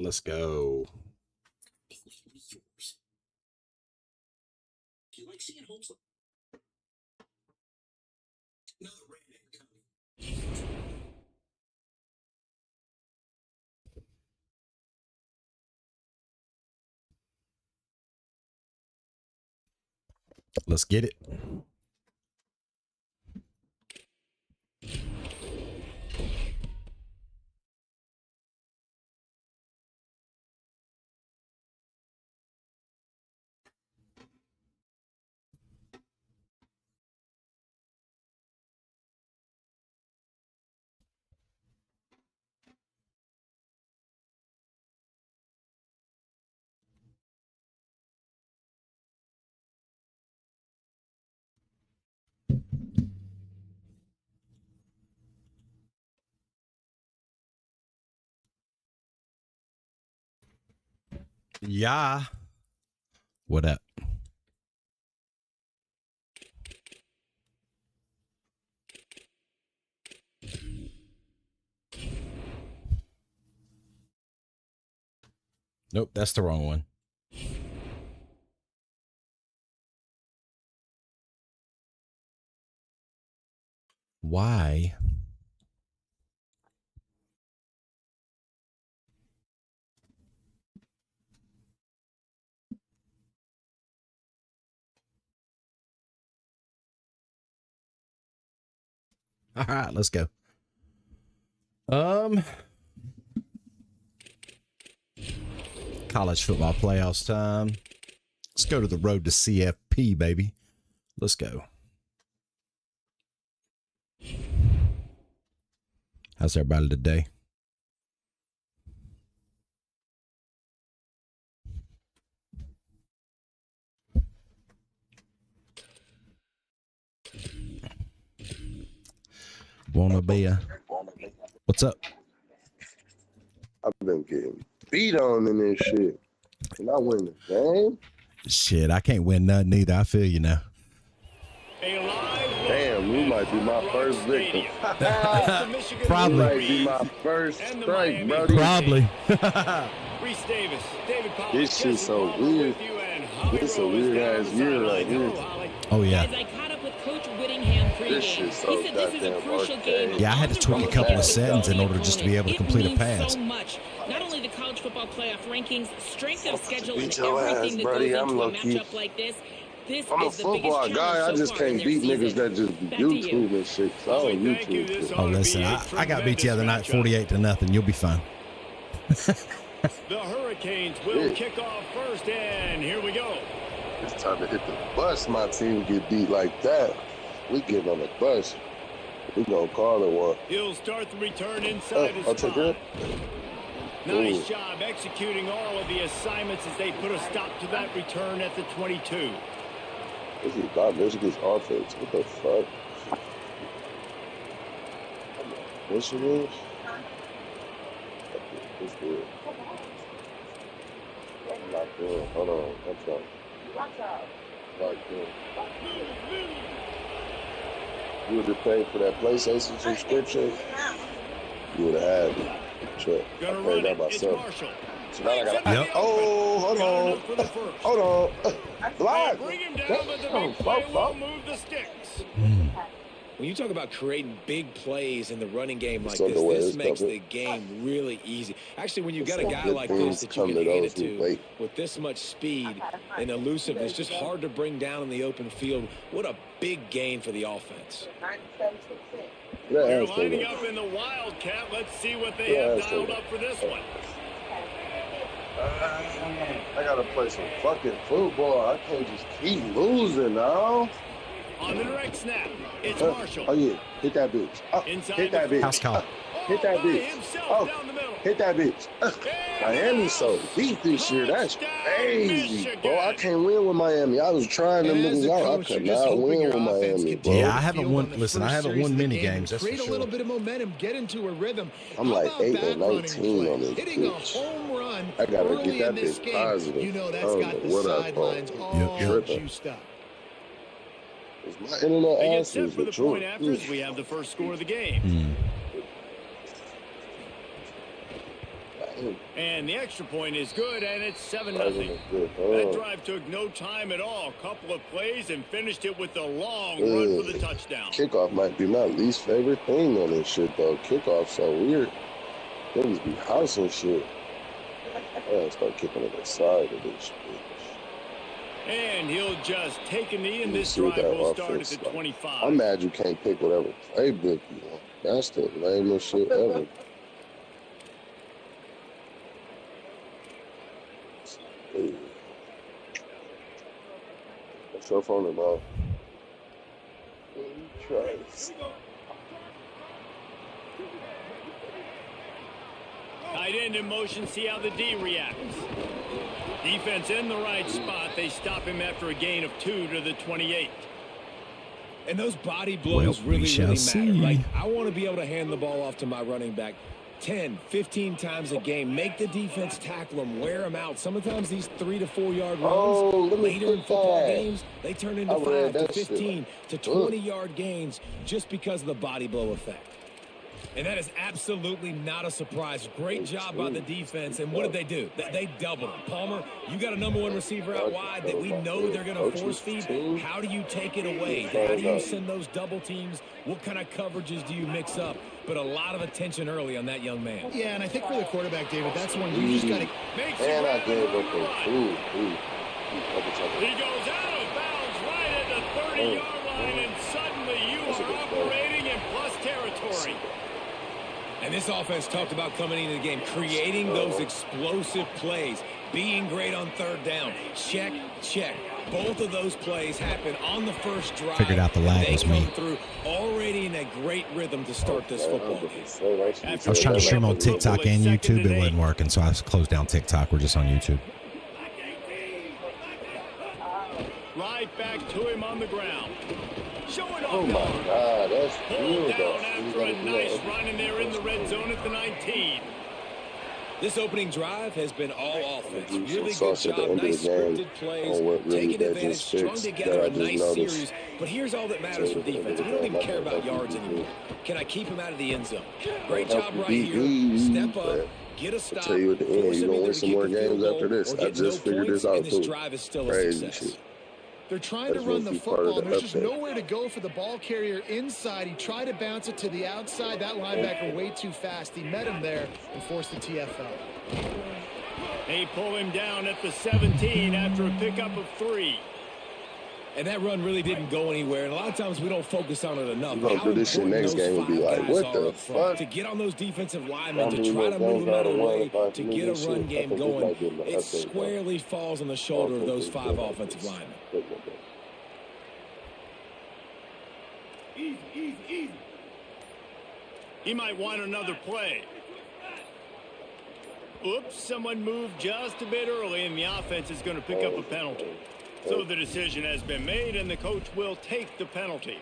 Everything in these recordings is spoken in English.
Let's go. Let's get it. Yeah. What up? Nope, that's the wrong one. Why? All right, let's go. College football playoffs time. Let's go to the road to CFP, baby. Let's go. How's everybody today? Wanna be a... What's up? I've been getting beat on in this shit. Can I win the game? Shit, I can't win nothing either. I feel you now. Damn, you might be my first victim. Probably. You might be my first strike, brody. Probably. This shit's so weird. This a weird ass year right here. Oh, yeah. This shit's so goddamn arcade. Yeah, I had to tweak a couple of settings in order just to be able to complete a pass. So much. Not only the college football playoff rankings, strength of schedule, Beat and your everything ass, that buddy. goes I'm into a low-key. matchup like this. I'm a football guy. I just can't beat niggas that just YouTube and shit. So I don't YouTube shit. Oh, listen, I got beat the other night 48-0. You'll be fine. The Hurricanes will kick off first, and here we go. It's time to hit the bus. My team get beat like that. We get on the bus. We gonna call it one. He'll start the return inside his I'll take spot. it. Nice job executing all of the assignments as they put a stop to that return at the 22. This is not Michigan's offense. What the fuck? Michigan? It's good. I'm not good. Hold on. That's right. Not good. You would have paid for that PlayStation subscription, you would have had it. Sure. I paid that myself. So now I gotta. Yep. Oh, hold on. Hold on. Blind. Bring him down, but the big play will move the sticks. When you talk about creating big plays in the running game like So the way this it's makes covered. the game really easy. Actually, when you've got a Some guy good like things this that you come can to hand those it who to wait. with this much speed and elusiveness, it's just hard to bring down in the open field. What a big gain for the offense. Yeah, They're that's lining good. up in the Wildcat. Let's see what they Yeah, have that's dialed good. up for this one. I gotta play some fucking football. I can't just keep losing now. On the direct snap, it's Oh Marshall. yeah, hit that bitch. Inside Hit that the bitch. House call. Hit that by bitch. himself Oh, down the middle. hit that bitch. Miami's so deep this year. That's crazy, bro. I can't win with Miami. I was trying them And as niggas the out. I coach, could you're just not hoping win your with offense Miami, can bro. Yeah, I haven't field won. on the Listen, I first haven't series won of the many game, games. That's for create a sure. little bit of momentum, get into a rhythm. I'm How like about 8 that and running 19 on play? this Hitting a bitch. home run I gotta early get in that this bitch game. positive. You know I that's don't got know the what I sidelines thought. all Tripping. juiced up. Is my internet They get ass set is for the the point truth? after as we have the first score of the game. And the extra point is good, and it's 7-0. That drive took no time at all. Couple of plays and finished it with a long run for the touchdown. Kickoff might be my least favorite thing on this shit, though. Kickoff so weird. Niggas be housing shit. I gotta start kicking it aside of this bitch. And he'll just take a knee, and this drive will start at the 25. I'm mad you can't pick whatever playbook you want. That's the lamest shit ever. What's your phone about? Christ. Tight end in motion, see how the D reacts. Defense in the right spot. They stop him after a gain of 2 to the 28. And those body blows really matter. Like, I want to be able to hand the ball off to my running back 10, 15 times a game. Make the defense tackle them, wear them out. Sometimes these 3 to 4 yard runs later in football games, they turn into 5 to 15 to 20 yard gains just because of the body blow effect. And that is absolutely not a surprise. Great job by the defense. And what did they do? They doubled him. Palmer, you got a #1 receiver out wide that we know they're going to force feed. How do you take it away? How do you send those double teams? What kind of coverages do you mix up? But a lot of attention early on that young man. Yeah, and I think for the quarterback, David, that's one you just got to make and I gave up a He goes out of bounds right at the 30-yard line, and suddenly you are operating in plus territory. And this offense talked about coming into the game, creating those explosive plays, being great on third down. Check, check. Both of those plays happen on the first drive. Figured out the lag was me. Through already in a great rhythm to start this football game. I was trying to stream on TikTok and YouTube. It wasn't working, so I closed down TikTok. We're just on YouTube. Right back to him on the ground. Showing off. Oh my God, that's pulled good. Down after a nice run, and they're in the red zone at the 19. This opening drive has been all offense. Some Really sauce good at the job, end of nice the game scripted plays, on what really taking that advantage, just strung fixed together that I a just nice noticed. series. But here's all that matters for defense. We don't even care about yards anymore. Can I keep him out of the end zone? Great job right here. Step up, get a stop. I'll tell you at the end, force you're him going to either win to some kick more a field games goal after this. or I get just no figured points, this out and this too. drive is still a Crazy success. shit. They're trying to That's run the supposed to be part of football, the and there's just update. nowhere to go for the ball carrier inside. He tried to bounce it to the outside. That linebacker way too fast. He met him there and forced the TFL. They pull him down at the 17 after a pickup of 3. And that run really didn't go anywhere. And a lot of times we don't focus on it enough. You're gonna do this shit next game and be like, what the fuck? To get on those defensive linemen, to try to move them out of the way, to get a run game going, it squarely falls on the shoulder of those 5 offensive linemen. Easy. He might want another play. Oops, someone moved just a bit early, and the offense is going to pick up a penalty. So the decision has been made, and the coach will take the penalty.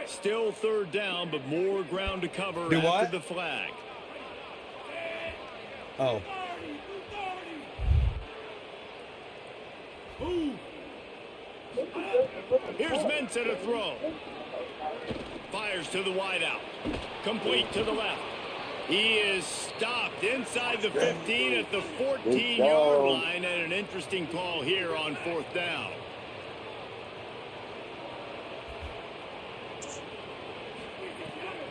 Still third down, but more ground to cover after the flag. Oh. Here's Mensah to throw. Fires to the wideout. Complete to the left. He is stopped inside the 15 at the 14-yard line, and an interesting call here on 4th down.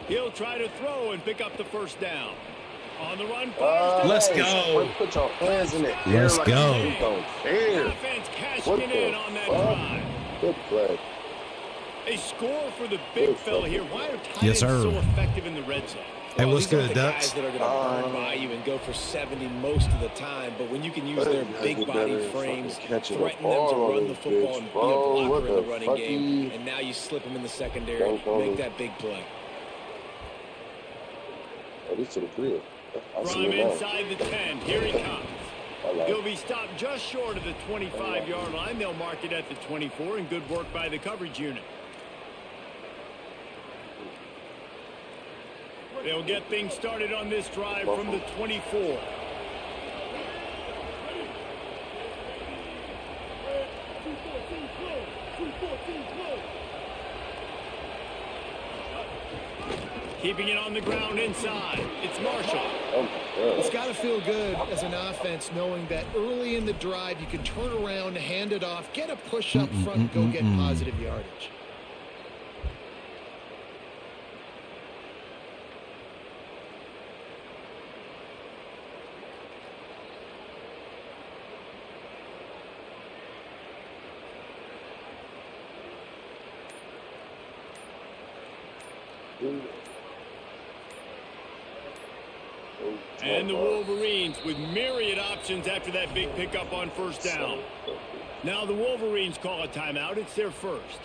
He'll try to throw and pick up the first down. On the run. Let's go. Put your hands in it. Let's go. Offense cashing in on that drive. Good play. A score for the big fella here. Why are tight ends Yes, sir. so effective in the red zone? Hey, what's these aren't good, the Ducks? guys that are going to burn by you and go for 70 most of the time, but when you can use their big body frames, threaten them to run the football and be a blocker in the running game, and now you slip them in the secondary, make that big play. Oh, this to the crib. From inside the 10, here he comes. He'll be stopped just short of the 25-yard line. They'll mark it at the 24, and good work by the coverage unit. They'll get things started on this drive from the 24. Keeping it on the ground inside. It's Marshall. Oh, my God. It's got to feel good as an offense knowing that early in the drive you can turn around, hand it off, get a push up front, go get positive yardage. And the Wolverines with myriad options after that big pickup on first down. Now the Wolverines call a timeout. It's their first.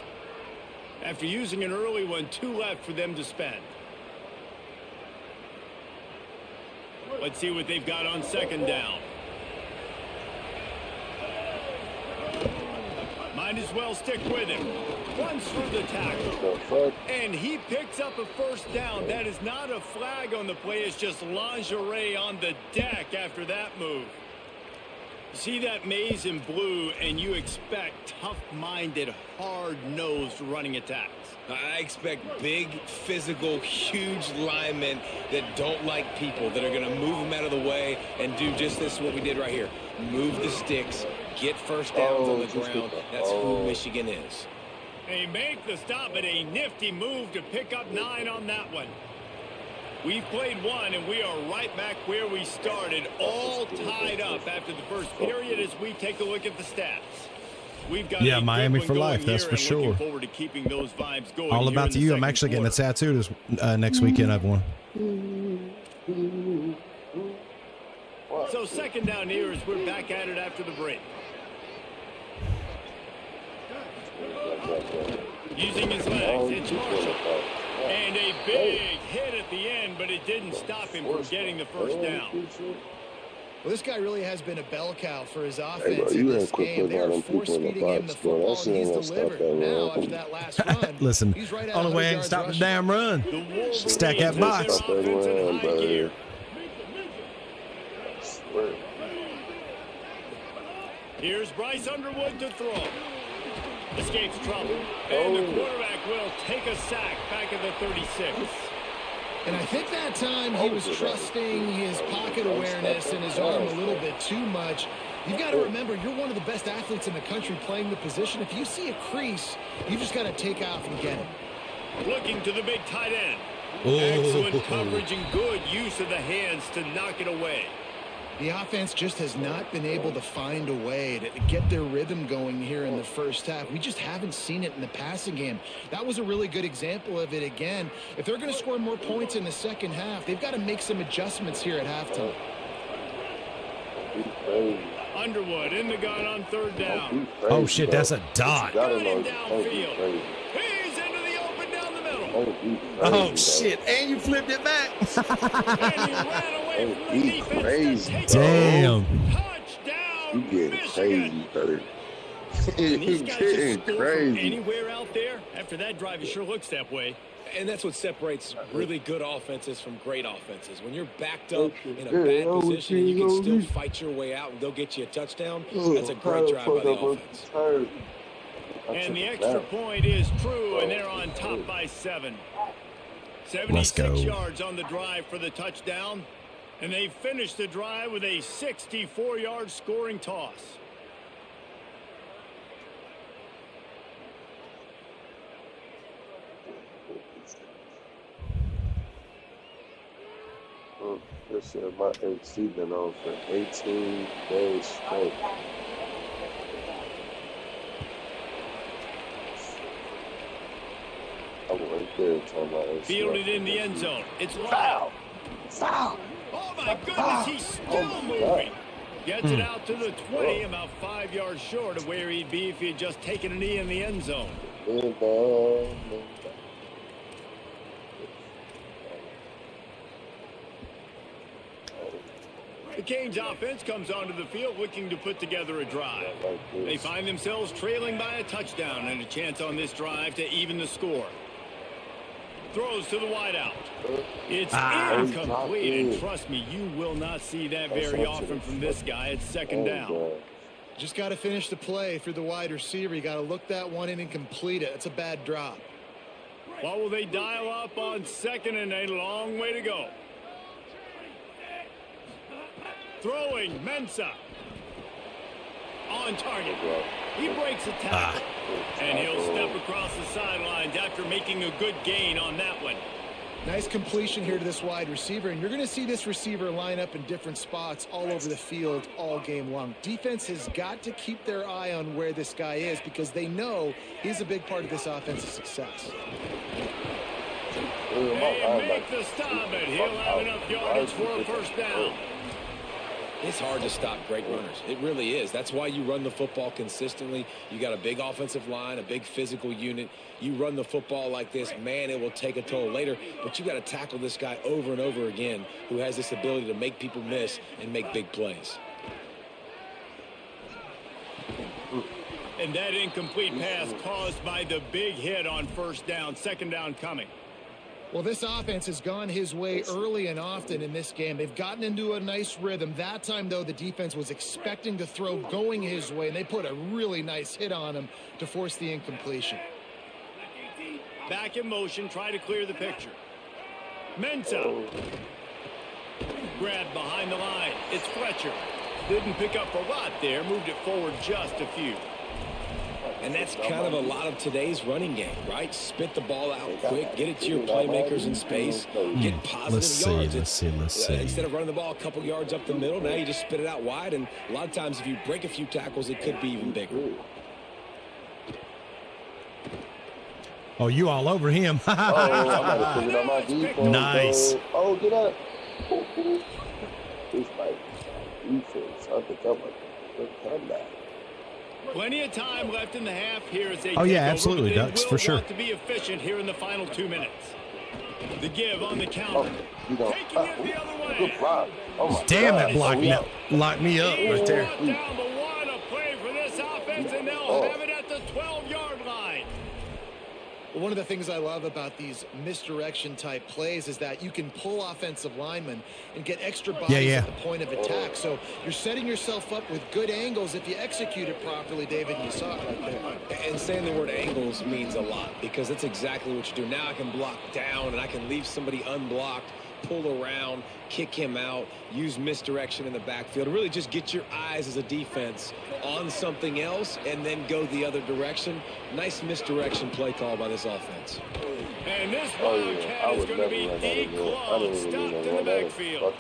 After using an early one, 2 left for them to spend. Let's see what they've got on second down. Might as well stick with him. Runs through the tackle. And he picks up a first down. That is not a flag on the play. It's just lingerie on the deck after that move. You see that maze in blue, and you expect tough-minded, hard-nosed running attacks. I expect big, physical, huge linemen that don't like people, that are going to move them out of the way and do just this, what we did right here. Move the sticks, get first downs on the ground. That's who Michigan is. They make the stop, but a nifty move to pick up 9 on that one. We've played 1, and we are right back where we started, all tied up after the first period as we take a look at the stats. We've got Miami for life, that's for sure. Forward to keeping those vibes going. All about you. I'm actually getting a tattoo this next weekend. I've won. So second down here as we're back at it after the break. Using his legs, it's Marshall. And a big hit at the end, but it didn't stop him from getting the first down. Well, this guy really has been a bell cow for his offense in this game. They're force-feeding him the football, and he's delivered. Now, after that last run, listen, he's right only way I can stop the damn run. Stack that box. Here's Bryce Underwood to throw. Escapes trouble. And the quarterback will take a sack back at the 36. And I think that time he was trusting his pocket awareness and his arm a little bit too much. You've got to remember, you're one of the best athletes in the country playing the position. If you see a crease, you just got to take off and get it. Looking to the big tight end. Excellent coverage and good use of the hands to knock it away. The offense just has not been able to find a way to get their rhythm going here in the first half. We just haven't seen it in the passing game. That was a really good example of it again. If they're going to score more points in the second half, they've got to make some adjustments here at halftime. Underwood in the gun on third down. Oh, shit, that's a dot. Got him downfield. He's into the open down the middle. Oh, shit, and you flipped it back. And he ran away from the defense to take Damn. touchdown, You getting Michigan. crazy, Bert. And these You guys just getting score from crazy. anywhere out there. After that drive, it sure looks that way. And that's what separates really good offenses from great offenses. When you're backed up in a bad position and you can still fight your way out and they'll get you a touchdown, that's a great drive by the offense. And the extra point is true, and they're on top by 7. Let's go. 76 yards on the drive for the touchdown. And they finish the drive with a 64-yard scoring toss. They said my AC been on for 18 days straight. I went there talking about AC. Fielded in the end zone. It's foul. Foul. Oh, my goodness, he's still moving. Gets it out to the 20, about 5 yards short of where he'd be if he had just taken a knee in the end zone. The Canes offense comes onto the field looking to put together a drive. They find themselves trailing by a touchdown and a chance on this drive to even the score. Throws to the wideout. It's incomplete, and trust me, you will not see that very often from this guy. It's second down. Just got to finish the play through the wide receiver. You got to look that one in and complete it. It's a bad drop. What will they dial up on second and a long way to go? Throwing, Mensah. On target. He breaks a tackle. And he'll step across the sidelines after making a good gain on that one. Nice completion here to this wide receiver, and you're going to see this receiver line up in different spots all over the field all game long. Defense has got to keep their eye on where this guy is because they know he's a big part of this offense's success. They make the stop, and he'll have enough yardage for a first down. It's hard to stop great runners. It really is. That's why you run the football consistently. You got a big offensive line, a big physical unit. You run the football like this, man, it will take a toll later. But you got to tackle this guy over and over again who has this ability to make people miss and make big plays. And that incomplete pass caused by the big hit on first down. Second down coming. Well, this offense has gone his way early and often in this game. They've gotten into a nice rhythm. That time, though, the defense was expecting to throw going his way, and they put a really nice hit on him to force the incompletion. Back in motion, try to clear the picture. Mensah. Grabbed behind the line. It's Fletcher. Didn't pick up a lot there. Moved it forward just a few. And that's kind of a lot of today's running game, right? Spit the ball out quick, get it to your playmakers in space, get positive yards. Let's see. Instead of running the ball a couple yards up the middle, now you just spit it out wide. And a lot of times if you break a few tackles, it could be even bigger. Oh, you all over him. I might have figured out my defense. Nice. Oh, get up. It's like defense. I think I'm like a comeback. Plenty of time left in the half here as they Oh, yeah, take over, absolutely, but they Ducks, will for sure. want to be efficient here in the final 2 minutes. The give on the counter. You know, Taking it the other way. good block. Oh my Damn, God. that locked me up He right there. brought down the one, a play for this offense, and they'll have it at the 12-yard line. One of the things I love about these misdirection type plays is that you can pull offensive linemen and get extra bodies at the point of attack. So you're setting yourself up with good angles if you execute it properly, David. You saw it right there. And saying the word angles means a lot because that's exactly what you do. Now I can block down and I can leave somebody unblocked, pull around, kick him out, use misdirection in the backfield. Really just get your eyes as a defense on something else and then go the other direction. Nice misdirection play call by this offense. And this Wildcat is going to be declawed, stopped in the backfield.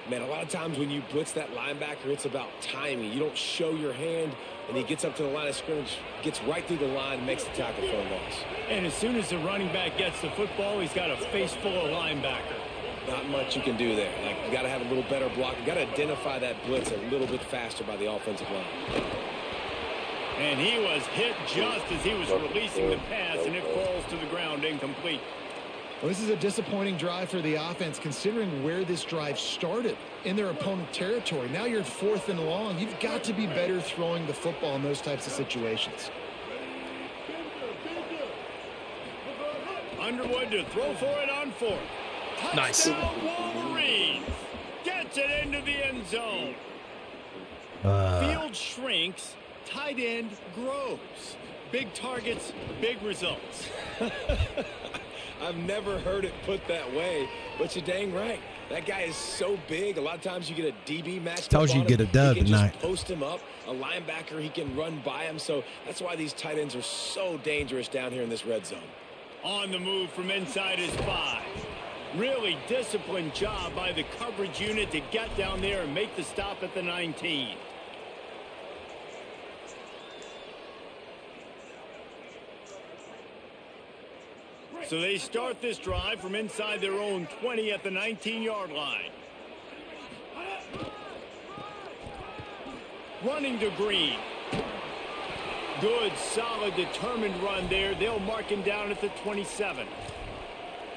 Man, a lot of times when you blitz that linebacker, it's about timing. You don't show your hand, and he gets up to the line of scrimmage, gets right through the line, and makes the tackle for a loss. And as soon as the running back gets the football, he's got a face full of linebacker. Not much you can do there. Like, you got to have a little better block. You got to identify that blitz a little bit faster by the offensive line. And he was hit just as he was releasing the pass, and it falls to the ground incomplete. Well, this is a disappointing drive for the offense considering where this drive started in their opponent territory. Now you're 4th and long. You've got to be better throwing the football in those types of situations. Underwood to throw for it on 4th. Nice. Touchdown Wolverines. Gets it into the end zone. Field shrinks. Tight end grows. Big targets, big results. I've never heard it put that way, but you're dang right. That guy is so big. A lot of times you get a DB match. Tells you get a dub tonight. Just post him up. A linebacker, he can run by him. So that's why these tight ends are so dangerous down here in this red zone. On the move from inside his 5. Really disciplined job by the coverage unit to get down there and make the stop at the 19. So they start this drive from inside their own 20 at the 19-yard line. Running to Green. Good, solid, determined run there. They'll mark him down at the 27.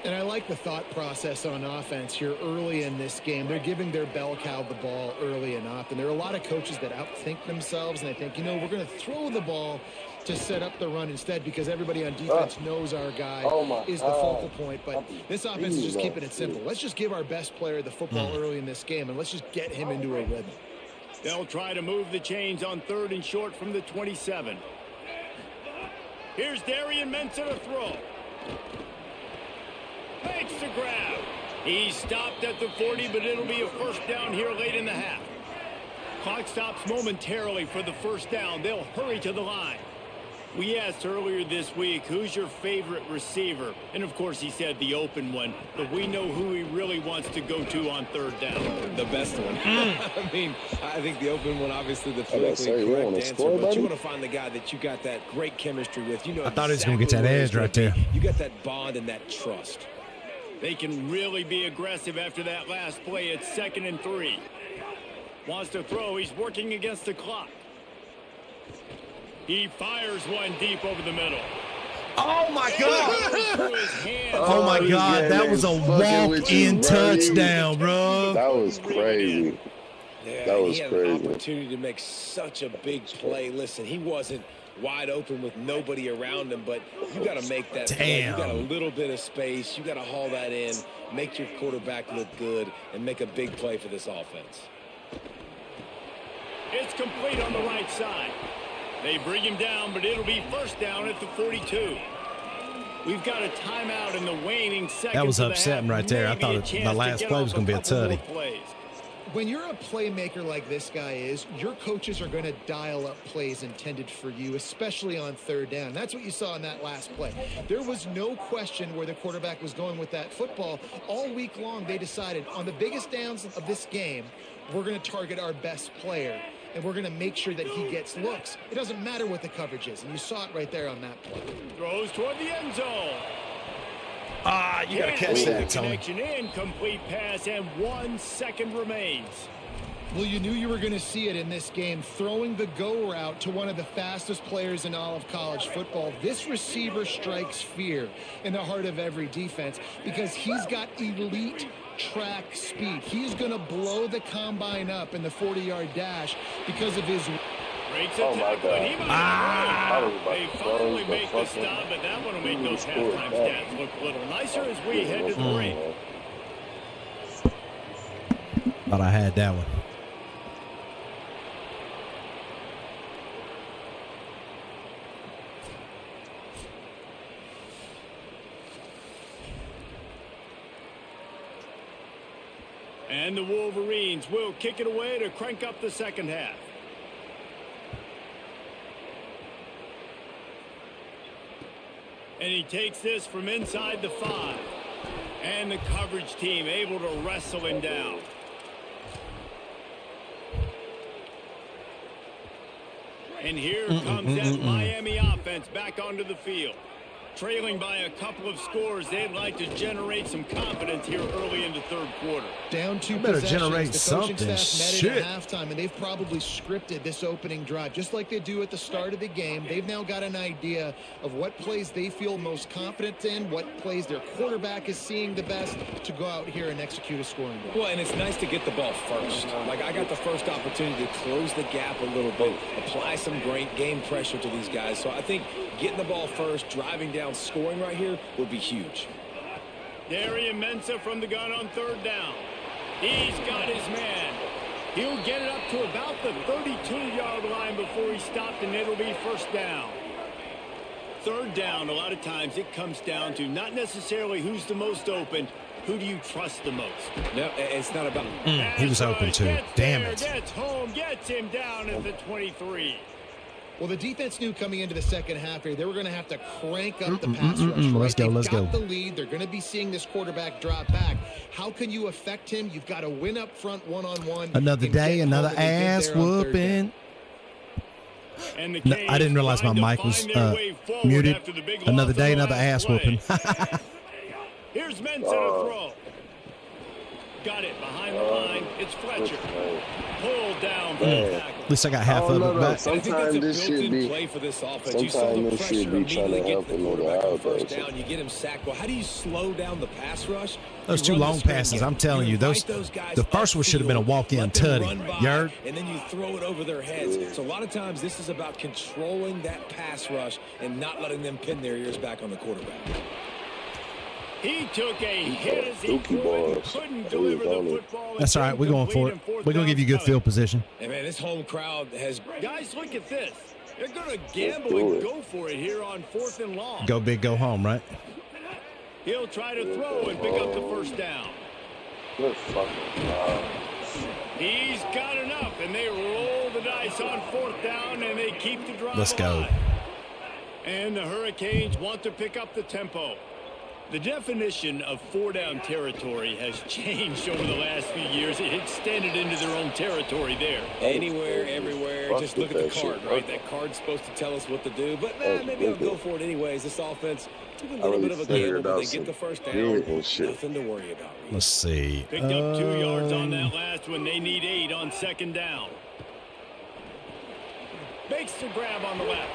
And I like the thought process on offense here early in this game. They're giving their bell cow the ball early and often. There are a lot of coaches that outthink themselves, and they think, you know, we're going to throw the ball to set up the run instead because everybody on defense knows our guy is the focal point. But this offense is just keeping it simple. Let's just give our best player the football early in this game, and let's just get him into a rhythm. They'll try to move the chains on 3rd and short from the 27. Here's Darian Mensah to throw. makes the grab. He stopped at the 40, but it'll be a first down here late in the half. Clock stops momentarily for the first down. They'll hurry to the line. We asked earlier this week, who's your favorite receiver? And, of course, he said the open one. But we know who he really wants to go to on third down. The best one. I mean, I think the open one, obviously, the politically correct answer. Score, but you want to find the guy that you got that great chemistry with. You know, I thought he was going to get that edge right there. You got that bond and that trust. They can really be aggressive after that last play. It's 2nd and 3. Wants to throw. He's working against the clock. He fires one deep over the middle. Oh, my God. Oh, my he's God. getting That was a walk-in touchdown, bro. That was crazy. Yeah, That was he had crazy. an opportunity to make such a big play. Listen, he wasn't wide open with nobody around him, but you got to make that play. You got a little bit of space. You got to haul that in, make your quarterback look good, and make a big play for this offense. It's complete on the right side. They bring him down, but it'll be first down at the 42. We've got a timeout in the waning seconds. That was of the upsetting half. right there. I Maybe thought a the chance last get play off was going to be a couple more tutty. plays. When you're a playmaker like this guy is, your coaches are going to dial up plays intended for you, especially on third down. That's what you saw in that last play. There was no question where the quarterback was going with that football. All week long, they decided on the biggest downs of this game, we're going to target our best player, and we're going to make sure that he gets looks. It doesn't matter what the coverage is, and you saw it right there on that play. Throws toward the end zone. Ah, you got to catch that, Tony. Connection in, complete pass, and 1 second remains. Well, you knew you were going to see it in this game, throwing the go route to one of the fastest players in all of college football. This receiver strikes fear in the heart of every defense because he's got elite track speed. He's going to blow the combine up in the 40-yard dash because of his... Breaks a Oh, my tackle, and he God. must Ah! They finally make the stop, but that one will make those halftime stats look a little nicer as we head to the break. Thought I had that one. And the Wolverines will kick it away to crank up the second half. And he takes this from inside the 5. And the coverage team able to wrestle him down. And here comes that Miami offense back onto the field. Trailing by a couple of scores, they'd like to generate some confidence here early in the third quarter. Down 2 better possessions. generate the coaching something. staff met Shit. at halftime, and they've probably scripted this opening drive just like they do at the start of the game. They've now got an idea of what plays they feel most confident in, what plays their quarterback is seeing the best to go out here and execute a scoring drive. Well, and it's nice to get the ball first. Like, I got the first opportunity to close the gap a little bit, apply some great game pressure to these guys. So I think getting the ball first, driving down, scoring right here would be huge. Darian Mensah from the gun on third down. He's got his man. He'll get it up to about the 32-yard line before he stopped, and it'll be first down. Third down, a lot of times it comes down to not necessarily who's the most open, who do you trust the most? No, it's not about... He was open too. Damn it. Gets home, gets him down at the 23. Well, the defense knew coming into the second half here, they were going to have to crank up the pass rush. Right? Let's go, let's They've go. got the lead. They're going to be seeing this quarterback drop back. How can you affect him? You've got to win up front one-on-one. Another and day, get another home, and they did ass there on third down. whooping. And the No, I didn't realize my Canes mic was find their way forward muted. after the big loss Another on day, the another last ass play. whooping. Here's Mensah to throw. Got it behind the line. It's Fletcher. Pulled down for the tackle. At least I got half Oh, of no, it no. back. I think Sometimes that's a this should built-in be. play for this offense. You saw the Sometimes this pressure should be trying to immediately help get the him with quarterback on the first outdoors. down. You get him sacked. Well, how do you slow down the pass rush? Those You two run the long screen passes, game. I'm telling you, invite those guys the first one should have been a upfield, walk-in let them tutty. run by, Yard. and then you throw it over their heads. So a lot of times this is about controlling that pass rush and not letting them pin their ears back on the quarterback. He took a hit as he Dookie balls. couldn't deliver the football. That's all right. We're going for it. We're going to give you good field position. And man, this home crowd has... Guys, look at this. They're going to gamble do and it. go for it here on 4th and long. Go big, go home, right? He'll try to throw and pick up the first down. Good fucking job. He's got enough, and they roll the dice on 4th down, and they keep the drive Let's go. alive. And the Hurricanes want to pick up the tempo. The definition of 4-down territory has changed over the last few years. It extended into their own territory there. Anywhere, everywhere. Fuck Just look at with the that card, shit. right? That card's supposed to tell us what to do. But maybe I'll go for it anyways. This offense took a I little really bit of a figured gamble, but out they some get the first down. beautiful shit. Nothing to worry about. Let's see. Picked up 2 yards on that last one. They need 8 on 2nd down. Makes the grab on the left.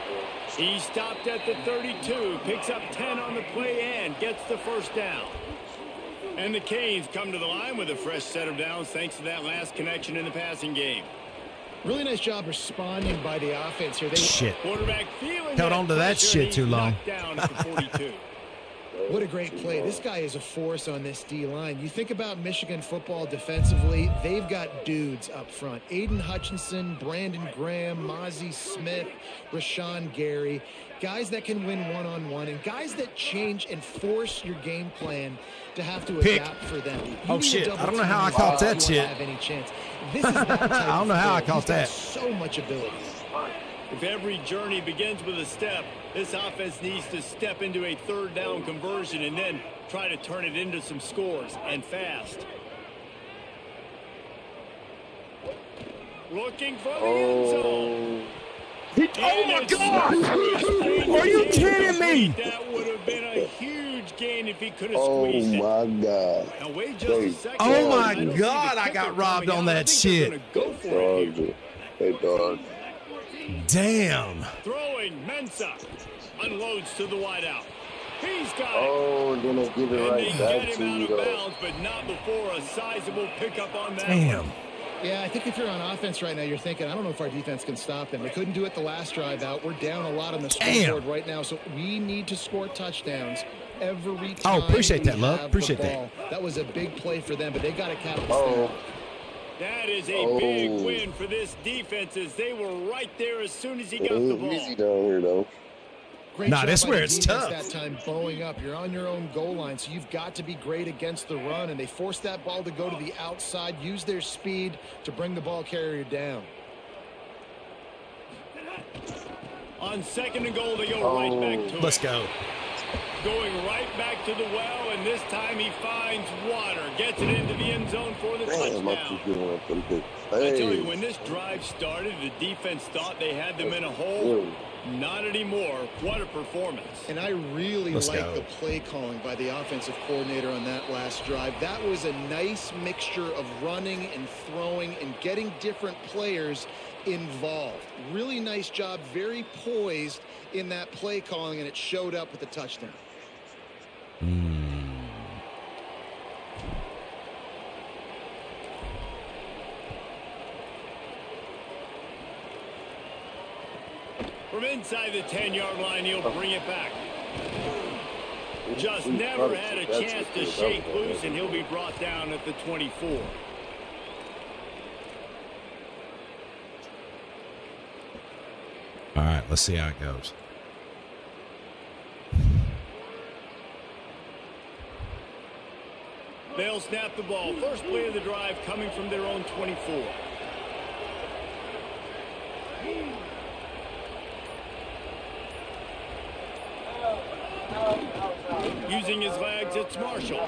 He stopped at the 32. Picks up 10 on the play and gets the first down. And the Canes come to the line with a fresh set of downs thanks to that last connection in the passing game. Really nice job responding by the offense here. Shit. Quarterback feeling Held on to that pressure, shit and too he's long. knocked down at the 42. What a great play. This guy is a force on this D-line. You think about Michigan football defensively, they've got dudes up front. Aiden Hutchinson, Brandon Graham, Mozzie Smith, Rashawn Gary. Guys that can win one-on-one and guys that change and force your game plan to have to Pick. adapt for them. You Oh, need a shit. double I don't know team how I if caught you that wanna shit. have any chance. This is that type I don't know how I of player. caught He's got that. so much ability. If every journey begins with a step, this offense needs to step into a 3rd down conversion and then try to turn it into some scores, and fast. Looking for the end zone. Oh my God! Are you kidding me? That would have been a huge gain if he could have Oh squeezed it. my God. Now wait just a second. Oh my I don't see the God, I kicker got robbed coming on out. I that think they're shit. gonna Go for it here. Dog. Hey, dog. Damn. Throwing Mensah. Unloads to the wideout. He's got it. Oh, then they give it And they right get back him to out you, of though. bounds, but not before a sizable pickup on that. Damn. Yeah, I think if you're on offense right now, you're thinking, I don't know if our defense can stop them. They couldn't do it the last drive out. We're down a lot on the scoreboard right now, so we need to score touchdowns every time. appreciate that, we love. have Appreciate the that. ball. That was a big play for them, but they got to capitalize. Oh, That is a big win for this defense as they were right there as soon as he it got the ain't ball. easy down here, though. Great Nah, job that's by where the it's defense tough. That time bowing up. You're on your own goal line, so you've got to be great against the run, and they forced that ball to go to the outside, use their speed to bring the ball carrier down. On 2nd and goal, they go right back to Let's it. go. Going right back to the well, and this time he finds water. Gets it into the end zone for the Damn, I touchdown. keep giving up them big I tell you, plays. when this drive started, the defense thought they had them in a hole. Not anymore. What a performance. And I really Let's like go. the play calling by the offensive coordinator on that last drive. That was a nice mixture of running and throwing and getting different players involved. Really nice job, very poised in that play calling, and it showed up with the touchdown. From inside the 10-yard line, he'll bring it back. Just We never probably had a should- chance to that's shake okay. loose, and he'll be brought down at the 24. All right, let's see how it goes. They'll snap the ball. First play of the drive coming from their own 24. Using his legs, it's Marshall.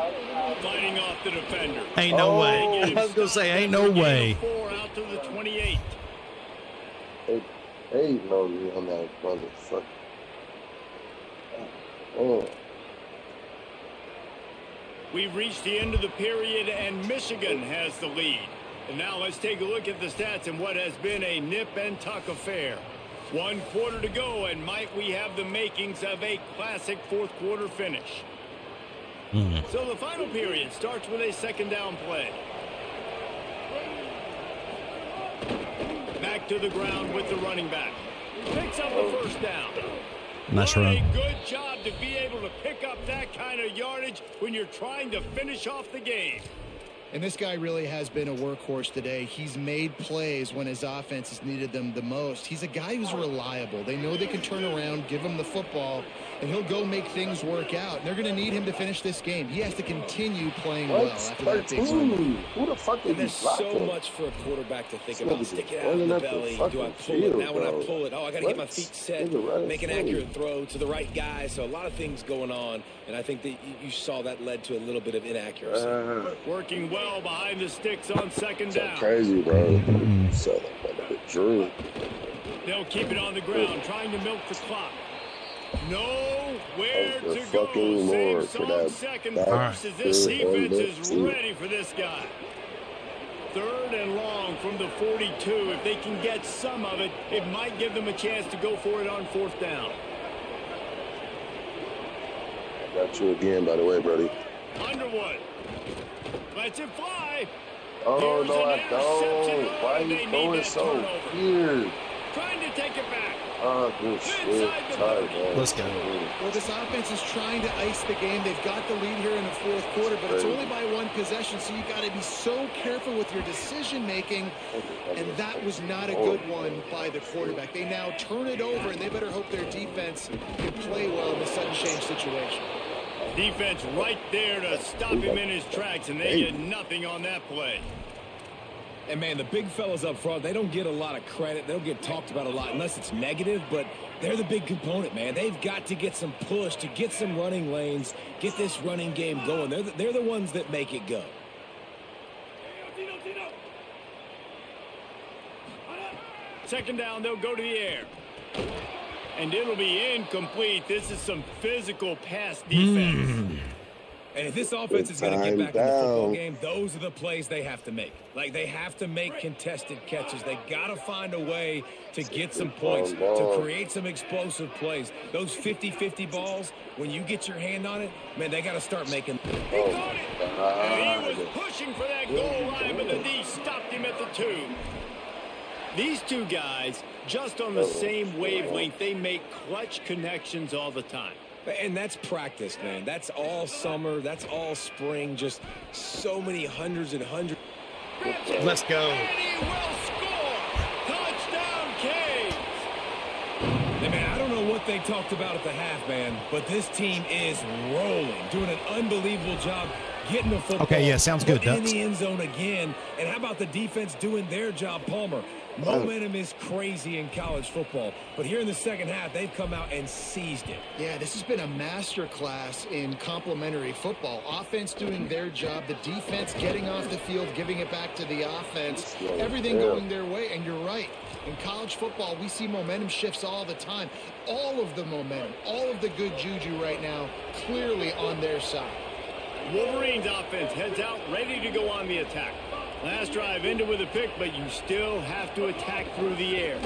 Fighting off the defender. Ain't no way. I was gonna say, ain't no way. 4 out to the 28. Hey, no, you on that motherfucker. Oh, We've reached the end of the period, and Michigan has the lead. And now let's take a look at the stats in what has been a nip-and-tuck affair. 1 quarter to go, and might we have the makings of a classic fourth-quarter finish. So the final period starts with a 2nd down play. Back to the ground with the running back. Picks up the first down. Nice What run. a good job to be able to pick up that kind of yardage when you're trying to finish off the game. And this guy really has been a workhorse today. He's made plays when his offense has needed them the most. He's a guy who's reliable. They know they can turn around, give him the football, and he'll go make things work out. And they're going to need him to finish this game. He has to continue playing well after that big win. Who the fuck is There's so much for a quarterback to think about. Stick it out in the belly. Do I pull it? Now when I pull it, I got to get my feet set, make an accurate throw to the right guy. So a lot of things going on. And I think that you saw that led to a little bit of inaccuracy. Working well behind the sticks on second down. Crazy, bro. So, Drew. They'll keep it on the ground, trying to milk the clock. Nowhere Oh, to fucking go. Lord, Same for song, that second back verse as this third on defense the is team. ready for this guy. 3rd and long from the 42. If they can get some of it, it might give them a chance to go for it on 4th down. Got you again, by the way, Brody. Underwood lets it fly. Oh, Here's no, an I interception. don't. Why are They you need going that so turnover. weird? Trying to take it back. Oh, good shit. Tired, man. Let's go. Well, this offense is trying to ice the game. They've got the lead here in the 4th quarter, but it's only by 1 possession, so you got to be so careful with your decision-making, and that was not a good one by the quarterback. They now turn it over, and they better hope their defense can play well in the sudden change situation. Defense right there to stop him in his tracks, and they get nothing on that play. And, man, the big fellas up front, they don't get a lot of credit. They don't get talked about a lot unless it's negative, but they're the big component, man. They've got to get some push, to get some running lanes, get this running game going. They're the ones that make it go. Second down, they'll go to the air. And it'll be incomplete. This is some physical pass defense. And if this offense is going to get back in the football game, those are the plays they have to make. Like, they have to make contested catches. They got to find a way to get some points, to create some explosive plays. Those 50-50 balls, when you get your hand on it, man, they got to start making. He caught it. And he was pushing for that goal line, but the D stopped him at the 2. These two guys, just on the same wavelength, they make clutch connections all the time. And that's practice, man. That's all summer. That's all spring. Just so many hundreds and hundreds. Let's go. And he will score. Touchdown, Canes. Hey, man, I don't know what they talked about at the half, man, but this team is rolling, doing an unbelievable job getting the football. Okay, yeah, sounds good, in Ducks. the end zone again. And how about the defense doing their job, Palmer? Momentum is crazy in college football, but here in the second half, they've come out and seized it. Yeah, this has been a master class in complementary football. Offense doing their job, the defense getting off the field, giving it back to the offense, everything going their way. And you're right, in college football, we see momentum shifts all the time. All of the momentum, all of the good juju right now, clearly on their side. Wolverines offense heads out, ready to go on the attack. Last drive ended with a pick, but you still have to attack through the air.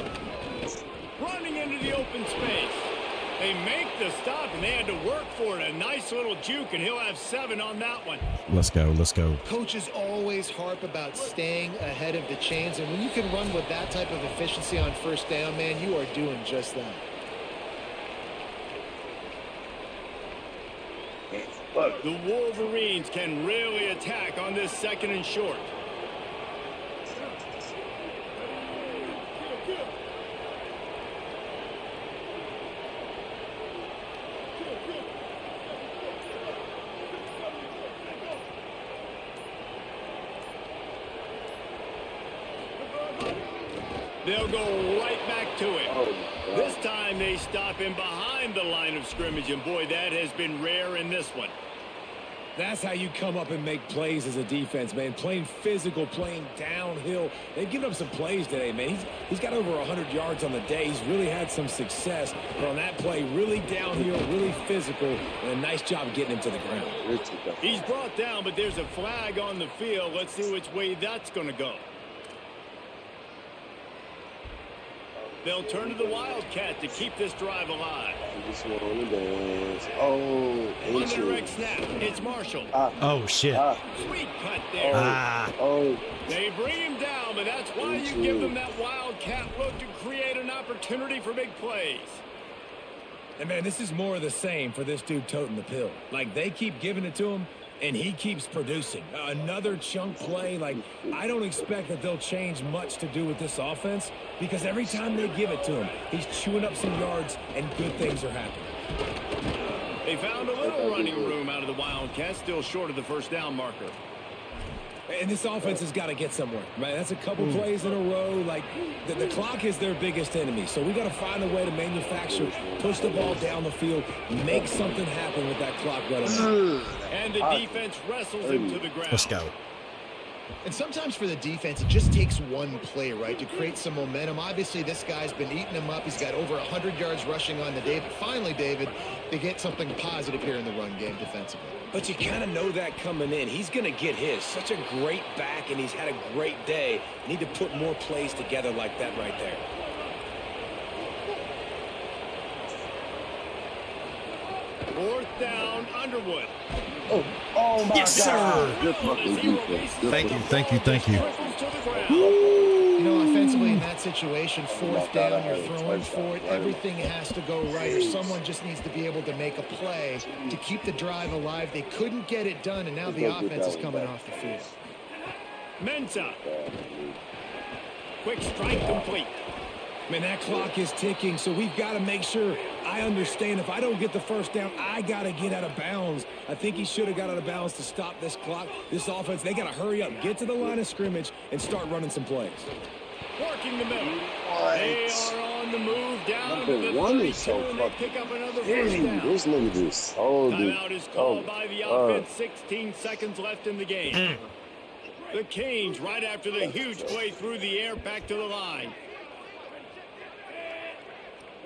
Running into the open space. They make the stop, and they had to work for it. A nice little juke, and he'll have 7 on that one. Let's go. Let's go. Coaches always harp about staying ahead of the chains, and when you can run with that type of efficiency on first down, man, you are doing just that. The Wolverines can really attack on this 2nd and short. They'll go right back to it. This time they stop him behind the line of scrimmage, and boy, that has been rare in this one. That's how you come up and make plays as a defense, man. Playing physical, playing downhill. They've given up some plays today, man. He's got over 100 yards on the day. He's really had some success. But on that play, really downhill, really physical, and a nice job getting him to the ground. He's brought down, but there's a flag on the field. Let's see which way that's going to go. They'll turn to the Wildcat to keep this drive alive. Oh, On the direct snap, it's Marshall. Oh, shit. Sweet cut there. Oh, They bring him down, but that's why you give them that Wildcat look to create an opportunity for big plays. And, man, this is more of the same for this dude toting the pill. Like, they keep giving it to him, and he keeps producing. Another chunk play. Like, I don't expect that they'll change much to do with this offense because every time they give it to him, he's chewing up some yards and good things are happening. They found a little running room out of the Wildcats, still short of the first down marker. And this offense has got to get somewhere, right? That's a couple plays in a row. Like, the clock is their biggest enemy. So we got to find a way to manufacture, push the ball down the field, make something happen with that clock running. And the defense wrestles him to the ground. Let's go. And sometimes for the defense, it just takes one play, right, to create some momentum. Obviously, this guy's been eating him up. He's got over 100 yards rushing on the day. But finally, David, they get something positive here in the run game defensively. But you kind of know that coming in. He's going to get his. Such a great back, and he's had a great day. Need to put more plays together like that right there. Fourth down, Underwood. Oh my Yes, God. sir. Good fucking defense. Good Thank you, fucking- thank you, thank you. Triples to the ground. You know, offensively in that situation, fourth down, you're throwing for it. Everything has to go right, or someone just needs to be able to make a play to keep the drive alive. They couldn't get it done, and now the offense is coming off the field. Mensa. Quick strike complete. Man, that clock is ticking, so we've got to make sure. I understand if I don't get the first down, I got to get out of bounds. I think he should have got out of bounds to stop this clock. This offense, they got to hurry up, get to the line of scrimmage, and start running some plays. Working the middle. They are on the move down to Number the one 32, is so and they fucking pick up another first Dang, down. this nigga just sold it. Timeout is called by the offense. 16 seconds left in the game. The Canes right after the huge play through the air back to the line.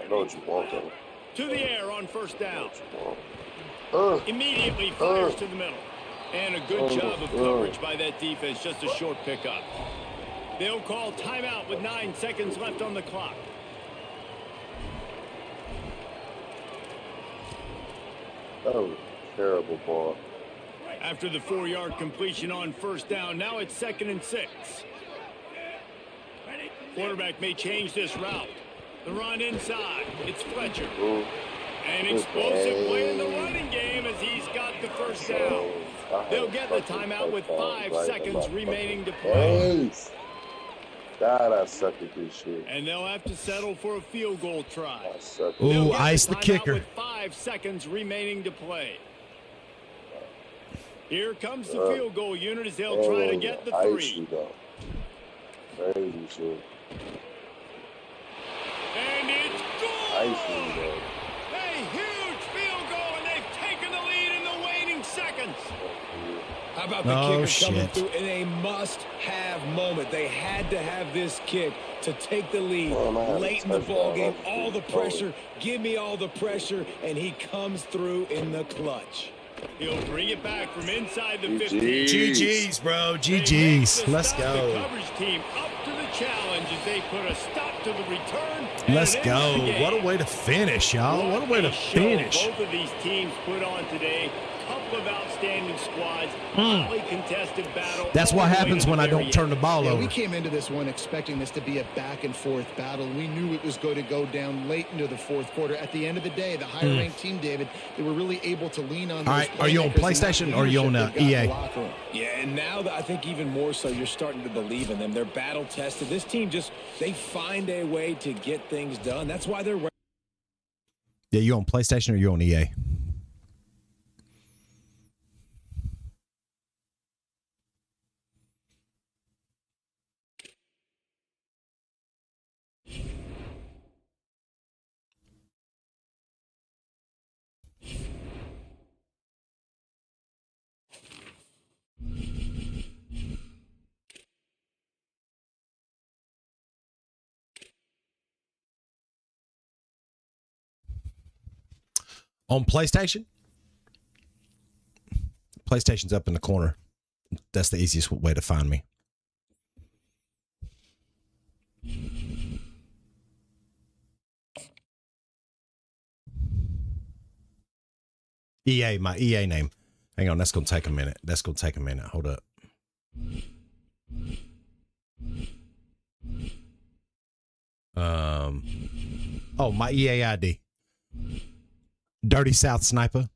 I know what you want, though. To the air on first down. Uh, Immediately fires to the middle. And a good job of coverage by that defense. Just a short pickup. They'll call timeout with 9 seconds left on the clock. that was a terrible ball. After the 4-yard completion on first down, now it's 2nd and 6. Quarterback may change this route. The run inside. It's Fletcher. An explosive play in the running game as he's got the first down. They'll get the timeout with 5 seconds remaining to play. Yes. God, I suck at this shit. And they'll have to settle for a field goal try. I suck at Ooh, They'll get ice the timeout kicker. With 5 seconds remaining to play. Here comes the field goal unit as they'll try to get the 3. Icy, though. Crazy shit. And it's Icy, gone! though. A huge field goal, and they've taken the lead in the waning seconds. How about the Oh, kicker coming shit. through in a must-have moment? They had to have this kick to take the lead Oh, man, late in the touchdown. ball game. That's All the pretty pressure, give me all the pressure, and he comes through in the clutch. He'll bring it back from inside the 15. GG's, bro. They make GG's. the Let's stop. The go. coverage team up to the challenge as they put a stop to the return. Let's and go. into the game. What a way to finish, y'all. What a way to show finish. Both of these teams put on today. Couple of outstanding squads. Hotly contested battle. That's all what the way happens to the when I very don't turn the ball Yeah, over. we came into this one expecting this to be a back-and-forth battle. We knew it was going to go down late into the fourth quarter. At the end of the day, the higher-ranked team, David, they were really able to lean on. All those right, are you on playmakers and that PlayStation or are you on, leadership they've got in EA? the locker room. Yeah, and now that I think even more so, you're starting to believe in them. They're battle-tested. This team they find a way to get things done. That's why they're Yeah, you on PlayStation or you on EA? On PlayStation? PlayStation's up in the corner. That's the easiest way to find me. EA, my EA name. Hang on, that's going to take a minute. That's going to take a minute. Hold up. Oh, my EA ID. Dirty South Sniper.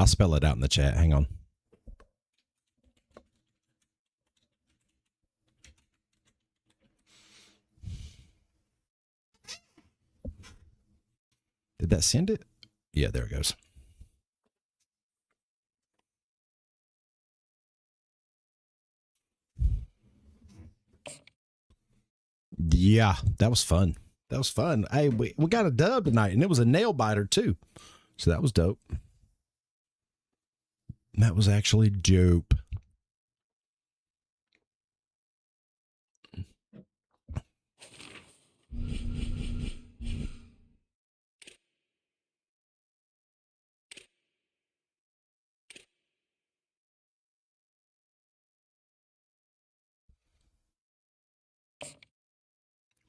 I'll spell it out in the chat. Hang on. Did that send it? Yeah, there it goes. Yeah, that was fun. That was fun. Hey, we got a dub tonight, and it was a nail biter too. So that was dope. That was actually dope.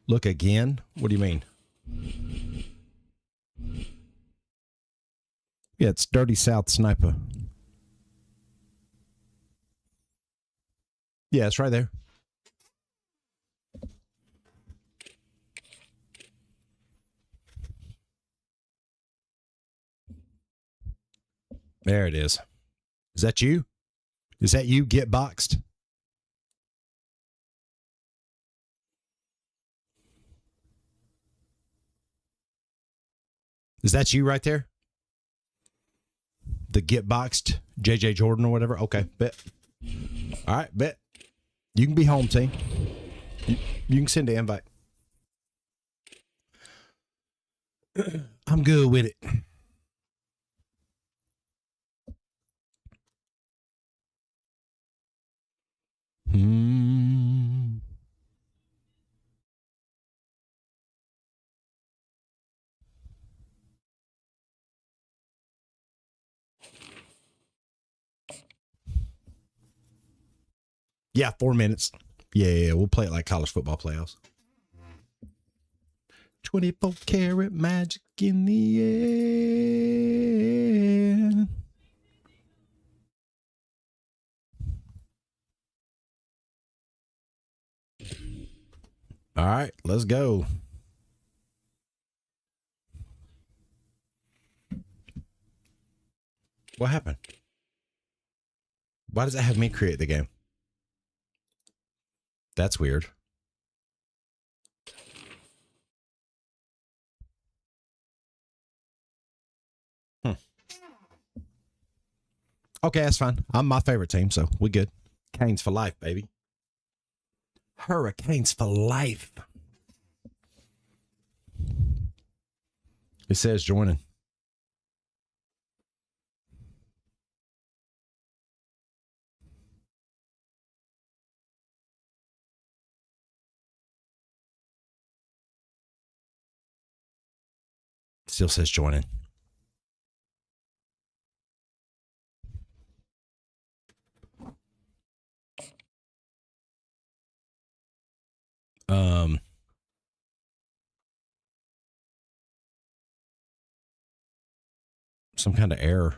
Look again? What do you mean? Yeah, it's Dirty South Sniper. Yeah, it's right there. There it is. Is that you? Is that you? Get boxed. Is that you right there? The get boxed JJ Jordan or whatever? Okay, bet. All right, bet. You can be home team. You can send the invite. I'm good with it. Yeah, 4 minutes. Yeah, we'll play it like college football playoffs. 24 karat magic in the air. All right, let's go. What happened? Why does it have me create the game? That's weird. Okay, that's fine. I'm my favorite team, so we good. Canes for life, baby. Hurricanes for life. It says joining. Still says joining. Some kind of error.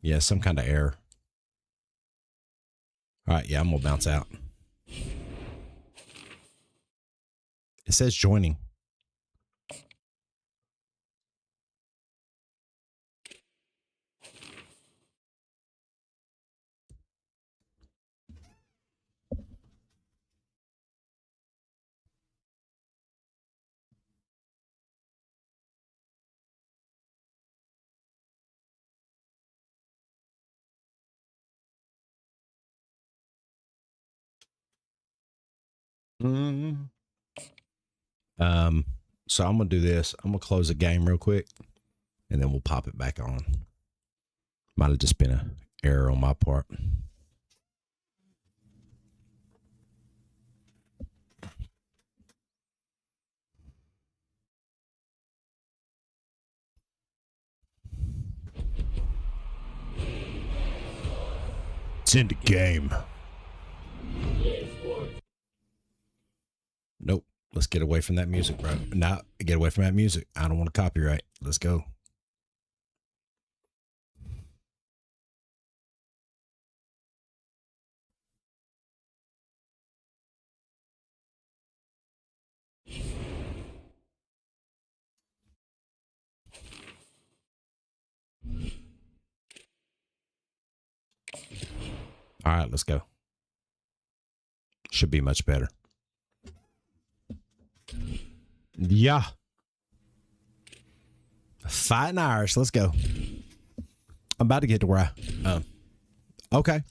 Yeah, some kind of error. All right, yeah, I'm gonna bounce out. It says joining. So I'm gonna do this. I'm gonna close the game real quick, and then we'll pop it back on. Might have just been an error on my part. It's in the game. Nope. Let's get away from that music, bro. Nah, get away from that music. I don't want to copyright. Let's go. All right, let's go. Should be much better. Yeah. Fighting Irish. Let's go. I'm about to get to where I... okay.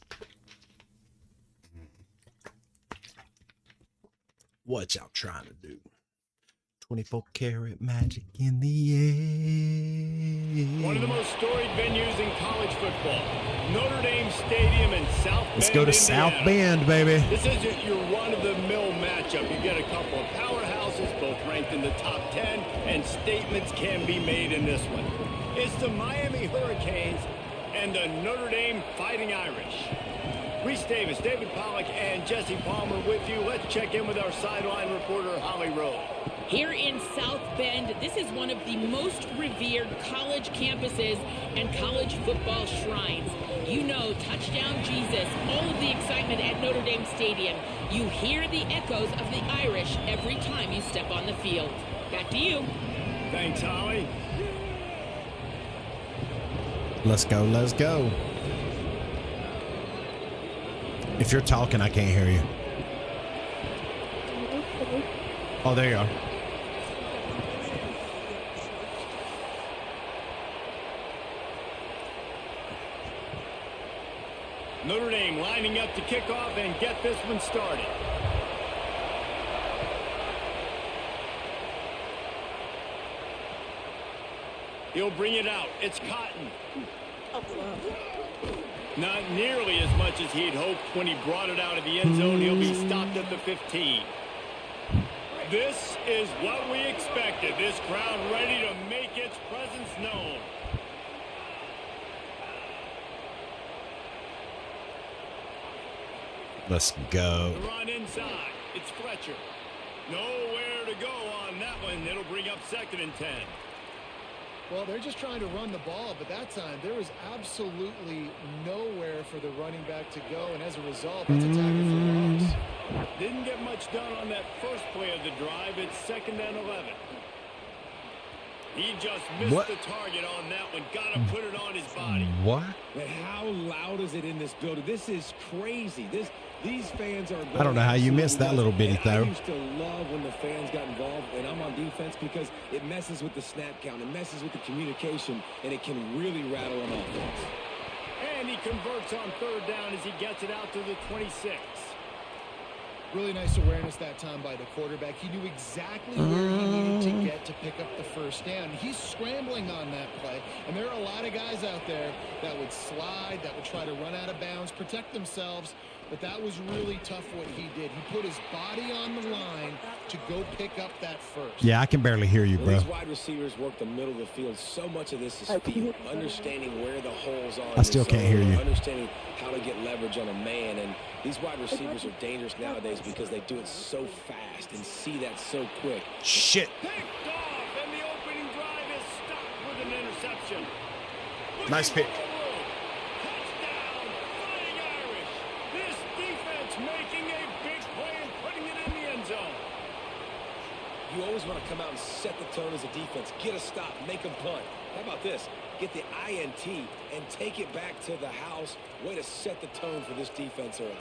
What y'all trying to do? 24 karat magic in the air. One of the most storied venues in college football. Notre Dame Stadium in South Bend, Let's go to Indiana. South Bend, baby. This isn't your run-of-the-mill matchup. You get a couple of powerhouses, both ranked in the top 10, and statements can be made in this one. It's the Miami Hurricanes and the Notre Dame Fighting Irish. Reese Davis, David Pollack, and Jesse Palmer with you. Let's check in with our sideline reporter, Holly Rowe. Here in South Bend, this is one of the most revered college campuses and college football shrines. You know, touchdown Jesus, all of the excitement at Notre Dame Stadium. You hear the echoes of the Irish every time you step on the field. Back to you. Thanks, Holly. Let's go, let's go. If you're talking, I can't hear you. Oh, there you are. Notre Dame lining up to kick off and get this one started. He'll bring it out. It's Cotton. Not nearly as much as he'd hoped when he brought it out of the end zone. He'll be stopped at the 15. This is what we expected. This crowd ready to make its presence known. Let's go. The run inside. It's Fletcher. Nowhere to go on that one. It'll bring up 2nd and 10. Well, they're just trying to run the ball, but that time there was absolutely nowhere for the running back to go, and as a result, that's a tackle for loss. Didn't get much done on that first play of the drive. It's 2nd and 11. He just missed the target on that one. Got to put it on his body. What? But how loud is it in this building? This is crazy. These fans are... I don't know how you missed that little bitty throw. I used to love when the fans got involved, and I'm on defense because it messes with the snap count. It messes with the communication, and it can really rattle an offense. And he converts on 3rd down as he gets it out to the 26. Really nice awareness that time by the quarterback. He knew exactly where he needed to get to pick up the first down. He's scrambling on that play, and there are a lot of guys out there that would slide, that would try to run out of bounds, protect themselves, but that was really tough what he did. He put his body on the line to go pick up that first. Yeah, I can barely hear you, bro. These wide receivers work the middle of the field. So much of this is feel, understanding where the holes are. I still can't hear you. Understanding how to get leverage on a man. And these wide receivers are dangerous nowadays because they do it so fast and see that so quick. Shit. Picked off, and the opening drive is stopped with an interception. Nice pick. Touchdown, Fighting Irish. This defense making a big play and putting it in the end zone. You always want to come out and set the tone as a defense. Get a stop, make them punt. How about this? Get the INT and take it back to the house. Way to set the tone for this defense early.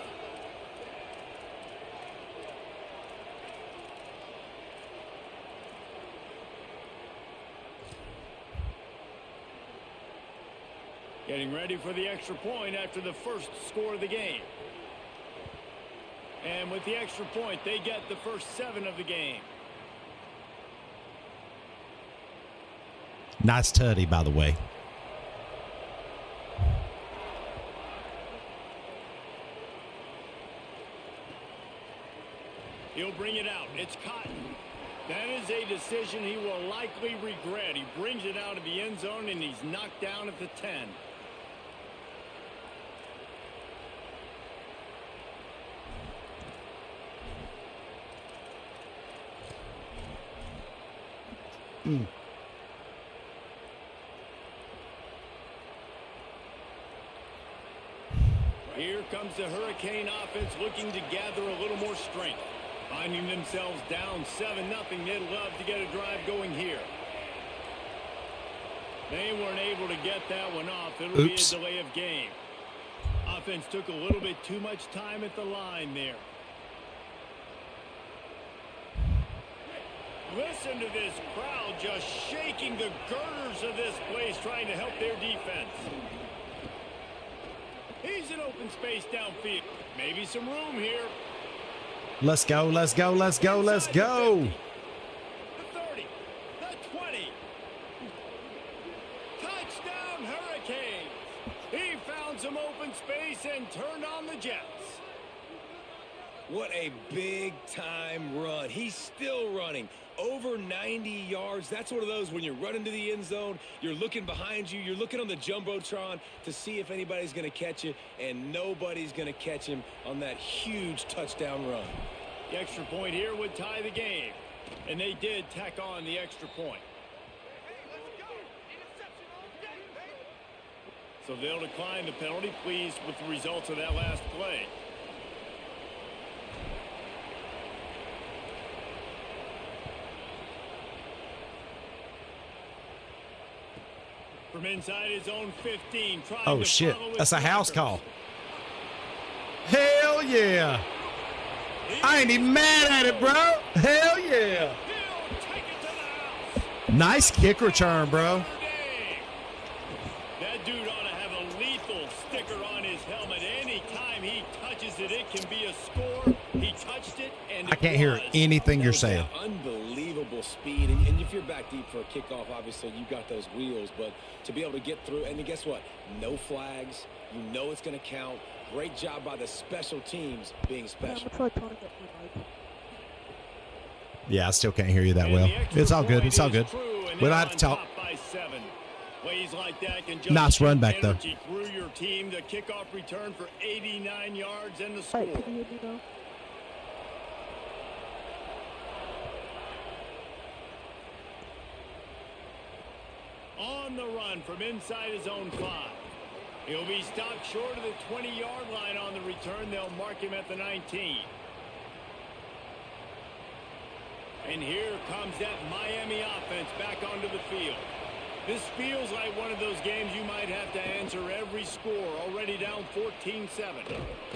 Getting ready for the extra point after the first score of the game. And with the extra point, they get the first 7 of the game. Nice tutty, by the way. He'll bring it out. It's Cotton. That is a decision he will likely regret. He brings it out of the end zone, and he's knocked down at the 10. Here comes the Hurricane offense looking to gather a little more strength. Finding themselves down 7-0, they'd love to get a drive going here. They weren't able to get that one off. It'll be a delay of game. Offense took a little bit too much time at the line there. Listen to this crowd just shaking the girders of this place, trying to help their defense. He's in open space downfield. Maybe some room here. Let's go, let's go, let's go, let's go. The 30, the 20. Touchdown Hurricanes. He found some open space and turned on the Jets. What a big-time run. He's still running. Over 90 yards. That's one of those when you're running to the end zone, you're looking behind you, you're looking on the Jumbotron to see if anybody's going to catch you, and nobody's going to catch him on that huge touchdown run. The extra point here would tie the game, and they did tack on the extra point. So they'll decline the penalty, pleased with the results of that last play. From inside his own 15. Oh, shit. That's a house call. Hell yeah. I ain't even mad at it, bro. Hell yeah. Nice kick return, bro. That dude ought to have a lethal sticker on his helmet. Anytime he touches it, it can be a score. He touched it, and I can't hear anything you're saying. Unbelievable speed. And if you're back deep for a kickoff, obviously you got those wheels. But to be able to get through, and guess what? No flags. You know it's going to count. Great job by the special teams being special. Yeah, I still can't hear you that well. It's all good. It's all good. We don't have to talk. Plays like that can nice run back, though. Through your team, the kickoff return for 89 yards and the score. On the run from inside his own 5. He'll be stopped short of the 20-yard line on the return. They'll mark him at the 19. And here comes that Miami offense back onto the field. This feels like one of those games you might have to answer every score. Already down 14-7.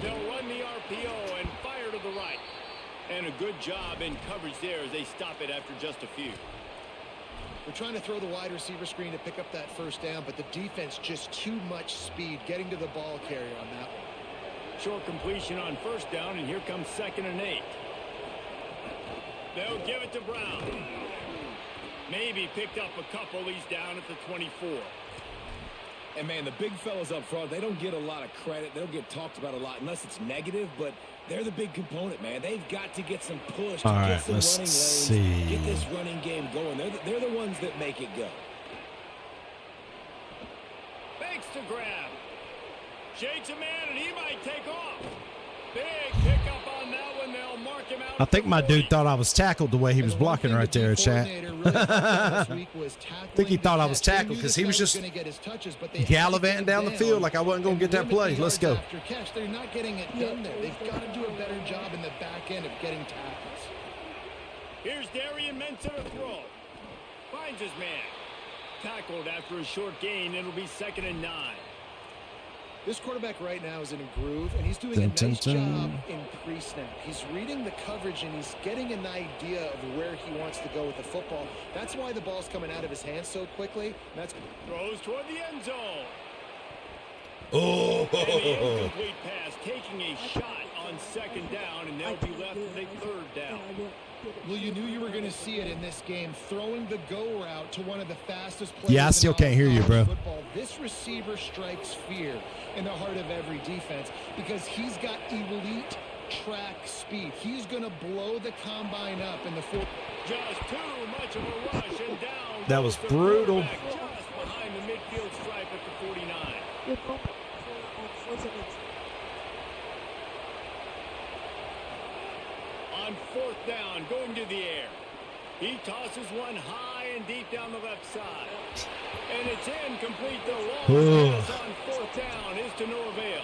They'll run the RPO and fire to the right. And a good job in coverage there as they stop it after just a few. We're trying to throw the wide receiver screen to pick up that first down, but the defense just too much speed getting to the ball carrier on that one. Short completion on first down, and here comes 2nd and 8. They'll give it to Brown. Maybe picked up a couple. He's down at the 24. And, man, the big fellas up front, they don't get a lot of credit. They don't get talked about a lot unless it's negative, but they're the big component, man. They've got to get some push, all right, get some let's running see. lanes, get this running game going. They're the ones that make it go. Thanks to grab. Shakes a man, and he might take off. Big pickup on that one. They'll mark him out. I think my dude thought I was tackled the way he was blocking right there, chat. I think he thought I was tackled because he was just gallivanting down the field like I wasn't going to get that play. Let's go. They're not getting it done there. They've got to do a better job in the back end of getting tackles. Here's Darian Mensah to throw. Finds his man. Tackled after a short gain. It'll be 2nd and 9. This quarterback right now is in a groove, and he's doing a nice job in pre-snap. He's reading the coverage, and he's getting an idea of where he wants to go with the football. That's why the ball's coming out of his hands so quickly. Throws toward the end zone. Oh, And the incomplete pass, taking a shot on 2nd down, and they'll be left with a 3rd down. Well, you knew you were going to see it in this game, throwing the go route to one of the fastest players. Yeah, I still can't hear you, bro. Football. This receiver strikes fear in the heart of every defense because he's got elite track speed. He's going to blow the combine up in the fourth. Just too much of a rush and down. That was brutal. Just behind the midfield stripe at the 49. On 4th down, going to the air. He tosses one high and deep down the left side. And it's incomplete. The long pass on 4th down is to no avail.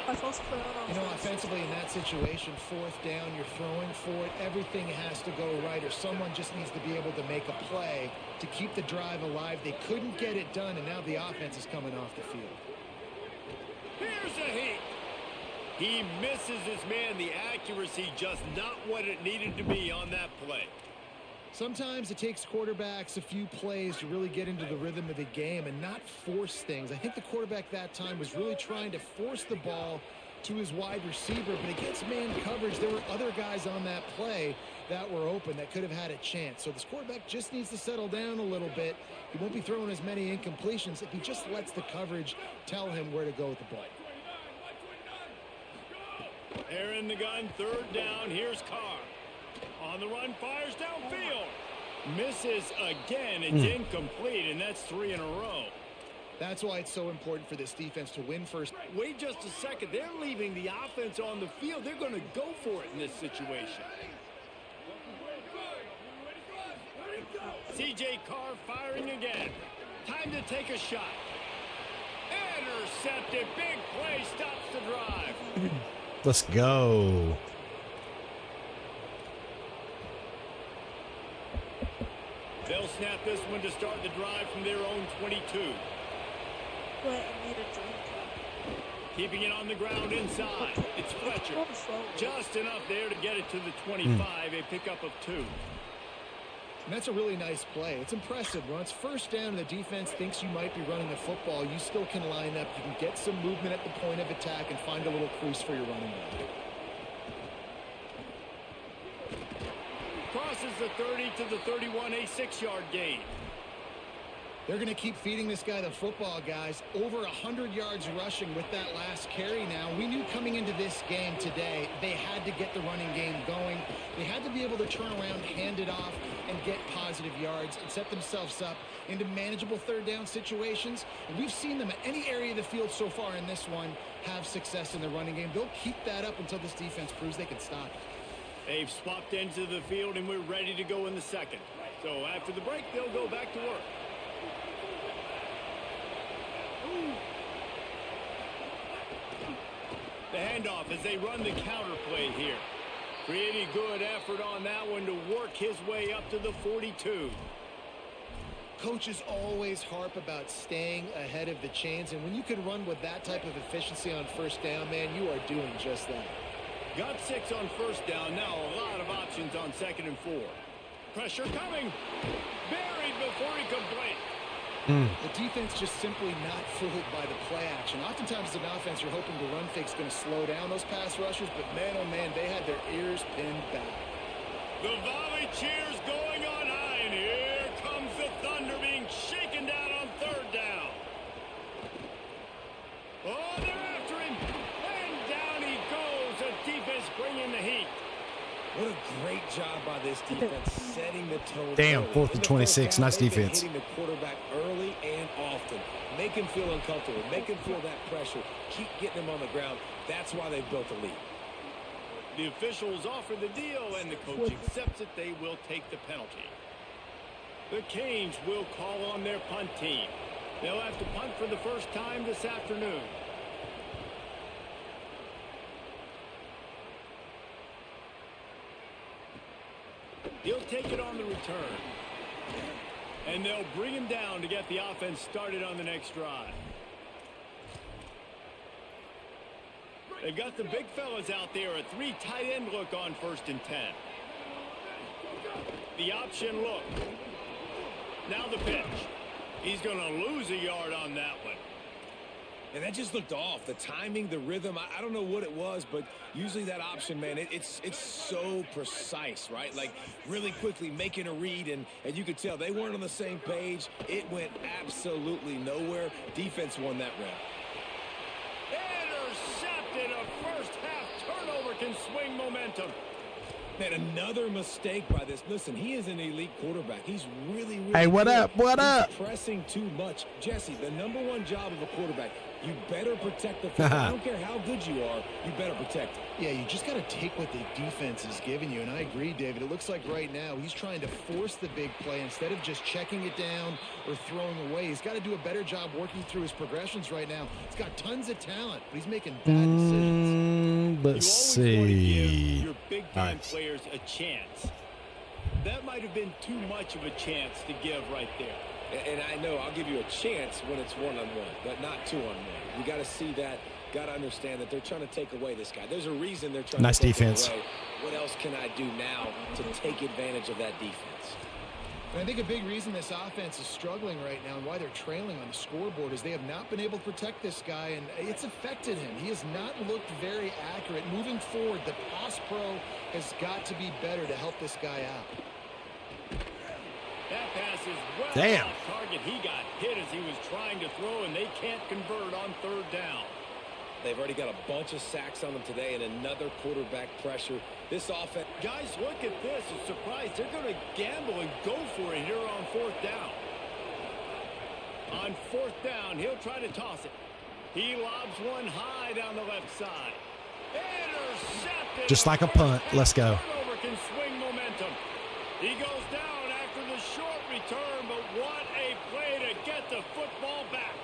You know, offensively in that situation, 4th down, you're throwing for it. Everything has to go right, or someone just needs to be able to make a play to keep the drive alive. They couldn't get it done, and now the offense is coming off the field. Here's a heat. He misses his man. The accuracy just not what it needed to be on that play. Sometimes it takes quarterbacks a few plays to really get into the rhythm of the game and not force things. I think the quarterback that time was really trying to force the ball to his wide receiver, but against man coverage, there were other guys on that play that were open that could have had a chance. So this quarterback just needs to settle down a little bit. He won't be throwing as many incompletions if he just lets the coverage tell him where to go with the play. They're in the gun, third down. Here's Carr. On the run, fires downfield. Misses again. It's incomplete, and that's 3 in a row. That's why it's so important for this defense to win first. Wait just a second. They're leaving the offense on the field. They're going to go for it in this situation. C.J. Carr firing again. Time to take a shot. Intercepted. Big play stops the drive. Let's go. They'll snap this one to start the drive from their own 22. Wait, I need a drink. Keeping it on the ground inside. It's Fletcher. Just enough there to get it to the 25. A pickup of 2. And that's a really nice play. It's impressive. When it's first down and the defense thinks you might be running the football, you still can line up. You can get some movement at the point of attack and find a little crease for your running back. Crosses the 30 to the 31, a 6-yard gain. They're going to keep feeding this guy the football, guys. Over 100 yards rushing with that last carry now. We knew coming into this game today, they had to get the running game going. They had to be able to turn around, hand it off, and get positive yards and set themselves up into manageable third down situations. And we've seen them at any area of the field so far in this one have success in the running game. They'll keep that up until this defense proves they can stop it. They've swapped into the field, and we're ready to go in the second. So after the break, they'll go back to work. The handoff as they run the counter play here. Pretty good effort on that one to work his way up to the 42. Coaches always harp about staying ahead of the chains, and when you can run with that type of efficiency on first down, man, you are doing just that. Got 6 on first down. Now a lot of options on 2nd and 4. Pressure coming. Buried before he could blink. The defense just simply not fooled by the play action. Oftentimes as an offense, you're hoping the run fake's going to slow down those pass rushers, but man, oh man, they had their ears pinned back. The volley cheers going on high, and here comes the Thunder being shaken down on 3rd down. Oh, they're after him, and down he goes. The defense bringing the heat. What a great job by this defense, setting the tone. Damn, early. 4th and 26. Nice defense. Hitting the quarterback early and often. Make him feel uncomfortable. Make him feel that pressure. Keep getting him on the ground. That's why they've built a lead. The officials offer the deal, and the coach accepts it. They will take the penalty. The Canes will call on their punt team. They'll have to punt for the first time this afternoon. He'll take it on the return. And they'll bring him down to get the offense started on the next drive. They've got the big fellas out there. A 3 tight end look on 1st and 10. The option look. Now the pitch. He's going to lose a yard on that one. And that just looked off. The timing, the rhythm, I don't know what it was, but usually that option, man, it's so precise, right? Like really quickly making a read, and you could tell they weren't on the same page. It went absolutely nowhere. Defense won that round. Intercepted. A first half turnover can swing momentum. Man, another mistake by this. Listen, he is an elite quarterback. He's really Hey, what good. up? What up? He's pressing too much. Jesse, the #1 job of a quarterback, you better protect the football. I don't care how good you are, you better protect it. Yeah, you just got to take what the defense is giving you, and I agree, David. It looks like right now he's trying to force the big play instead of just checking it down or throwing away. He's got to do a better job working through his progressions right now. He's got tons of talent, but he's making bad decisions. Let's You always want to give see. your big-time players a chance. That might have been too much of a chance to give right there. And I know I'll give you a chance when it's one-on-one, but not two-on-one. You got to see that got to understand that they're trying to take away this guy. There's a reason they're trying Nice to take defense. him away. What else can I do now to take advantage of that defense? And I think a big reason this offense is struggling right now and why they're trailing on the scoreboard is they have not been able to protect this guy, and it's affected him. He has not looked very accurate. Moving forward, the pass pro has got to be better to help this guy out. That pass is well Damn. off target. He got hit as he was trying to throw, and they can't convert on third down. They've already got a bunch of sacks on them today and another quarterback pressure. This offense. Guys, look at this. I'm surprised. They're going to gamble and go for it here on fourth down. On fourth down, he'll try to toss it. He lobs one high down the left side. Intercepted. Just like a punt. Let's go. Turnover can swing momentum. He goes down after the short return, but what a play to get the football back.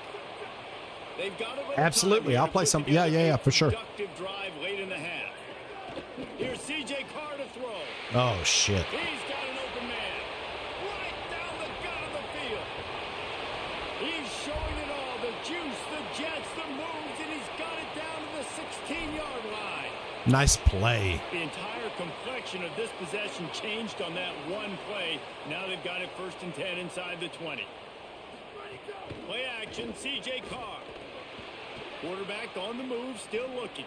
They've got a little Absolutely. time I'll here to play put some. together Yeah, a for sure. productive drive late in the half. Here's C.J. Carr to throw. Oh, shit. He's got an open man. Right down the gut of the field. He's showing it all. The juice, the jets, the moves, and he's got it down to the 16-yard line. Nice play. The entire complexion of this possession changed on that one play. Now they've got it 1st and 10 inside the 20. Play action, C.J. Carr. Quarterback on the move, still looking.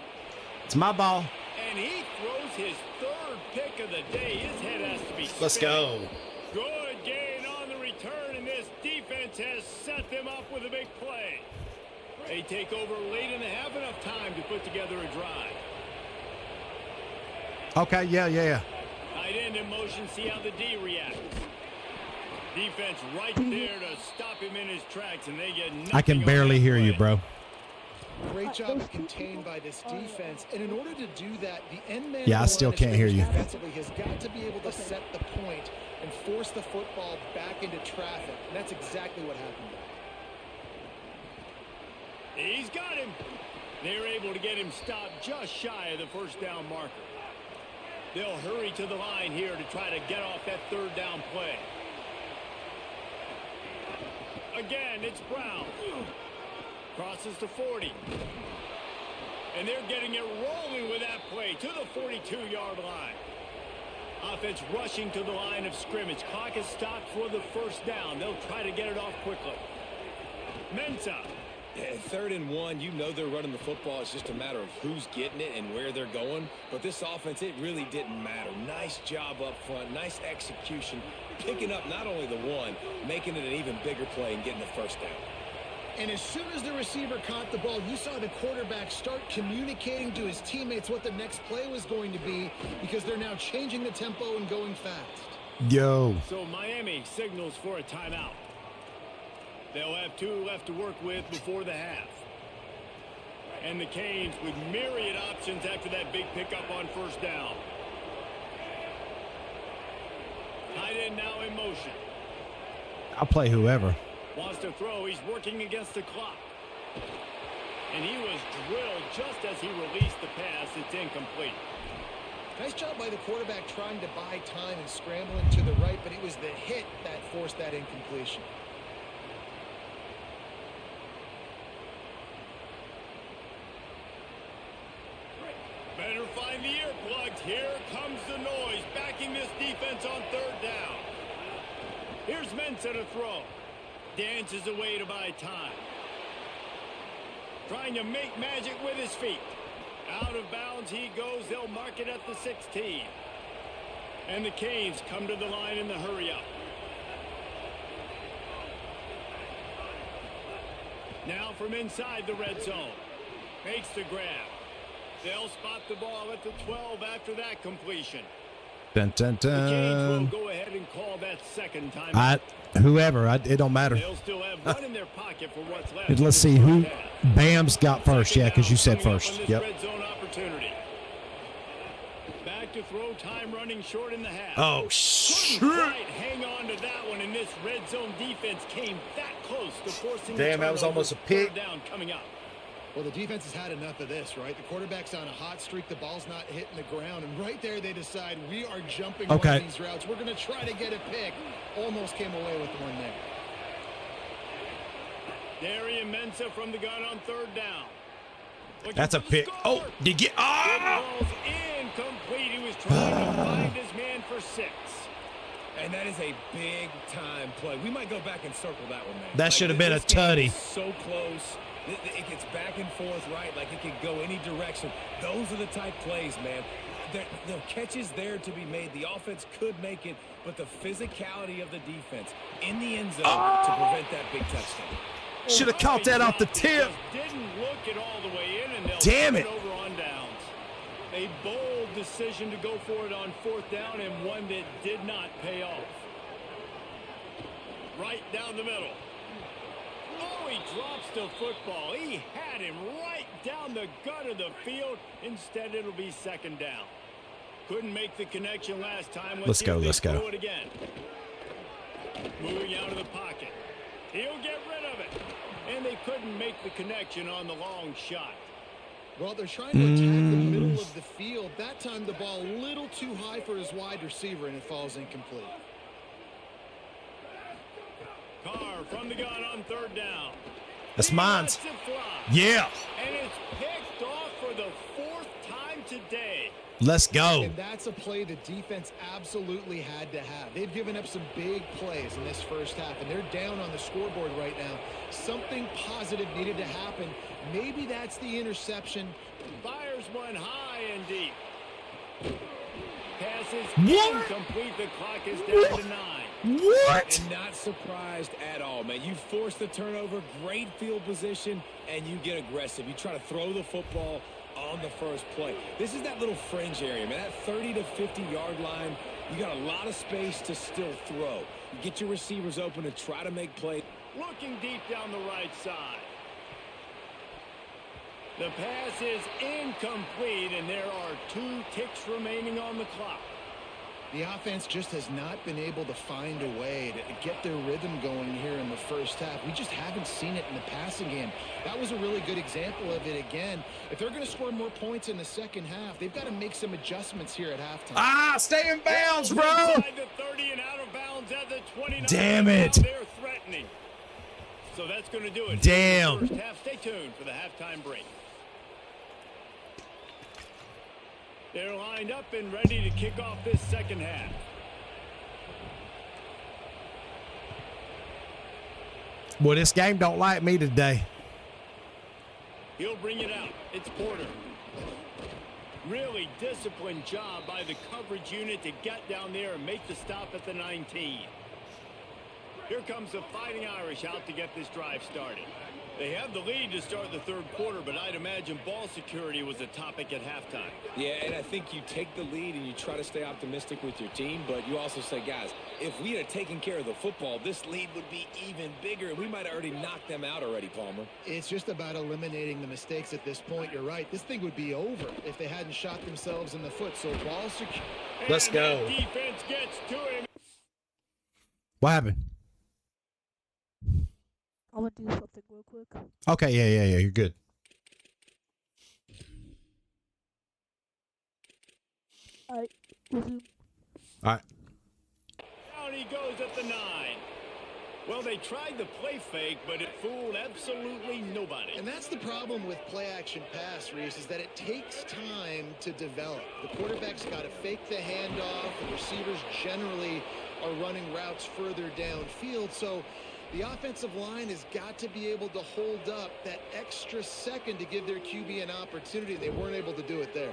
It's my ball. And he throws his 3rd pick of the day. His head has to be Let's spinning. go. Good gain on the return, and this defense has set them up with a big play. They take over late and they have enough time to put together a drive. Okay, yeah. Tight end in motion, see how the D reacts. Defense right there to stop him in his tracks, and they get nothing I can on barely that hear you, play. bro. Great job contained by this defense, and in order to do that, the end man. Yeah, I still can't hear you. Defensively has got to be able to set the point and force the football back into traffic, and that's exactly what happened. He's got him. They're able to get him stopped just shy of the 1st down marker. They'll hurry to the line here to try to get off that 3rd down play. Again, it's Brown. Crosses to 40. And they're getting it rolling with that play to the 42-yard line. Offense rushing to the line of scrimmage. Clock is stopped for the 1st down. They'll try to get it off quickly. Mensa. Yeah, 3rd and 1, you know they're running the football. It's just a matter of who's getting it and where they're going. But this offense, it really didn't matter. Nice job up front, nice execution, picking up not only the one, making it an even bigger play and getting the 1st down. And as soon as the receiver caught the ball, you saw the quarterback start communicating to his teammates what the next play was going to be, because they're now changing the tempo and going fast. Yo. So Miami signals for a timeout. They'll have 2 left to work with before the half. And the Canes with myriad options after that big pickup on 1st down. Tight end now in motion. I'll play whoever. Wants to throw. He's working against the clock. And he was drilled just as he released the pass. It's incomplete. Nice job by the quarterback trying to buy time and scrambling to the right, but it was the hit that forced that incompletion. Better find the earplugs. Here comes the noise, backing this defense on 3rd down. Here's Mensa to throw. Dances away to buy time. Trying to make magic with his feet. Out of bounds he goes. They'll mark it at the 16. And the Canes come to the line in the hurry-up. Now from inside the red zone. Makes the grab. They'll spot the ball at the 12 after that completion. Dun, dun, The Canes will dun. go ahead and call that 2nd time. Whoever. It don't matter. They'll still have one in their pocket for what's left. Let's in see this who. first half. Bam's got first. Yeah, because you said Coming up first. on this Yep. Red zone opportunity. Back to throw, time running short in the half. Oh, Couldn't shit. quite hang on to that one, and this red zone defense came that close to forcing the Damn, that was turnover. almost a pick. 3rd down coming up. Well, the defense has had enough of this, right? The quarterback's on a hot streak. The ball's not hitting the ground. And right there, they decide we are jumping one Okay. of these routes. We're going to try to get a pick. Almost came away with one there. Darian Mensa from the gun on 3rd down. That's a pick. Oh, did you get? Ah! Ball's incomplete. He was trying to find his man for 6. And that is a big-time play. We might go back and circle that one, man. That should have been a tutty. So close. It gets back and forth, right? Like it could go any direction. Those are the type plays, man. The catches there to be made. The offense could make it, but the physicality of the defense in the end zone to prevent that big touchdown. Should have caught that off the tip. Didn't look it all the way in, and they'll Damn turn it. over on downs. A bold decision to go for it on 4th down, and one that did not pay off. Right down the middle. Oh, he drops the football. He had him right down the gut of the field. Instead, it'll be 2nd down. Couldn't make the connection last time. Let's go. Throw it again. Moving out of the pocket. He'll get rid of it. And they couldn't make the connection on the long shot. Well, they're trying to attack the middle of the field. That time the ball a little too high for his wide receiver, and it falls incomplete. Carr from the gun on 3rd down. That's mine. Lets it fly. Yeah. And it's picked off for the 4th time today. Let's go. And that's a play the defense absolutely had to have. They've given up some big plays in this first half, and they're down on the scoreboard right now. Something positive needed to happen. Maybe that's the interception. Fires one high and deep. Passes What? incomplete. The clock is down to 9. What? And not surprised at all, man. You force the turnover, great field position, and you get aggressive. You try to throw the football on the first play. This is that little fringe area, man. That 30 to 50-yard line, you got a lot of space to still throw. You get your receivers open and try to make plays. Looking deep down the right side. The pass is incomplete, and there are 2 ticks remaining on the clock. The offense just has not been able to find a way to get their rhythm going here in the first half. We just haven't seen it in the passing game. That was a really good example of it again. If they're going to score more points in the second half, they've got to make some adjustments here at halftime. Ah, stay in bounds, bro. Inside the 30 and out of bounds at the 29. Damn it. Now they're threatening. So that's going to do it. Damn. First half. Stay tuned for the halftime break. They're lined up and ready to kick off this second half. Boy, this game don't like me today. He'll bring it out. It's Porter. Really disciplined job by the coverage unit to get down there and make the stop at the 19. Here comes the Fighting Irish out to get this drive started. They have the lead to start the 3rd quarter, but I'd imagine ball security was a topic at halftime. Yeah, and I think you take the lead and you try to stay optimistic with your team, but you also say, guys, if we had taken care of the football, this lead would be even bigger, and we might have already knocked them out already, Palmer. It's just about eliminating the mistakes at this point. You're right. This thing would be over if they hadn't shot themselves in the foot. So ball security. Let's go. Defense gets to him. What happened? I want to do something real quick. Okay, yeah. You're good. Alright, resume. All right. Down he goes at the 9. Well, they tried the play fake, but it fooled absolutely nobody. And that's the problem with play-action pass, Reese, is that it takes time to develop. The quarterback's got to fake the handoff. The receivers generally are running routes further downfield. So the offensive line has got to be able to hold up that extra second to give their QB an opportunity. They weren't able to do it there.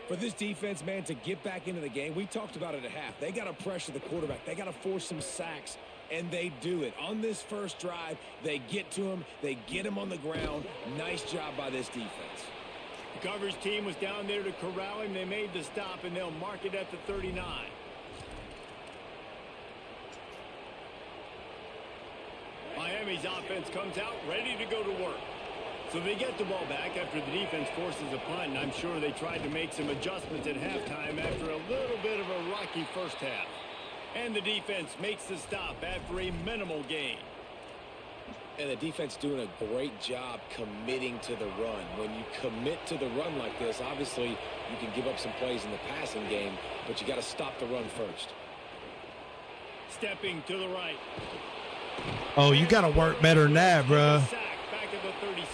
For this defense, man, to get back into the game, we talked about it at half. They got to pressure the quarterback. They got to force some sacks, and they do it. On this first drive, they get to him. They get him on the ground. Nice job by this defense. The coverage team was down there to corral him. They made the stop, and they'll mark it at the 39. Miami's offense comes out ready to go to work. So they get the ball back after the defense forces a punt, and I'm sure they tried to make some adjustments at halftime after a little bit of a rocky first half. And the defense makes the stop after a minimal gain. And the defense doing a great job committing to the run. When you commit to the run like this, obviously you can give up some plays in the passing game, but you got to stop the run first. Stepping to the right. Oh, you got to work better than that, bro. Sack back at the 36.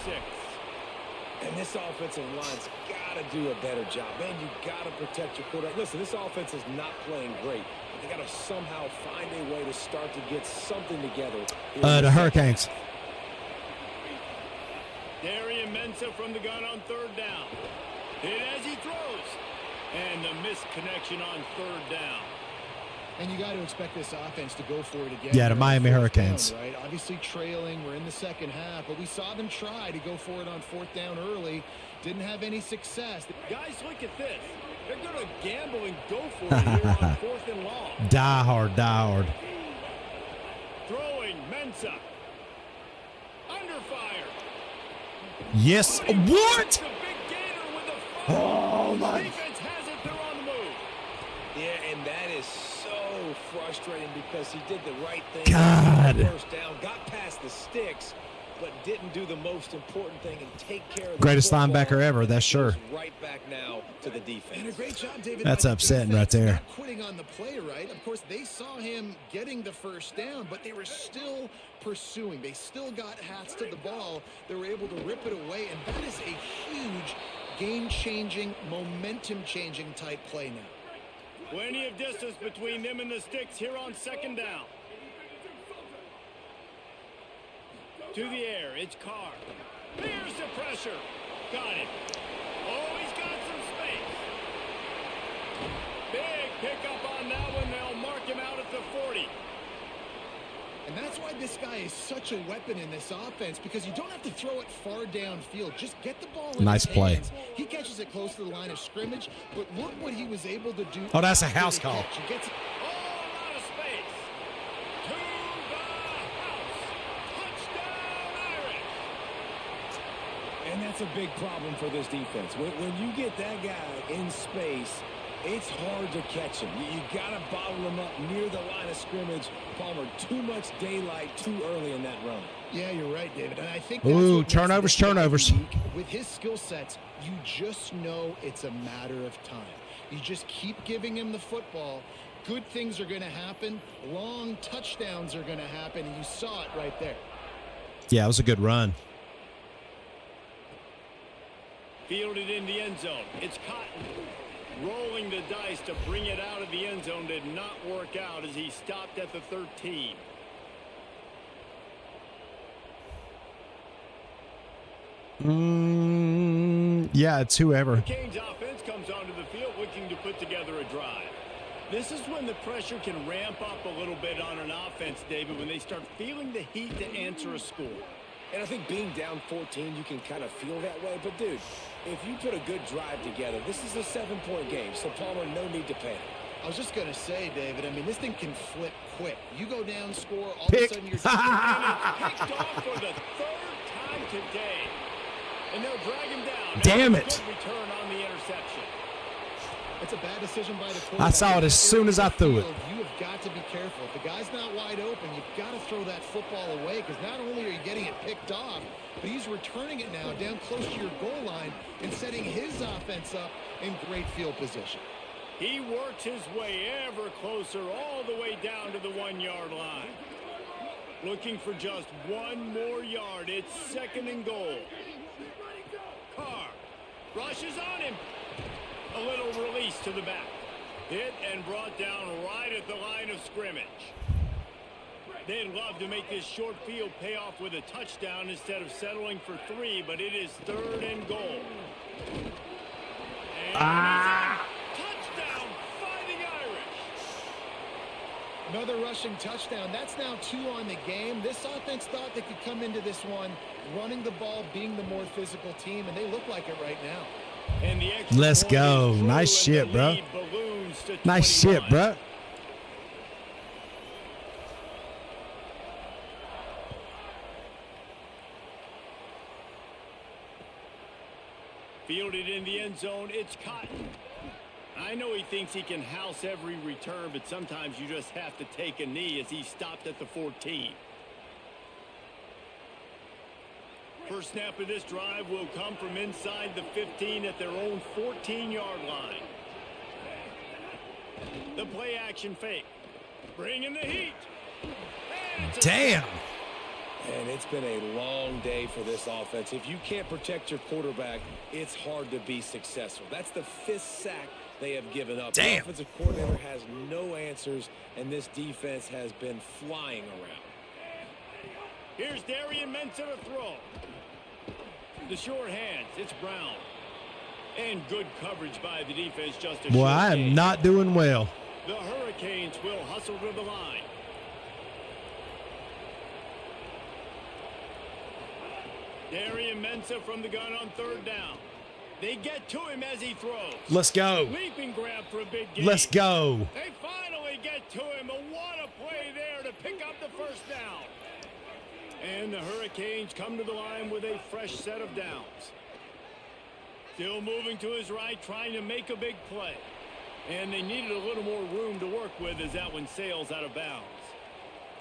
And this offensive line's got to do a better job. Man, you got to protect your quarterback. Listen, this offense is not playing great. But they got to somehow find a way to start to get something together. The Hurricanes. Darian Mensah from the gun on third down. Hit as he throws. And the missed connection on third down. And you got to expect this offense to go for it again. Yeah, the Miami Hurricanes. Down, right? Obviously trailing. We're in the second half, but we saw them try to go for it on fourth down early. Didn't have any success. Guys, look at this. They're going to gamble and go for it here on fourth and long. Die hard, die hard. Throwing Mensah. Under fire. Yes. What? Oh, my. Defense has it. They're on the move. Yeah, and that is so frustrating because he did the right thing. God. First down, got past the sticks, but didn't do the most important thing and take care of the Greatest football. linebacker ever, that's sure. Right back now to the defense. And a great job, David. That's upsetting right there. Not quitting on the play, right? Of course, they saw him getting the first down, but they were still pursuing. They still got hats to the ball. They were able to rip it away, and that is a huge game-changing, momentum-changing type play now. Plenty of distance between them and the sticks here on second down. To the air, it's Carr. Here's the pressure. Got it. Oh, he's got some space. Big pickup on that one. They'll mark him out at the 40. And that's why this guy is such a weapon in this offense, because you don't have to throw it far downfield. Just get the ball in Nice his play. hands. He catches it close to the line of scrimmage, but look what he was able to do. Oh, that's a after house the call. catch. He gets it. Oh, a lot of space. To the house. Touchdown, Irish. And that's a big problem for this defense. When you get that guy in space, it's hard to catch him. You got to bottle him up near the line of scrimmage. Palmer, too much daylight too early in that run. Yeah, you're right, David. And I think Ooh, that's what makes turnovers. this guy unique. With his skill sets, you just know it's a matter of time. You just keep giving him the football. Good things are going to happen. Long touchdowns are going to happen, and you saw it right there. Yeah, it was a good run. Fielded in the end zone. It's Cotton. Rolling the dice to bring it out of the end zone did not work out as he stopped at the 13. Yeah, it's whoever. Canes offense comes onto the field looking to put together a drive. This is when the pressure can ramp up a little bit on an offense, David, when they start feeling the heat to answer a score. And I think being down 14, you can kind of feel that way. But, dude, if you put a good drive together, this is a 7-point game. So, Palmer, no need to panic. I was just going to say, David, I mean, this thing can flip quick. You go down, score, all Pick. of a sudden you're Picked off for the third time today. And they'll drag him down. Damn And a it. good return on the interception. It's a bad decision by the quarterback. I saw it as soon as I threw it. You have got to be careful. If the guy's not wide open, you've got to throw that football away, because not only are you getting it picked off, but he's returning it now down close to your goal line and setting his offense up in great field position. He works his way ever closer all the way down to the 1-yard line. Looking for just one more yard. It's second and goal. Carr rushes on him. A little release to the back. Hit and brought down right at the line of scrimmage. They'd love to make this short field pay off with a touchdown instead of settling for 3, but it is third and goal. And touchdown, Fighting Irish. Another rushing touchdown. That's now 2 on the game. This offense thought they could come into this one running the ball, being the more physical team, and they look like it right now. And the extra Let's point go. is through, Nice and shit, the bro. lead balloons to Nice 21. shit, bro. Fielded in the end zone, it's Cotton. I know he thinks he can house every return, but sometimes you just have to take a knee as he stopped at the 14. First snap of this drive will come from inside the 15 at their own 14-yard line. The play action fake. Bringing the heat. And it's a Damn. And it's been a long day for this offense. If you can't protect your quarterback, it's hard to be successful. That's the 5th sack they have given up. Damn. The offensive coordinator has no answers, and this defense has been flying around. Here's Darian Mensah to throw. The short hands, it's Brown. And good coverage by the defense. Just a Boy, short I am gain. not doing well. The Hurricanes will hustle to the line. Darian Mensah from the gun on 3rd down. They get to him as he throws. Let's go. Leaping grab for a big gain. Let's go. They finally get to him. And what a play there to pick up the 1st down. And the Hurricanes come to the line with a fresh set of downs. Still moving to his right, trying to make a big play. And they needed a little more room to work with as that one sails out of bounds.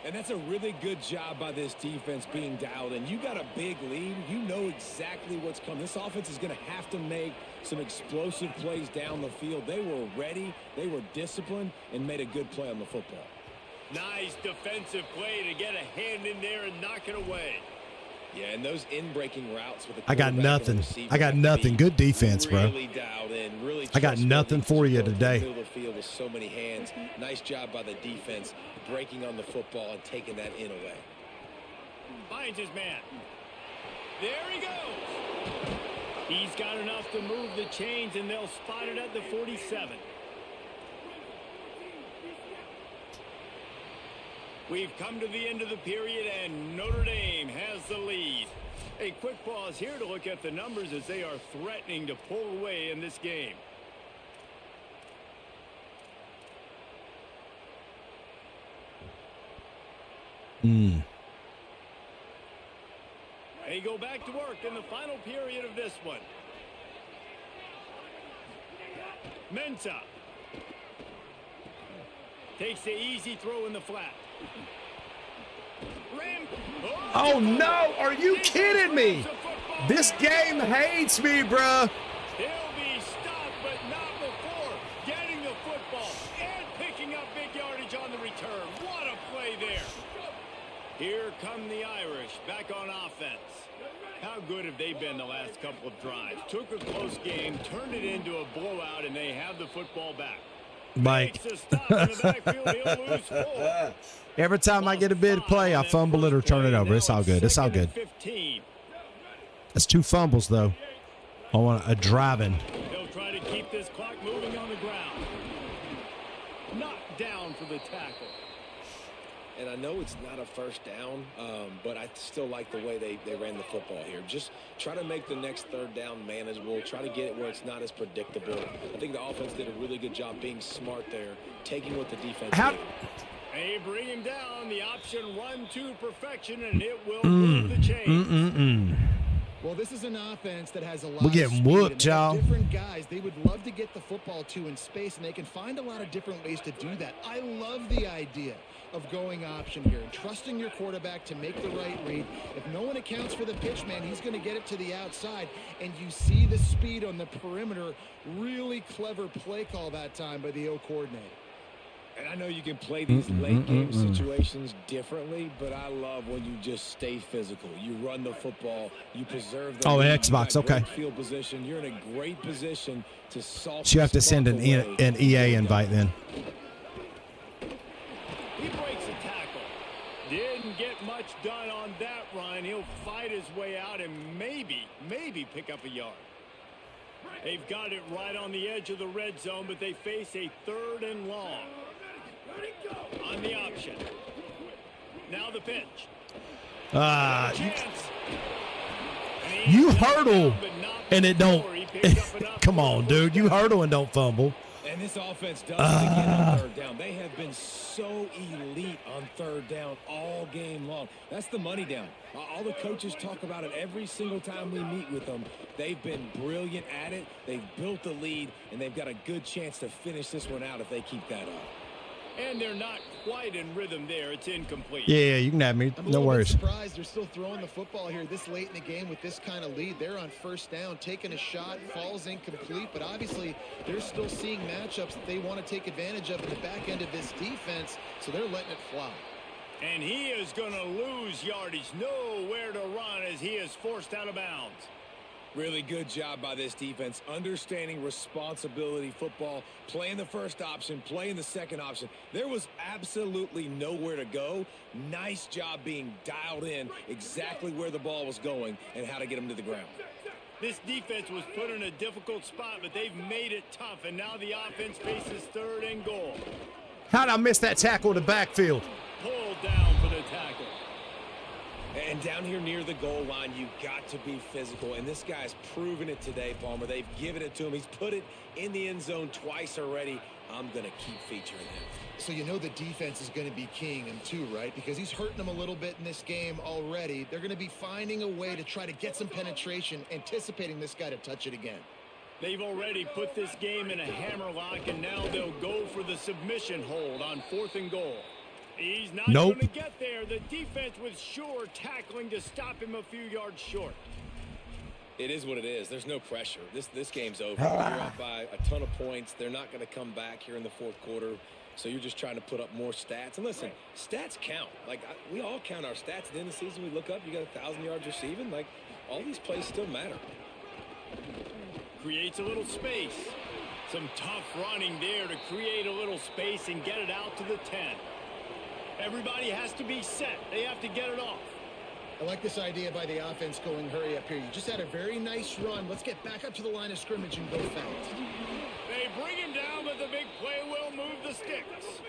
And that's a really good job by this defense being dialed in. You got a big lead. You know exactly what's coming. This offense is going to have to make some explosive plays down the field. They were ready, they were disciplined, and made a good play on the football. Nice defensive play to get a hand in there and knock it away. Yeah, and those in-breaking routes with the I got quarterback and the nothing. receiver I got have to nothing. be Good defense, bro. really dialed in, really I got trustworthy nothing for you to go today. through the middle of the field with so many hands. Nice job by the defense breaking on the football and taking that in away. Finds his man. There he goes. He's got enough to move the chains, and they'll spot it at the 47. We've come to the end of the period, and Notre Dame has the lead. A quick pause here to look at the numbers as they are threatening to pull away in this game. They go back to work in the final period of this one. Mensah takes the easy throw in the flat. Oh, no. Are you kidding me? This game hates me, bruh. He'll be stopped, but not before getting the football and picking up big yardage on the return. What a play there. Here come the Irish back on offense. How good have they been the last couple of drives? Took a close game, turned it into a blowout, and they have the football back. Mike. Makes a stop in the backfield. He'll lose 4. Every time I get a big play, I fumble it or turn it over. It's all good. It's all good. 15. That's 2 fumbles, though. I want a driving. They'll try to keep this clock moving on the ground. Knocked down for the tackle. And I know it's not a first down, but I still like the way they ran the football here. Just try to make the next 3rd down manageable. Try to get it where it's not as predictable. I think the offense did a really good job being smart there, taking what the defense did. They bring him down. The option run to perfection, and it will move the chains. Well, this is an offense that has a lot We're of getting speed, whooped, and they have y'all. different guys they would love to get the football to in space, and they can find a lot of different ways to do that. I love the idea of going option here and trusting your quarterback to make the right read. If no one accounts for the pitch, man, he's going to get it to the outside, and you see the speed on the perimeter. Really clever play call that time by the O coordinator. And I know you can play these late game situations differently, but I love when you just stay physical. You run the football, you preserve the lead, Xbox, you got okay. great field position. You're in a great position to solve. So you have to send an EA invite then. He breaks a tackle. Didn't get much done on that run. He'll fight his way out and maybe pick up a yard. They've got it right on the edge of the red zone, but they face a 3rd and long. On the option. Now the pitch. You hurtle and it don't. Come on, dude. You hurdle and don't fumble. And this offense does it again on 3rd down. They have been so elite on 3rd down all game long. That's the money down. All the coaches talk about it every single time we meet with them. They've been brilliant at it. They've built the lead, and they've got a good chance to finish this one out if they keep that up. And they're not quite in rhythm there. It's incomplete. Yeah, you can have me. I'm a No little worries. bit surprised they're still throwing the football here this late in the game with this kind of lead. They're on 1st down, taking a shot, falls incomplete, but obviously they're still seeing matchups that they want to take advantage of in the back end of this defense, so they're letting it fly. And he is going to lose yardage. Nowhere to run as he is forced out of bounds. Really good job by this defense, understanding responsibility football, playing the first option, playing the second option. There was absolutely nowhere to go. Nice job being dialed in exactly where the ball was going and how to get him to the ground. This defense was put in a difficult spot, but they've made it tough, and now the offense faces 3rd and goal. How'd I miss that tackle in the backfield? Pulled down for the tackle. And down here near the goal line, you got to be physical. And this guy's proven it today, Palmer. They've given it to him. He's put it in the end zone twice already. I'm going to keep featuring him. So you know the defense is going to be keying him too, right? Because he's hurting them a little bit in this game already. They're going to be finding a way to try to get some penetration, anticipating this guy to touch it again. They've already put this game in a hammerlock, and now they'll go for the submission hold on 4th and goal. He's not going to get there. The defense was sure tackling to stop him a few yards short. It is what it is. There's no pressure. This game's over. You're up by a ton of points. They're not going to come back here in the 4th quarter. So you're just trying to put up more stats. And listen, stats count. Like, we all count our stats. At the end of the season, we look up, you got 1,000 yards receiving. Like, all these plays still matter. Creates a little space. Some tough running there to create a little space and get it out to the 10. Everybody has to be set. They have to get it off. I like this idea by the offense going hurry up here. You just had a very nice run. Let's get back up to the line of scrimmage and go fast. They bring him down, but the big play will move the sticks.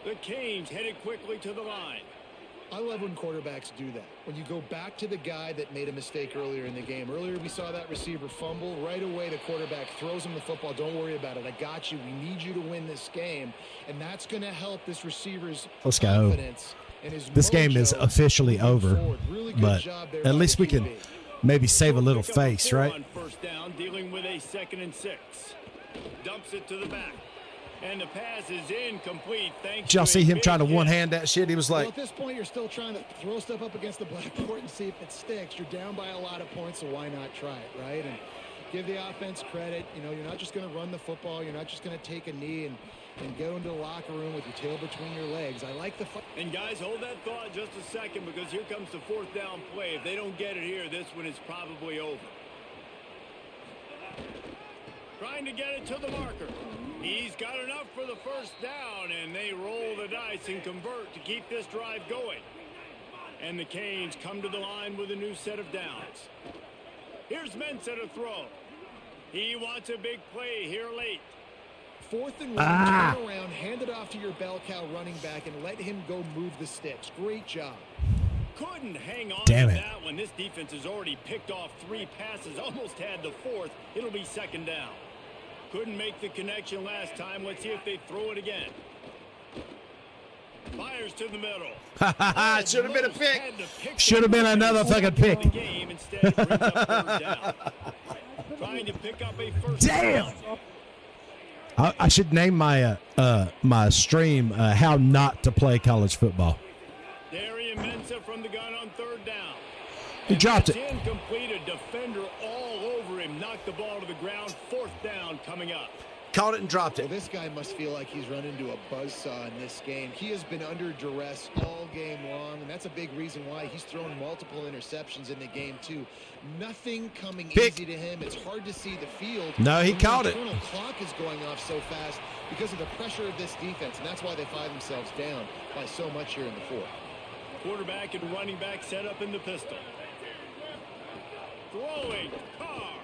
The Canes headed quickly to the line. I love when quarterbacks do that. When you go back to the guy that made a mistake earlier in the game. Earlier we saw that receiver fumble. Right away the quarterback throws him the football. Don't worry about it. I got you. We need you to win this game. And that's going to help this receiver's confidence. This game is officially over, but at least we can maybe save a little face, right? On 1st down, dealing with a 2nd and 6. Dumps it to the back. And the pass is incomplete. Did y'all see him trying to one-hand that shit? He was like... Well, at this point, you're still trying to throw stuff up against the blackboard and see if it sticks. You're down by a lot of points, so why not try it, right? And give the offense credit. You know, you're not just going to run the football. You're not just going to take a knee and go into the locker room with your tail between your legs. I like the... And, guys, hold that thought just a second because here comes the 4th down play. If they don't get it here, this one is probably over. Trying to get it to the marker. He's got enough for the 1st down, and they roll the dice and convert to keep this drive going. And the Canes come to the line with a new set of downs. Here's Mensah to throw. He wants a big play here late. 4th and 1, turn around, hand it off to your bell cow running back, and let him go move the sticks. Great job. Couldn't hang on to that one. This defense has already picked off 3 passes, almost had the 4th. It'll be 2nd down. Couldn't make the connection last time. Let's see if they throw it again. Fires to the middle. Should have been a pick. Should have been another fucking pick. Instead, it brings up 3rd down. Trying to pick up a 1st down. I should name my my stream "How Not to Play College Football." Darian Mensah from the gun on 3rd down. He dropped it. Incomplete. A defender all over him. Knocked the ball to the ground. 4th down coming up. Caught it and dropped it. Well, this guy must feel like he's run into a buzzsaw in this game. He has been under duress all game long, and that's a big reason why he's thrown multiple interceptions in the game, too. Nothing coming easy to him. It's hard to see the field. No, he caught it. The internal clock is going off so fast because of the pressure of this defense, and that's why they find themselves down by so much here in the 4th. Quarterback and running back set up in the pistol. Throwing. Carr.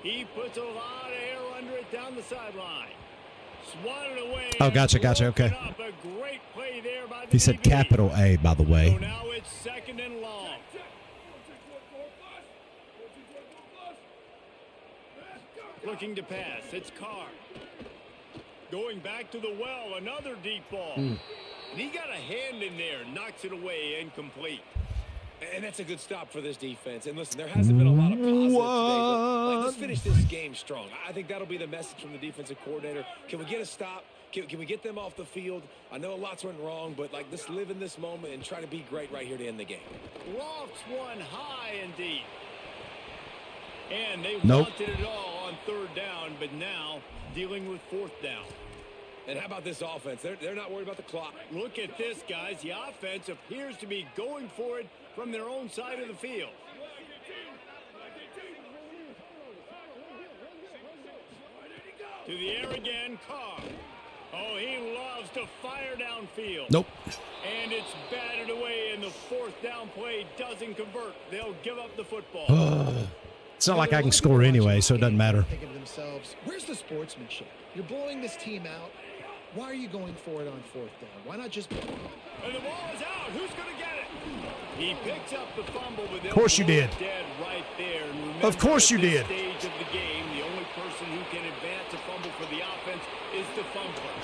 He puts a lot of air under it down the sideline. Swatted away. Oh, gotcha. Okay. A great play there by the he said DB. capital A, by the way. So now it's 2nd and long. Looking to pass. It's Carr. Going back to the well. Another deep ball. And he got a hand in there. Knocks it away. Incomplete. And that's a good stop for this defense. And listen, there hasn't been a lot of positives today, but let's finish this game strong. I think that'll be the message from the defensive coordinator. Can we get a stop? Can we get them off the field? I know lots went wrong, but like let's live in this moment and try to be great right here to end the game. Lofts one high and deep. And they wanted it all on 3rd down, but now dealing with 4th down. And how about this offense? They're not worried about the clock. Look at this, guys. The offense appears to be going for it from their own side of the field. To the air again, Carr. Oh, he loves to fire downfield. Nope. And it's batted away, and the fourth down play doesn't convert. They'll give up the football. It's not like I can score anyway, so it doesn't matter. Thinking to themselves, where's the sportsmanship? You're blowing this team out. Why are you going for it on fourth down? Why not just... And the ball is out. Who's going to get it? He picks up the fumble, but of course you did. Dead right there. And of course you did. At this stage of the game, the only person who can advance a fumble for the offense is the fumbler.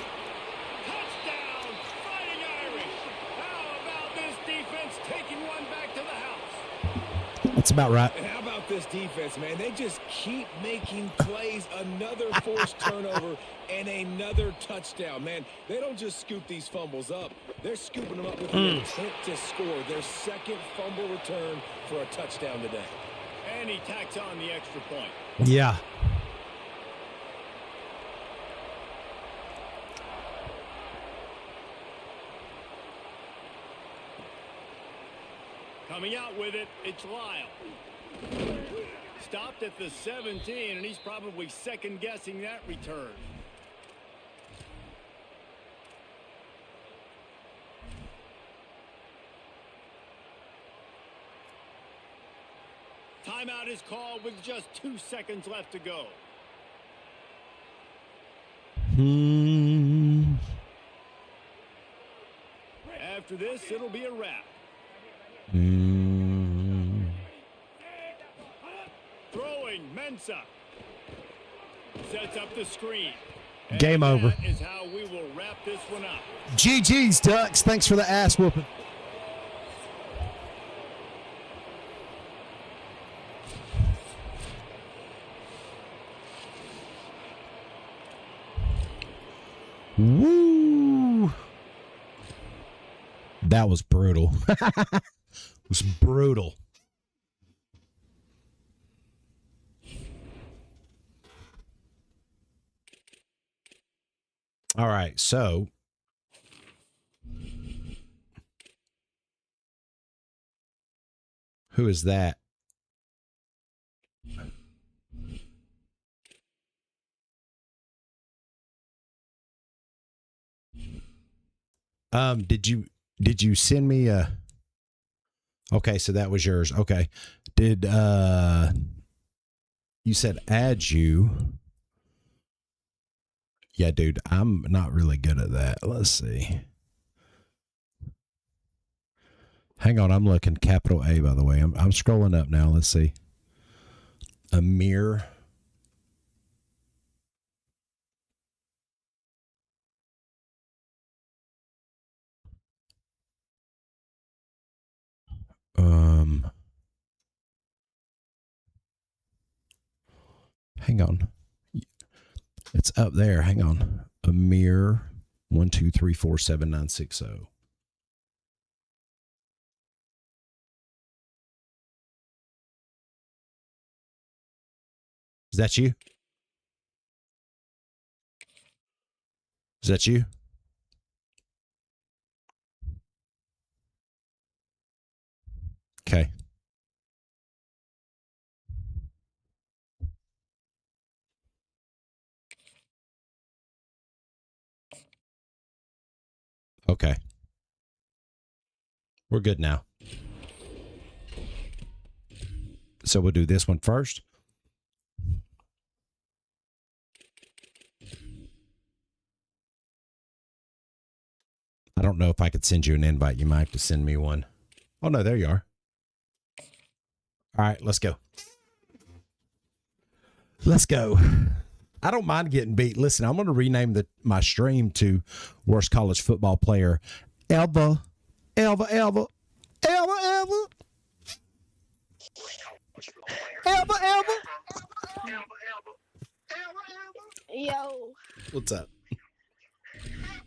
Touchdown, Fighting Irish. How about this defense taking one back to the house? That's about right. And how about this defense, man? They just keep making plays. Another forced turnover and another touchdown. Man, they don't just scoop these fumbles up. They're scooping them up with the intent to score. Their second fumble return for a touchdown today. And he tacks on the extra point. Yeah. Coming out with it, it's Lyle. Stopped at the 17, and he's probably second-guessing that return. Timeout is called with just 2 seconds left to go. After this, it'll be a wrap. Throwing, Mensah. Sets up the screen. And game over. That is how we will wrap this one up. GG's, Ducks. Thanks for the ass whooping. Woo! That was brutal. It was brutal. All right, so who is that? Did you send me a... Okay, so that was yours. Okay. Did you said add you? Yeah, dude, I'm not really good at that. Let's see. Hang on, I'm looking. Capital A, by the way. I'm scrolling up now. Let's see. Amir. Hang on. It's up there. Hang on. Amir 1234790. Is that you? Is that you? Okay. Okay. We're good now. So we'll do this one first. I don't know if I could send you an invite. You might have to send me one. Oh, no, there you are. All right, let's go. Let's go. I don't mind getting beat. Listen, I'm going to rename my stream to Worst College Football Player Ever. Ever, ever. Ever, ever. Ever, ever. Yo, What's up?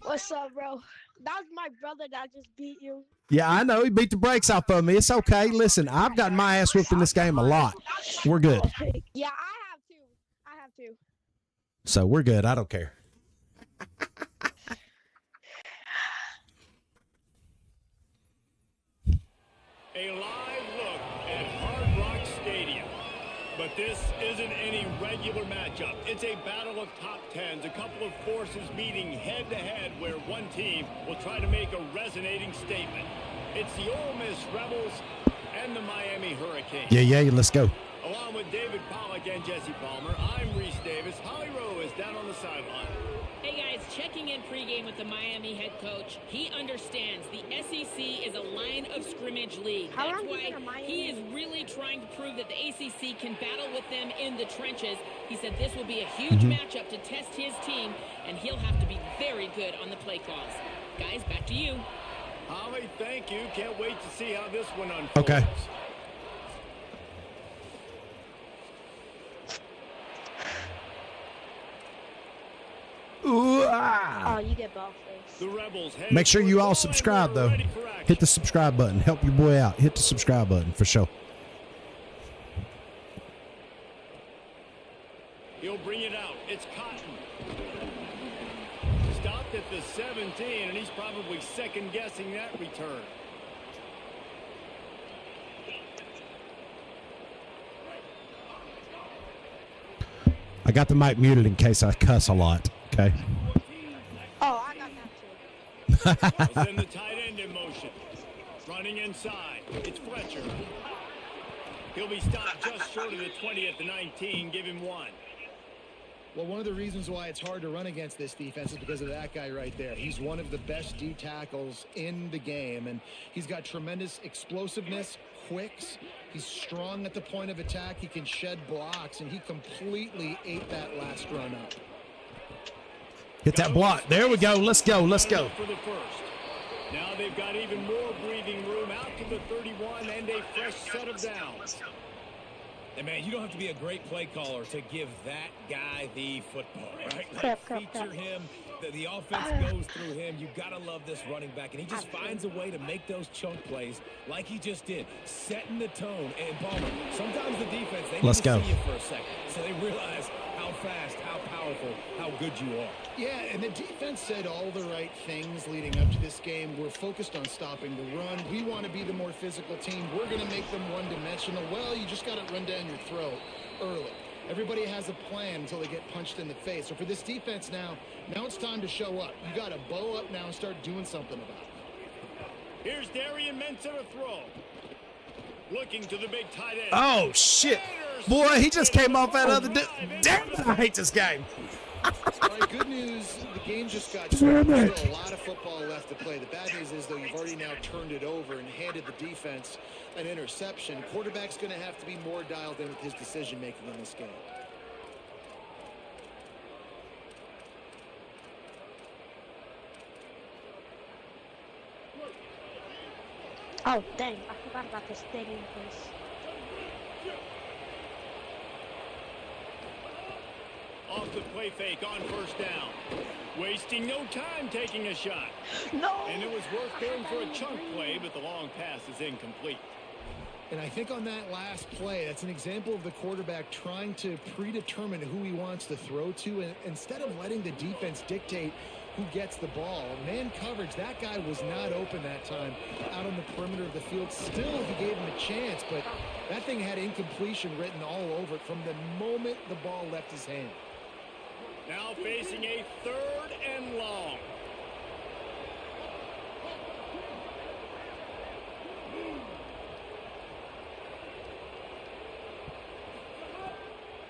what's up, bro? That was my brother that just beat you. Yeah, I know. He beat the brakes off of me. It's okay. Listen, I've gotten my ass whooped in this game a lot. We're good. Yeah, I have to. So we're good. I don't care. fans, a couple of forces meeting head-to-head where one team will try to make a resonating statement. It's the Ole Miss Rebels and the Miami Hurricanes. Yeah, let's go. Along with David Pollack and Jesse Palmer, I'm Reese Davis. Holly Rowe is down on the sideline. Hey guys, checking in pregame with the Miami head coach. He understands the SEC is a line of scrimmage league. That's why he is really trying to prove that the ACC can battle with them in the trenches. He said this will be a huge matchup to test his team, and he'll have to be very good on the play calls. Guys, back to you. Holly, thank you. Can't wait to see how this one unfolds. Okay. Ooh, ah. Oh, you get ball face. The Rebels Make sure you all subscribe, though. Hit the subscribe button. Help your boy out. Hit the subscribe button for sure. He'll bring it out. It's Cotton. Stopped at the 17, and he's probably second-guessing that return. I got the mic muted in case I cuss a lot. Okay. Oh, I got that too. Send the tight end in motion. Running inside. It's Fletcher. He'll be stopped just short of the 20 at the 19. Give him one. Well, one of the reasons why it's hard to run against this defense is because of that guy right there. He's one of the best D tackles in the game, and he's got tremendous explosiveness, quicks. He's strong at the point of attack. He can shed blocks, and he completely ate that last run up. Hit that block. There we go. Let's go. Let's go. For the first. Now they've got even more breathing room out to the 31 and a fresh set of downs. And man, you don't have to be a great play caller to give that guy the football, right? Feature him. The offense goes through him. You got to love this running back. And he just finds a way to make those chunk plays like he just did, setting the tone. And Palmer, sometimes the defense, they need to see you for a second. So they realize how fast, how powerful, how good you are. Yeah, and the defense said all the right things leading up to this game. We're focused on stopping the run. We want to be the more physical team. We're going to make them one-dimensional. Well, you just got to run down your throat early. Everybody has a plan until they get punched in the face. So for this defense now it's time to show up. You got to bow up now and start doing something about it. Here's Darian Mensa to throw. Looking to the big tight end. Oh, shit. Boy, he just came off that other dude. Damn it, I hate this game. All right, good news. The game just got started. There's still a lot of football left to play. The bad news is, though, you've already now turned it over and handed the defense an interception. Quarterback's going to have to be more dialed in with his decision-making in this game. Oh, dang. I forgot about the stadium place. Off the play fake on first down. Wasting no time taking a shot. No! And it was worth going for a chunk play, but the long pass is incomplete. And I think on that last play, that's an example of the quarterback trying to predetermine who he wants to throw to, and instead of letting the defense dictate who gets the ball. Man coverage, that guy was not open that time out on the perimeter of the field. Still, he gave him a chance, but that thing had incompletion written all over it from the moment the ball left his hand. Now facing a 3rd and long.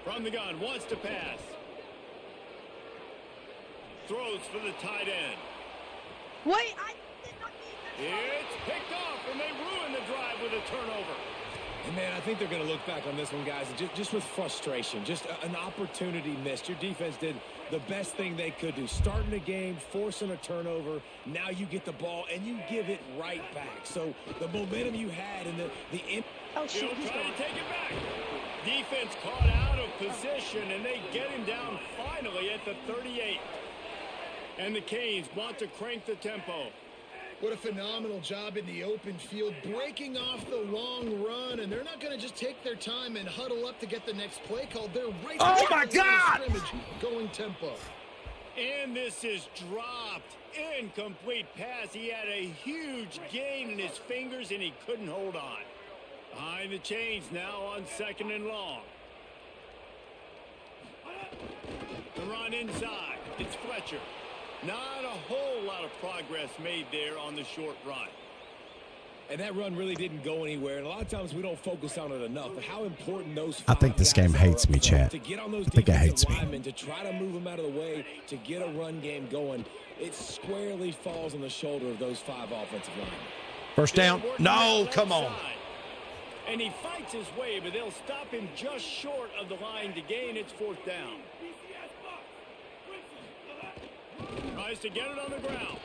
From the gun, wants to pass. Throws for the tight end. Wait, I did not mean that. It's picked off, and they ruin the drive with a turnover. And man, I think they're going to look back on this one, guys, just with frustration, just an opportunity missed. Your defense did the best thing they could do, starting the game, forcing a turnover. Now you get the ball, and you give it right back. So the momentum you had and the Oh, shoot, He'll he's try gone. to take it back. Defense caught out of position, and they get him down finally at the 38. And the Canes want to crank the tempo. What a phenomenal job in the open field, breaking off the long run, and they're not going to just take their time and huddle up to get the next play called. They're right Oh, my there in the God! scrimmage, going tempo. And this is dropped. Incomplete pass. He had a huge gain in his fingers, and he couldn't hold on. Behind the chains now on 2nd and long. The run inside. It's Fletcher. Not a whole lot of progress made there on the short run. And that run really didn't go anywhere. And a lot of times we don't focus on it enough. But how important those I think this game hates me, chat. To get on those I think it hates me. linemen, to try to move them out of the way, to get a run game going, it squarely falls on the shoulder of those 5 offensive linemen. First down. No, come on. And he fights his way, but they'll stop him just short of the line to gain. It's 4th down. Tries to get it on the ground.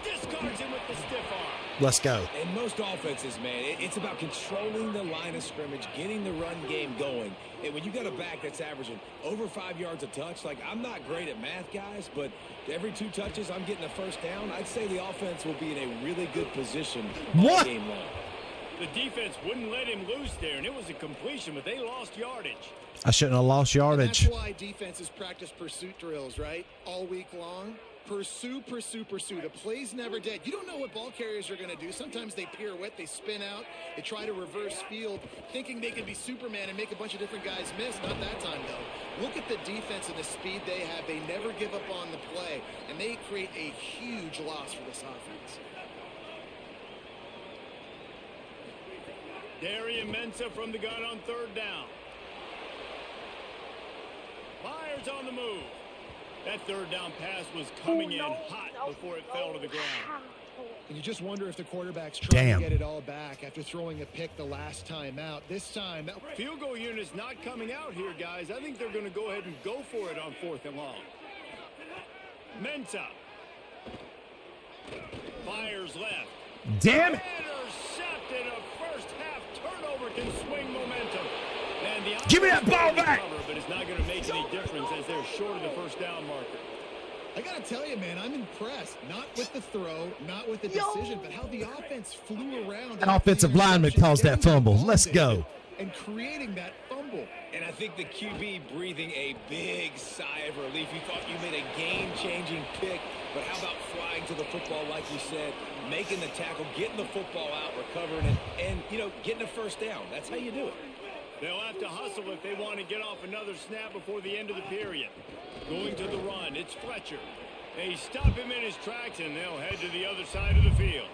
Discards him with the stiff arm. Let's go. In most offenses, man, it's about controlling the line of scrimmage, getting the run game going. And when you got a back that's averaging over 5 yards a touch, like, I'm not great at math, guys, but every 2 touches, I'm getting a first down. I'd say the offense will be in a really good position all game long. The defense wouldn't let him loose there, and it was a completion, but they lost yardage. I shouldn't have lost yardage. And that's why defenses practice pursuit drills, right? All week long. Pursue, pursue, pursue. The play's never dead. You don't know what ball carriers are going to do. Sometimes they pirouette, they spin out, they try to reverse field, thinking they can be Superman and make a bunch of different guys miss. Not that time, though. Look at the defense and the speed they have. They never give up on the play, and they create a huge loss for this offense. Darian Mensah from the gun on 3rd down. Fires on the move. That 3rd down pass was coming in hot before it fell to the ground. And you just wonder if the quarterback's trying to get it all back after throwing a pick the last time out. This time, that field goal unit's not coming out here, guys. I think they're going to go ahead and go for it on 4th and long. Mensah fires left. Damn it! Intercepted. A first half turnover can swing momentum. And the give me that ball back! But it's not going to make any difference as they're short of the first down marker. I got to tell you, man, I'm impressed. Not with the throw, not with the decision, but how the offense flew around. An offensive lineman caused that fumble. Let's go. And creating that fumble. And I think the QB breathing a big sigh of relief. You thought you made a game-changing pick, but how about flying to the football, like you said, making the tackle, getting the football out, recovering it, and, you know, getting a first down. That's how you do it. They'll have to hustle if they want to get off another snap before the end of the period. Going to the run, it's Fletcher. They stop him in his tracks, and they'll head to the other side of the field.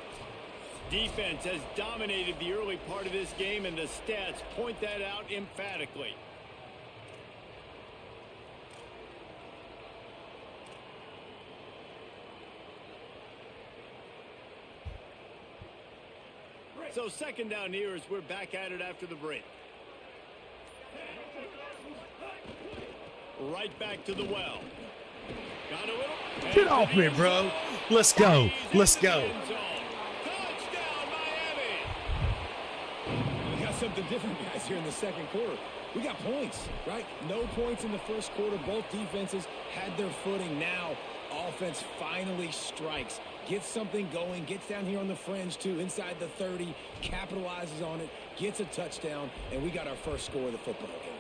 Defense has dominated the early part of this game, and the stats point that out emphatically. So 2nd down here as we're back at it after the break. Right back to the well. Got a little. Get off me, bro. Let's go. Let's go. Touchdown, Miami. We got something different, guys, here in the 2nd quarter. We got points, right? No points in the 1st quarter. Both defenses had their footing. Now, offense finally strikes. Gets something going. Gets down here on the fringe, too, inside the 30. Capitalizes on it. Gets a touchdown. And we got our first score of the football game.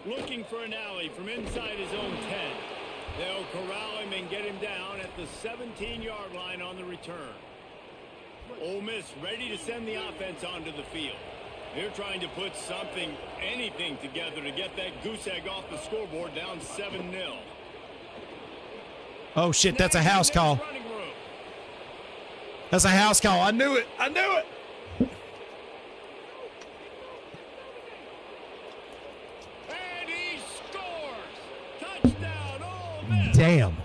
Looking for an alley from inside his own 10. They'll corral him and get him down at the 17-yard line on the return. Ole Miss ready to send the offense onto the field. They're trying to put something, anything together to get that goose egg off the scoreboard down 7-0. Oh, shit, that's a house call. That's a house call. I knew it. I knew it. And he scores. Touchdown, Ole Miss. Damn.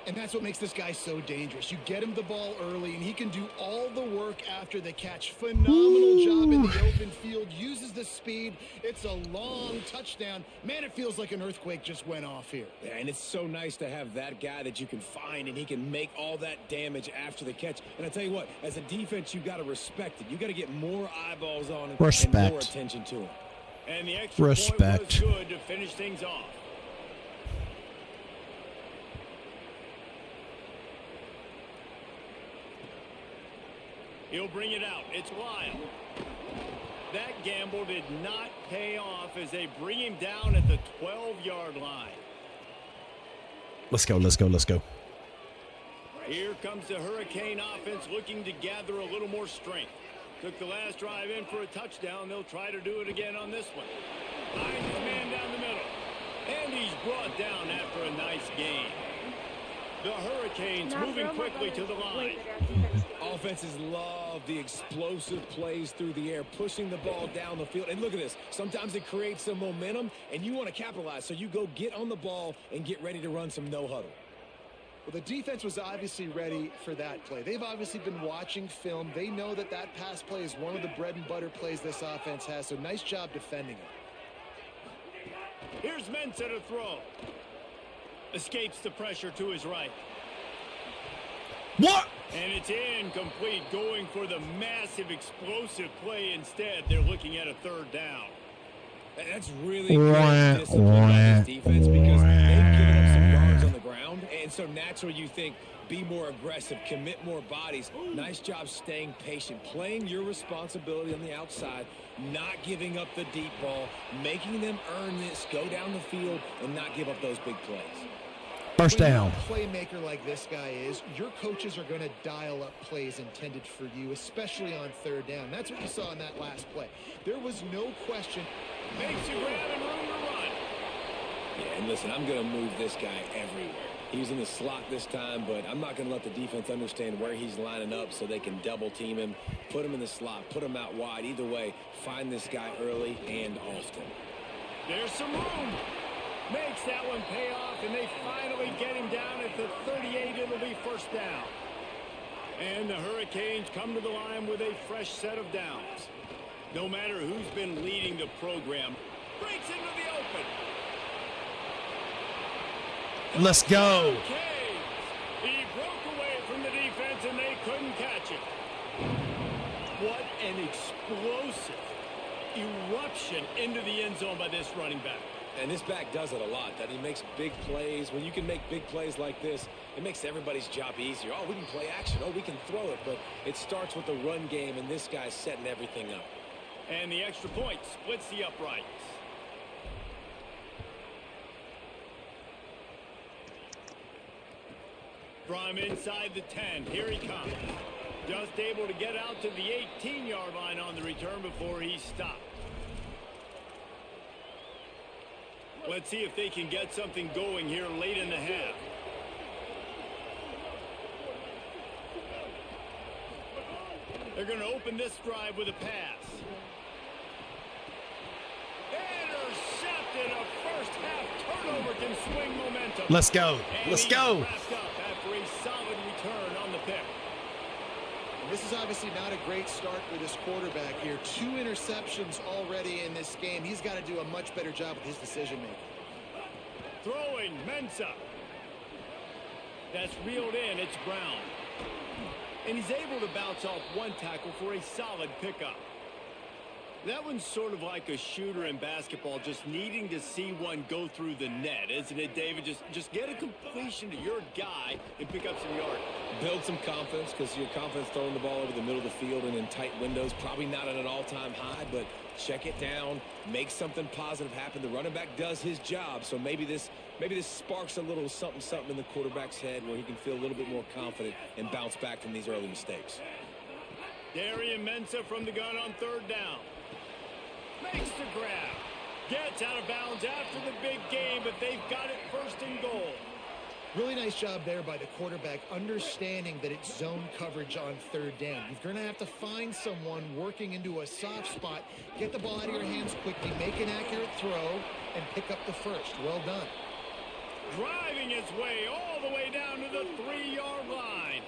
And that's what makes this guy so dangerous. You get him the ball early, and he can do all the work after the catch. Phenomenal job in the open field. Uses the speed. It's a long touchdown. Man, it feels like an earthquake just went off here. Yeah, and it's so nice to have that guy that you can find, and he can make all that damage after the catch. And I tell you what, as a defense, you got to respect it. You got to get more eyeballs on him and more attention to him. And the extra point was good to finish things off. He'll bring it out. It's Lyle. That gamble did not pay off as they bring him down at the 12-yard line. Let's go, let's go, let's go. Here comes the Hurricane offense looking to gather a little more strength. Took the last drive in for a touchdown. They'll try to do it again on this one. Finds his man down the middle. And he's brought down after a nice gain. The Hurricanes moving quickly to the line. Offenses love the explosive plays through the air, pushing the ball down the field. And look at this. Sometimes it creates some momentum, and you want to capitalize. So you go get on the ball and get ready to run some no-huddle. Well, the defense was obviously ready for that play. They've obviously been watching film. They know that that pass play is one of the bread and butter plays this offense has, so nice job defending it. Here's Mensah to throw. Escapes the pressure to his right. What? And it's incomplete, going for the massive explosive play instead. They're looking at a third down. That's really great discipline by this defense because they've given up some yards on the ground. And so naturally you think, be more aggressive, commit more bodies. Nice job staying patient, playing your responsibility on the outside, not giving up the deep ball, making them earn this, go down the field, and not give up those big plays. First down. When you're a playmaker like this guy is, your coaches are going to dial up plays intended for you, especially on third down. That's what you saw in that last play. There was no question. Makes you grab and room to run. Yeah, and listen, I'm going to move this guy everywhere. He's in the slot this time, but I'm not going to let the defense understand where he's lining up so they can double team him, put him in the slot, put him out wide. Either way, find this guy early and often. There's some room. Makes that one pay off, and they finally get him down at the 38. It'll be first down. And the Hurricanes come to the line with a fresh set of downs. No matter who's been leading the program, breaks into the open. Let's go. He broke away from the defense, and they couldn't catch it. What an explosive eruption into the end zone by this running back. And this back does it a lot, that he makes big plays. When you can make big plays like this, it makes everybody's job easier. Oh, we can play action. Oh, we can throw it. But it starts with the run game, and this guy's setting everything up. And the extra point splits the uprights. From inside the 10, here he comes. Just able to get out to the 18-yard line on the return before he stopped. Let's see if they can get something going here late in the half. They're going to open this drive with a pass. Intercepted. A first half turnover can swing momentum. Let's go. Let's go. Wrapped up after a solid return on the pick. This is obviously not a great start for this quarterback here. 2 interceptions already in this game. He's got to do a much better job with his decision-making. Throwing, Mensah. That's reeled in. It's Brown. And he's able to bounce off one tackle for a solid pickup. That one's sort of like a shooter in basketball, just needing to see one go through the net, isn't it, David? Just get a completion to your guy and pick up some yards. Build some confidence, because your confidence throwing the ball over the middle of the field and in tight windows, probably not at an all-time high, but check it down, make something positive happen. The running back does his job, so maybe this sparks a little something in the quarterback's head where he can feel a little bit more confident and bounce back from these early mistakes. Darian Mensah from the gun on third down. Makes the grab. Gets out of bounds after the big game, but they've got it first and goal. Really nice job there by the quarterback, understanding that it's zone coverage on third down. You're going to have to find someone working into a soft spot, get the ball out of your hands quickly, make an accurate throw, and pick up the first. Well done. Driving his way all the way down to the 3-yard line.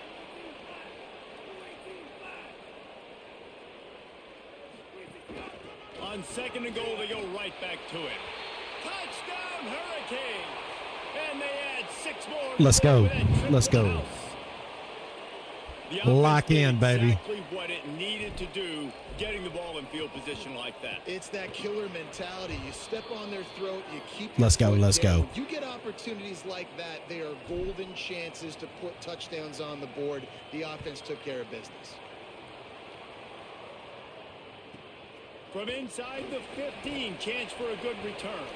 On second and goal, they go right back to it. Touchdown, Hurricanes! And they add 6 more. Let's go. Let's go. Lock in, baby. Exactly what it needed to do, getting the ball in field position like that. It's that killer mentality. You step on their throat, you keep. Let's go. Let's go. You get opportunities like that, they are golden chances to put touchdowns on the board. The offense took care of business. From inside the 15, chance for a good return.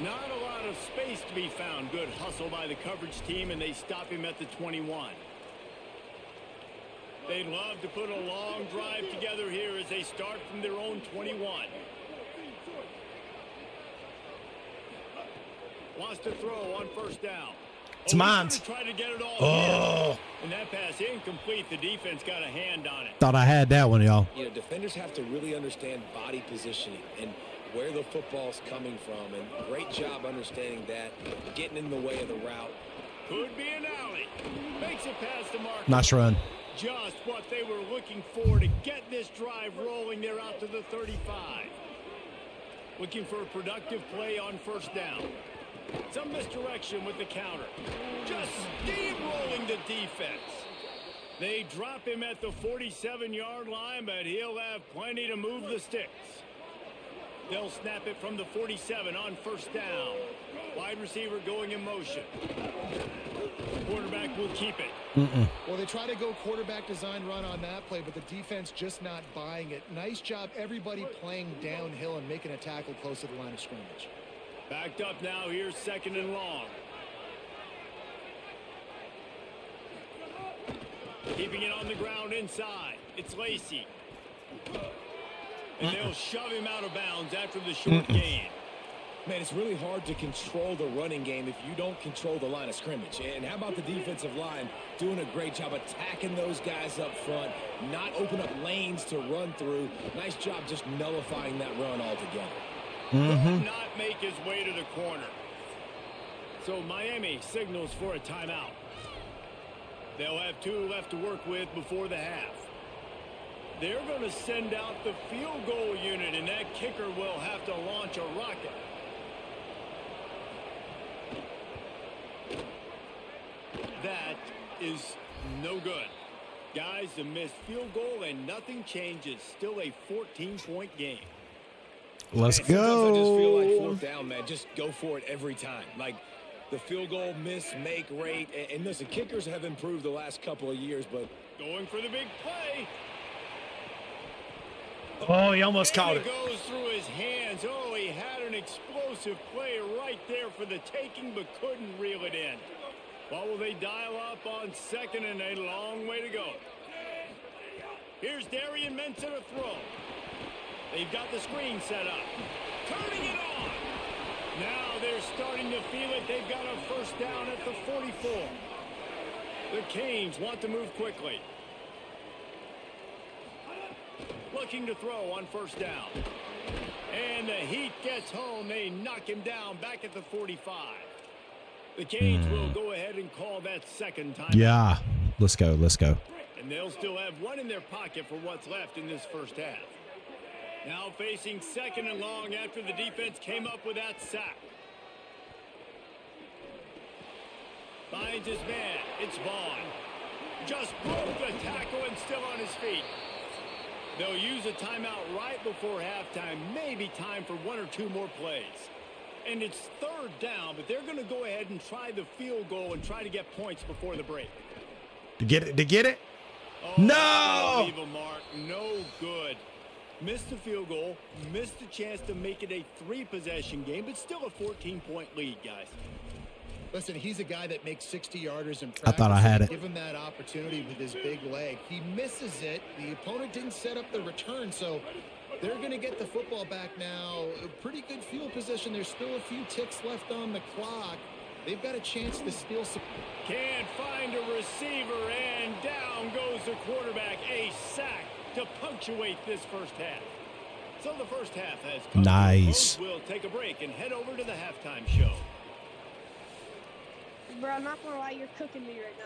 Not a lot of space to be found. Good hustle by the coverage team, and they stop him at the 21. They'd love to put a long drive together here as they start from their own 21. Wants to throw on first down. It's mine. Try to get it all Oh. and that pass incomplete. The defense got a hand on it. Thought I had that one, y'all. You know, defenders have to really understand body positioning and where the football's coming from, and great job understanding that, getting in the way of the route. Could be an alley. Makes it past the mark. Nice run. Just what they were looking for to get this drive rolling. They're out to the 35. Looking for a productive play on first down. Some misdirection with the counter. Just steamrolling the defense. They drop him at the 47-yard line, but he'll have plenty to move the sticks. They'll snap it from the 47 on first down. Wide receiver going in motion. Quarterback will keep it. Well, they try to go quarterback design run on that play, but the defense just not buying it. Nice job, everybody playing downhill and making a tackle close to the line of scrimmage. Backed up now, here's second and long. Keeping it on the ground inside. It's Lacy. And they'll shove him out of bounds after the short gain. Man, it's really hard to control the running game if you don't control the line of scrimmage. And how about the defensive line doing a great job attacking those guys up front, not open up lanes to run through. Nice job just nullifying that run altogether. Will not make his way to the corner. So Miami signals for a timeout. They'll have 2 left to work with before the half. They're going to send out the field goal unit, and that kicker will have to launch a rocket. That is no good. Guys, a missed field goal, and nothing changes. Still a 14-point game. Let's Sometimes I just feel like go. fourth down, man. Just go for it every time. Like the field goal miss make rate. And listen, kickers have improved the last couple of years, but Going for the big play. Oh, he almost caught And it. it goes through his hands. Oh, he had an explosive play right there for the taking, but couldn't reel it in. Well, will they dial up on second, and a long way to go. Here's Darian Mensah to throw. They've got the screen set up. Turning it on. Now they're starting to feel it. They've got a first down at the 44. The Canes want to move quickly. Looking to throw on first down. And the heat gets home. They knock him down back at the 45. The Canes will go ahead and call that second time. Yeah. Let's go. Let's go. And they'll still have one in their pocket for what's left in this first half. Now facing second and long after the defense came up with that sack. Finds his man. It's Vaughn. Just broke the tackle and still on his feet. They'll use a timeout right before halftime. Maybe time for 1 or 2 more plays. And it's third down, but they're going to go ahead and try the field goal and try to get points before the break. To get it? To get it? Oh, No! leave a mark. No good. Missed the field goal. Missed the chance to make it a 3-possession game, but still a 14-point lead, guys. Listen, he's a guy that makes 60-yarders in practice. I thought I had it. Give him that opportunity with his big leg. He misses it. The opponent didn't set up the return, so they're going to get the football back now. A pretty good field position. There's still a few ticks left on the clock. They've got a chance to steal some. Can't find a receiver, and down goes the quarterback. A sack to punctuate this first half. So the first half has come. Nice. We'll take a break and head over to the halftime show. Bro, I'm not gonna lie, you're cooking me right now.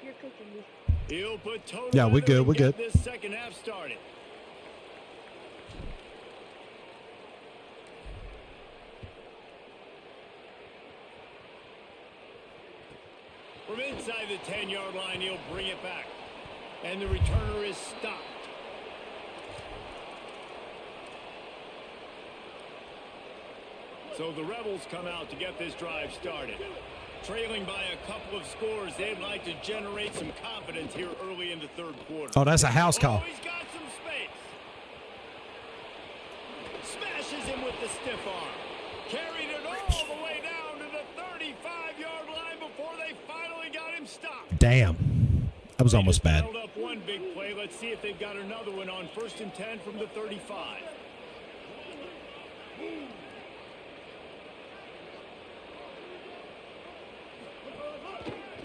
You're cooking me. He'll put total. Yeah, we're good, and we're get good. This second half started. From inside the 10-yard line, he'll bring it back. And the returner is stopped. So the Rebels come out to get this drive started. Trailing by a couple of scores, they'd like to generate some confidence here early in the third quarter. Oh, that's a house call. Oh, he's got some space. Smashes him with the stiff arm. Carried it all the way down to the 35-yard line before they finally got him stopped. Damn. That was almost bad. Held up one big play. Let's see if they've got another one on 1st and 10 from the 35.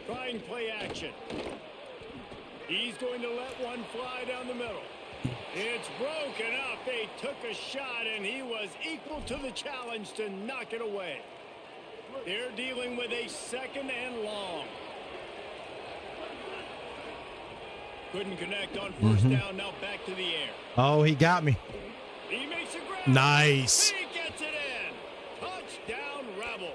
Trying play action. He's going to let one fly down the middle. It's broken up. They took a shot, and he was equal to the challenge to knock it away. They're dealing with a 2nd and long. Couldn't connect on 1st down. Now back to the air. Oh, he got me. He makes a grab. Nice. He gets it in. Touchdown, Rebels.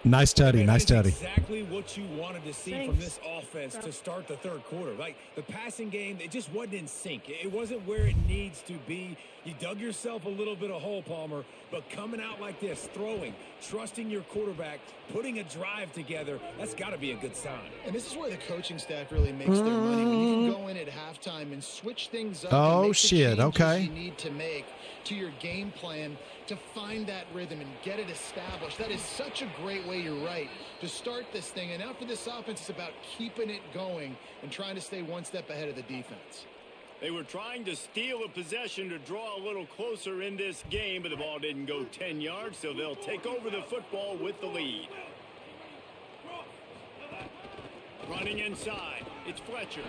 Nice tutty. Nice That is tutty. exactly what you wanted to see from this offense to start the 3rd quarter. Like, the passing game, it just wasn't in sync. It wasn't where it needs to be. You dug yourself a little bit of hole, Palmer, but coming out like this, throwing, trusting your quarterback, putting a drive together, that's got to be a good sign. And this is where the coaching staff really makes their money. When you can go in at halftime and switch things up. Oh, and make the shit, changes okay. you need to make to your game plan to find that rhythm and get it established. That is such a great way, you're right, to start this thing. And now for this offense, it's about keeping it going and trying to stay one step ahead of the defense. They were trying to steal a possession to draw a little closer in this game, but the ball didn't go 10 yards, so they'll take over the football with the lead. Running inside, it's Fletcher.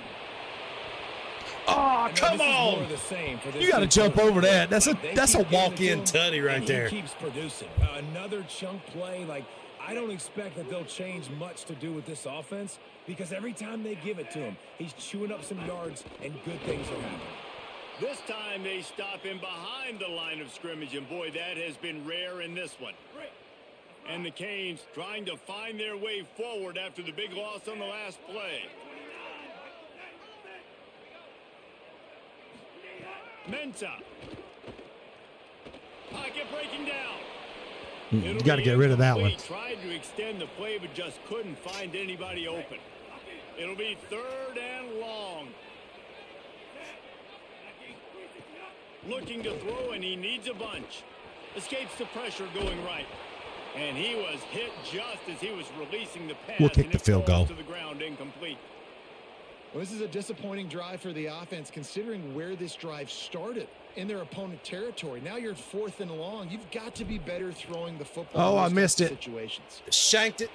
Oh, And come this is more on. of the same for this You got to team. jump over that. That's They a keep giving it walk-in to him, tutty right and there. He keeps producing. Another chunk play. Like, I don't expect that they'll change much to do with this offense because every time they give it to him, he's chewing up some yards and good things are happening. This time they stop him behind the line of scrimmage, and boy, that has been rare in this one. And the Canes trying to find their way forward after the big loss on the last play. Mensah. Pocket breaking down. You got to get rid of that one. Tried to extend the play, but just couldn't find anybody open. It'll be 3rd and long. Looking to throw, and he needs a bunch. Escapes the pressure going right. And he was hit just as he was releasing the pass. We'll kick and the it field falls goal. to the ground, incomplete. Well, this is a disappointing drive for the offense considering where this drive started in their opponent territory. Now you're 4th and long. You've got to be better throwing the football. Oh, in I those missed types of it. Situations. Shanked it.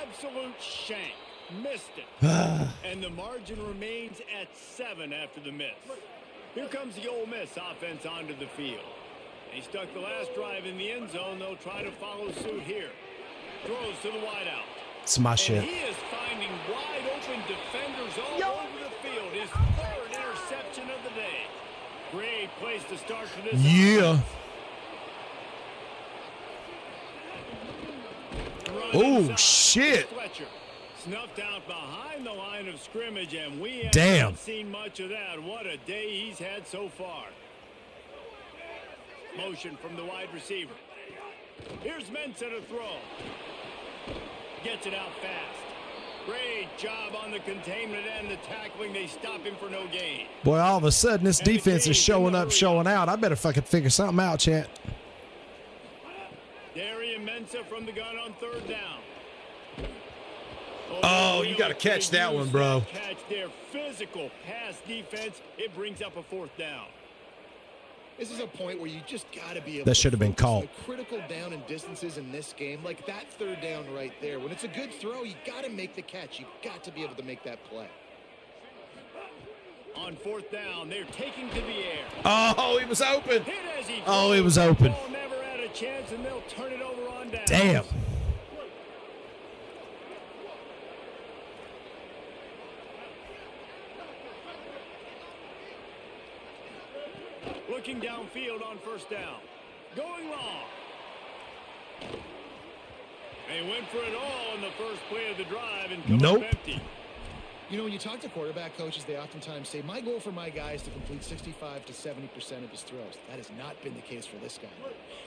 Absolute shank. Missed it. And the margin remains at 7 after the miss. Here comes the Ole Miss offense onto the field. He stuck the last drive in the end zone. They'll try to follow suit here. Throws to the wideout. It's my And shit. he is finding wide open defenders all over the field. His 3rd interception of the day. Great place to start for this. Yeah. Run Oh, inside. shit. Fletcher snuffed out behind the line of scrimmage, and we Damn. haven't seen much of that. What a day he's had so far. Motion from the wide receiver. Here's Mensah to throw. Gets it out fast. Great job on the containment and the tackling. They stop him for no gain. Boy, all of a sudden, this defense is showing up, showing out. I better fucking figure something out, chat. Darian Mensah from the gun on 3rd down. Oh, you gotta catch that one, bro. Catch their physical pass defense. It brings up a 4th down. This is a point where you just got to be able That to should have been focus. called. The critical down and distances in this game, like that 3rd down right there. When it's a good throw, you got to make the catch. You got to be able to make that play. On 4th down, they're taking to the air. Oh, he was open. Hit as he Oh, it throws. was open. Ball never had a chance, and they'll turn it over on down. Damn. Looking downfield on 1st down. Going long. They went for it all in the first play of the drive and come Nope. up empty. You know, when you talk to quarterback coaches, they oftentimes say, my goal for my guy is to complete 65 to 70% of his throws. That has not been the case for this guy.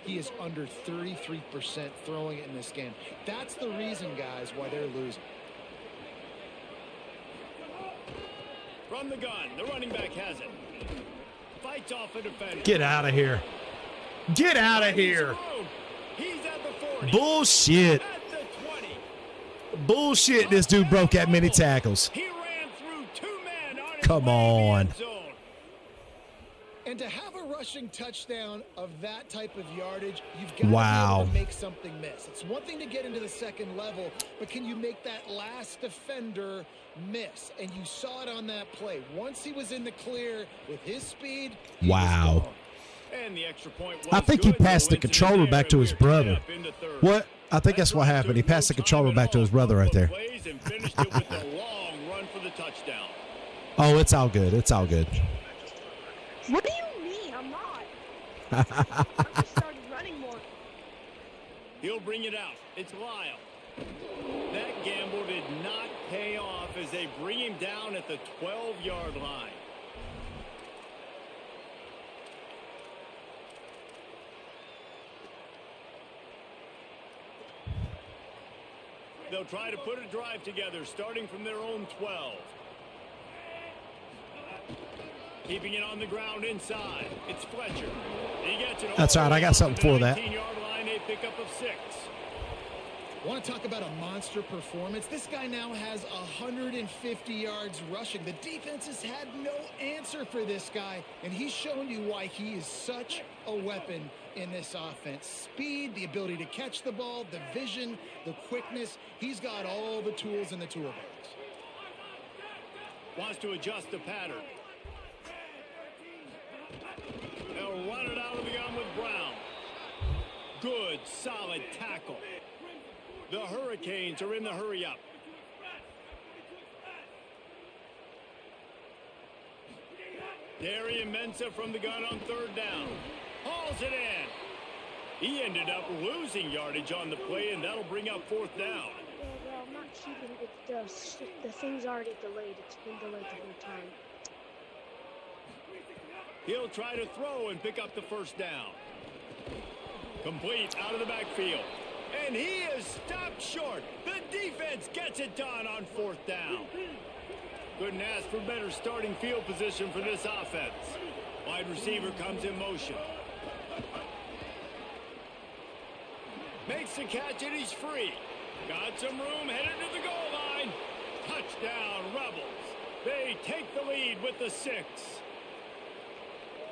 He is under 33% throwing it in this game. That's the reason, guys, why they're losing. From the gun, the running back has it. Fights off a defender. Get out of here. Get out of here. He's at the 40. Bullshit. At the 20. Bullshit. This dude broke that many tackles. He ran through 2 men Come on. And to have a rushing touchdown of that type of yardage, you've got to be able to make something miss. It's one thing to get into the second level, but can you make that last defender miss? And you saw it on that play. Once he was in the clear with his speed, wow. And the extra point was I think he passed the controller back to his brother. What? I think that's what happened. He passed the controller back to his brother right there. Oh, it's all good. It's all good. What do you mean? I'm not. I just started running more. He'll bring it out. It's Lyle. That gamble did not pay off as they bring him down at the 12-yard line. They'll try to put a drive together, starting from their own 12. Keeping it on the ground inside. It's Fletcher. He gets it. That's all right. I got something for that. 19-yard line, a pickup of 6. Want to talk about a monster performance? This guy now has 150 yards rushing. The defense has had no answer for this guy, and he's shown you why he is such a weapon in this offense. Speed, the ability to catch the ball, the vision, the quickness. He's got all the tools in the toolbox. Wants to adjust the pattern. They'll run it out of the gun with Brown. Good, solid tackle. The Hurricanes are in the hurry-up. Darian Mensah from the gun on 3rd down. Hauls it in. He ended up losing yardage on the play, and that'll bring up 4th down. Well, I'm not cheating. The thing's already delayed. It's been delayed the whole time. He'll try to throw and pick up the 1st down. Complete out of the backfield. And he is stopped short. The defense gets it done on 4th down. Couldn't ask for better starting field position for this offense. Wide receiver comes in motion. Makes the catch and he's free. Got some room, headed to the goal line. Touchdown, Rebels. They take the lead with the 6.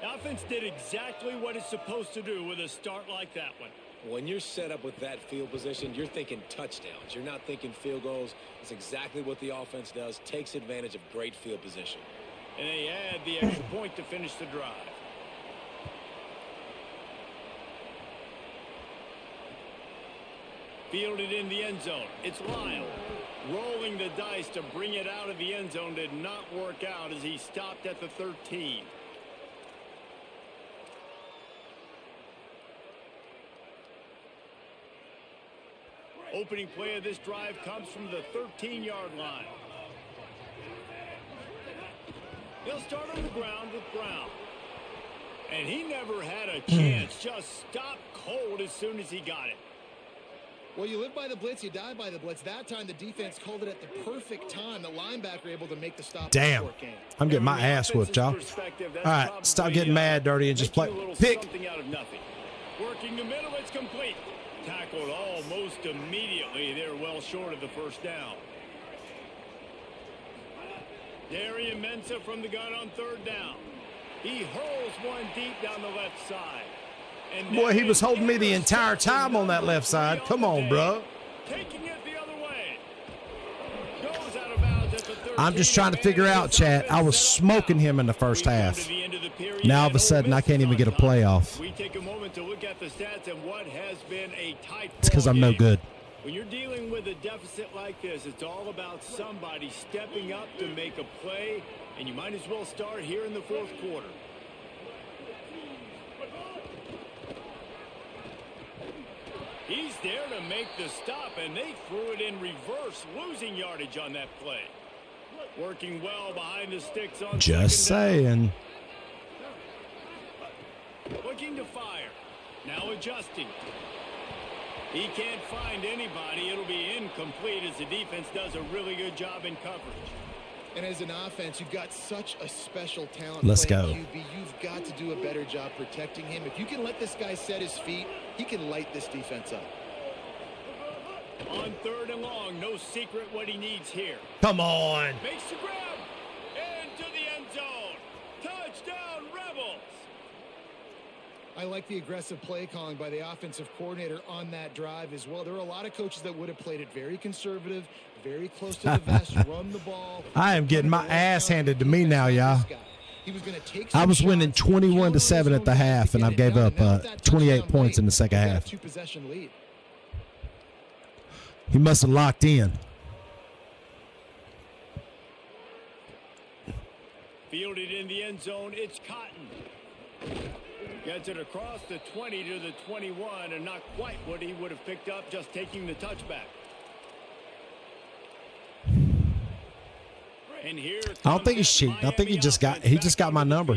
The offense did exactly what it's supposed to do with a start like that one. When you're set up with that field position, you're thinking touchdowns. You're not thinking field goals. It's exactly what the offense does. Takes advantage of great field position. And they add the extra point to finish the drive. Fielded in the end zone. It's Lyle. Rolling the dice to bring it out of the end zone did not work out as he stopped at the 13. Opening play of this drive comes from the 13-yard line. They'll start on the ground with Brown. And he never had a chance. Just stopped cold as soon as he got it. Well, you live by the blitz, you die by the blitz. That time the defense called it at the perfect time. The linebacker able to make the stop. Damn. I'm getting my ass whooped, y'all. All right, stop getting mad, Dirty, and just play. Pick. Out of nothing. Working the middle, it's complete. Tackled almost immediately. They're well short of the 1st down. Darian Mensah from the gun on 3rd down. He hurls one deep down the left side. And boy, he was holding me the entire time on that left side. Come on, bro. Taking it the other way. Goes out of bounds at the 13. I'm just trying to figure out, chat. I was smoking him in the first half. Now all of a sudden, I can't even get a playoff. We take a moment to look at the stats and what has been a tight. It's because I'm no good. When you're dealing with a deficit like this, it's all about somebody stepping up to make a play, and you might as well start here in the 4th quarter. He's there to make the stop, and they threw it in reverse, losing yardage on that play. Working well behind the sticks on just saying. Looking to fire. Now adjusting. He can't find anybody. It'll be incomplete as the defense does a really good job in coverage. And as an offense, you've got such a special talent. Let's go. QB. You've got to do a better job protecting him. If you can let this guy set his feet, he can light this defense up. On 3rd and long, no secret what he needs here. Come on. Makes the grab. And to the I like the aggressive play calling by the offensive coordinator on that drive as well. There are a lot of coaches that would have played it very conservative, very close to the vest, run the ball. I am getting my ass handed to me now, y'all. I was winning 21-7 at the half, and I gave up 28 points in the second half. He must have locked in. Fielded in the end zone, it's Cotton. Gets it across the 20 to the 21, and not quite what he would have picked up just taking the touchback. And here I don't think he's cheating. I think he just got my number.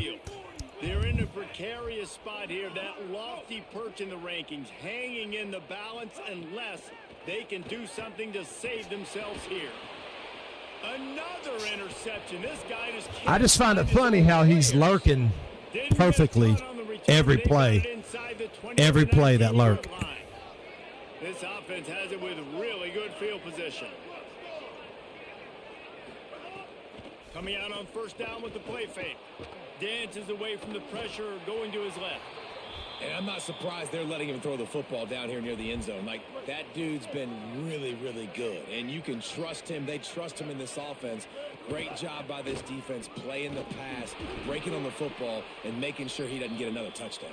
They're in a precarious spot here, that lofty perch in the rankings, hanging in the balance unless they can do something to save themselves here. Another interception. This guy I just find it funny how he's lurking perfectly every play. Every play that lurk. This offense has it with really good field position. Coming out on first down with the play fake. Dances away from the pressure, going to his left. And I'm not surprised they're letting him throw the football down here near the end zone. Like, that dude's been really, really good. And you can trust him. They trust him in this offense. Great job by this defense playing the pass, breaking on the football, and making sure he doesn't get another touchdown.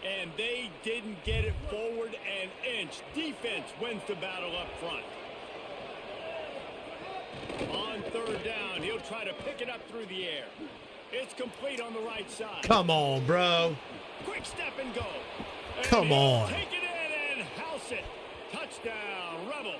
And they didn't get it forward an inch. Defense wins the battle up front. On third down, he'll try to pick it up through the air. It's complete on the right side. Come on, bro. Quick step and go. And come on. Take it in and house it. Touchdown, Rebels.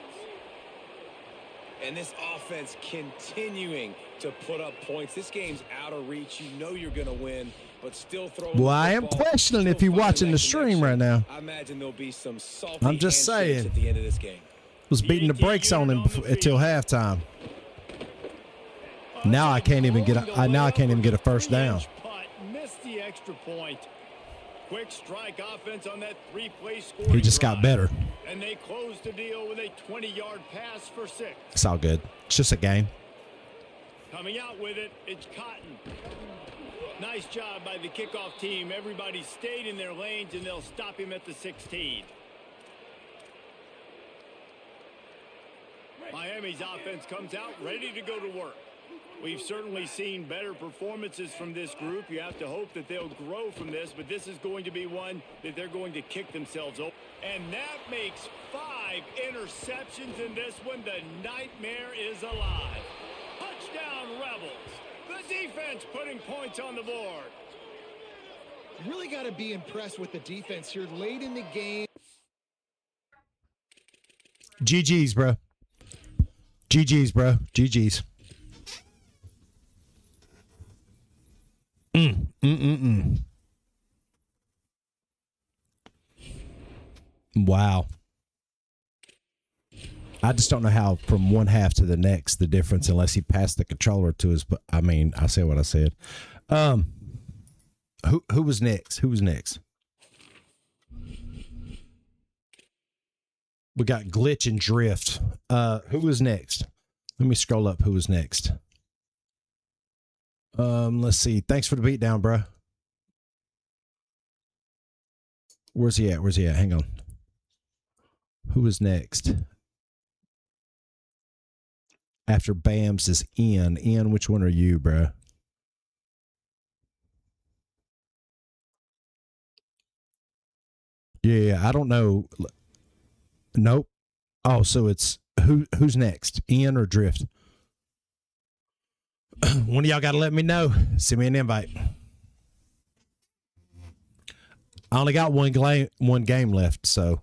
And this offense continuing to put up points. This game's out of reach. You know you're going to win, but still throwing. Well, I am questioning if you're watching the stream right now. I imagine there'll be some salty I'm just saying. At the end of this game. Was beating the brakes on him until halftime. Now I can't even get a first down. Missed the extra point. Quick strike offense on that three-play score. He just got better. And they closed the deal with a 20-yard pass for 6. It's all good. It's just a game. Coming out with it, it's Cotton. Nice job by the kickoff team. Everybody stayed in their lanes, and they'll stop him at the 16. Miami's offense comes out ready to go to work. We've certainly seen better performances from this group. You have to hope that they'll grow from this, but this is going to be one that they're going to kick themselves over. And that makes 5 interceptions in this one. The nightmare is alive. Touchdown, Rebels. The defense putting points on the board. Really got to be impressed with the defense here late in the game. GG's, bro. GG's, bro. GG's. Wow. I just don't know how from one half to the next the difference unless he passed the controller to his. But I mean, I said what I said. Who was next? Who was next? We got Glitch and Drift. Who was next? Let me scroll up. Who was next? Let's see. Thanks for the beat down, bro. Where's he at? Where's he at? Hang on. Who was next? After Bams is Ian. Ian, which one are you, bro? Yeah, I don't know. Nope. Oh, so it's who's next? Ian or Drift? One of y'all got to let me know. Send me an invite. I only got one game left, so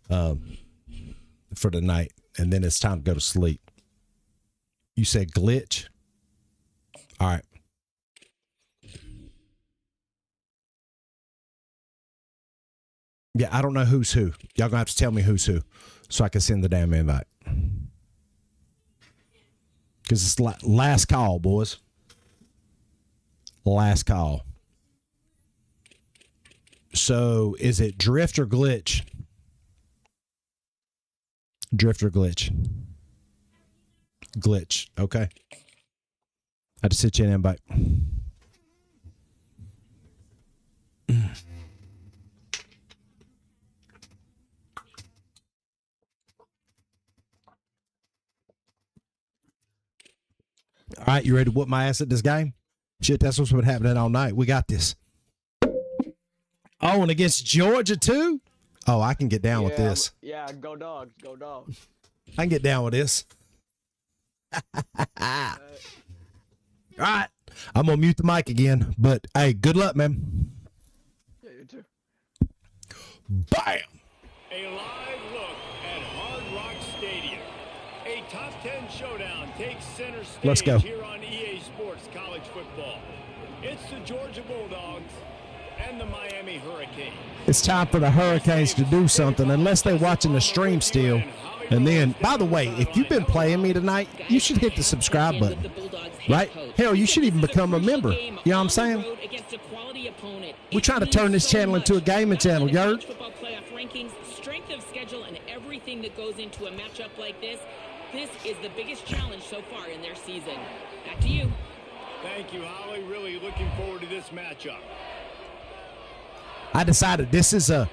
for the night, and then it's time to go to sleep. You said Glitch? All right. Yeah, I don't know who's who. Y'all gonna have to tell me who's who so I can send the damn invite. Because it's last call, boys. Last call. So is it Drift or Glitch? Drift or Glitch? Glitch. Okay. I just sent you an invite. All right, you ready to whoop my ass at this game? Shit, that's what's been happening all night. We got this. Oh, and against Georgia, too? Oh, I can get down with this. Yeah, go Dogs. Go Dogs. I can get down with this. All right. I'm going to mute the mic again. But, hey, good luck, man. Yeah, you too. Bam! A live look at Hard Rock Stadium. A top 10 showdown takes center stage Let's go. here on EA Sports College Football. It's the Georgia Bulldogs and the Miami Hurricanes. It's time for the Hurricanes to do something, unless they're watching the stream still. And then, by the way, if you've been playing me tonight, you should hit the subscribe button. Right? Hell, you should even become a member. You know what I'm saying? We're trying to turn this channel into a gaming channel, you heard? Football playoff rankings, strength of schedule, and everything that goes into a matchup like this. This is the biggest challenge so far in their season. Back to you. Thank you, Holly. Really looking forward to this matchup. I decided it's going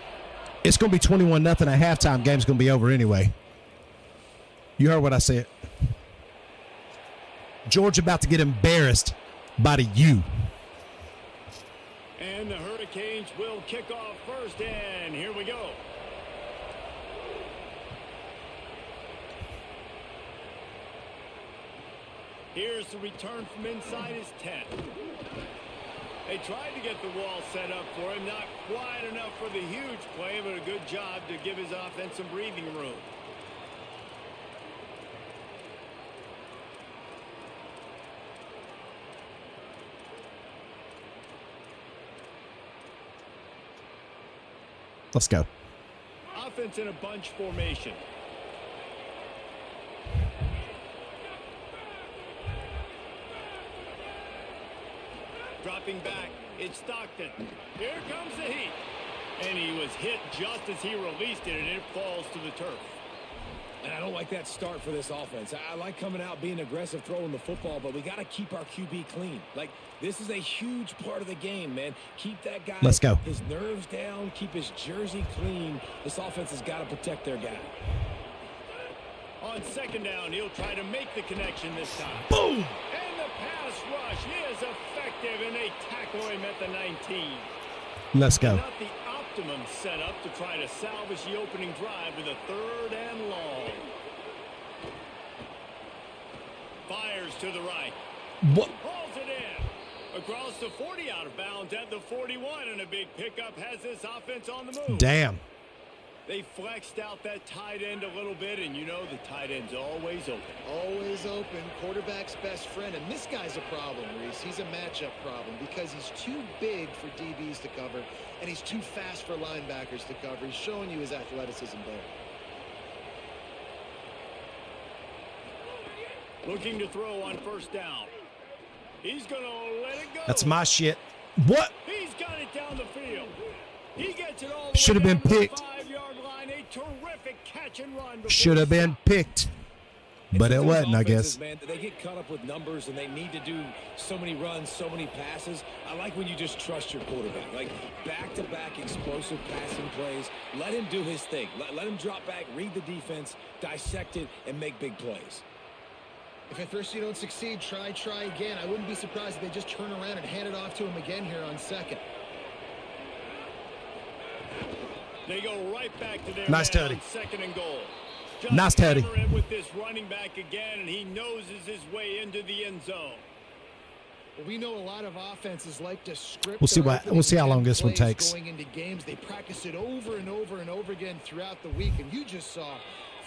to be 21-0 at halftime. Game's going to be over anyway. You heard what I said. Georgia about to get embarrassed by the U. And the Hurricanes will kick off first, and here we go. Here's the return from inside his 10. They tried to get the wall set up for him. Not quite enough for the huge play, but a good job to give his offense some breathing room. Let's go. Offense in a bunch formation. Dropping back, it's Stockton. Here comes the heat. And he was hit just as he released it, and it falls to the turf. And I don't like that start for this offense. I like coming out, being aggressive, throwing the football, but we got to keep our QB clean. Like, this is a huge part of the game, man. Keep that guy, let's go, his nerves down, keep his jersey clean. This offense has got to protect their guy. On second down, he'll try to make the connection this time. Boom! And the pass rush is effective, and they tackle him at the 19. Let's go. Not the optimum setup to try to salvage the opening drive with a 3rd and long. Fires to the right. What? Hauls it in. Across the 40, out of bounds at the 41, and a big pickup has this offense on the move. Damn. They flexed out that tight end a little bit, and you know the tight end's always open. Always open. Quarterback's best friend. And this guy's a problem, Reese. He's a matchup problem because he's too big for DBs to cover, and he's too fast for linebackers to cover. He's showing you his athleticism there. Looking to throw on first down. He's going to let it go. That's my shit. What? He's got it down the field. He gets it all. Should have been picked. 5-yard line. A terrific catch and run. Should have been picked. But it wasn't, I guess. Man, they get caught up with numbers, and they need to do so many runs, so many passes. I like when you just trust your quarterback. Like, back-to-back explosive passing plays. Let him do his thing. Let him drop back, read the defense, dissect it, and make big plays. If at first you don't succeed, try again. I wouldn't be surprised if they just turn around and hand it off to him again here on second. They go right back to their nice tutty. Second and goal. Nice tutty. With this running back again, and he noses his way into the end zone. We know a lot of offenses like to script. We'll see how long this one takes. Going into games, they practice it over and over and over again throughout the week, and you just saw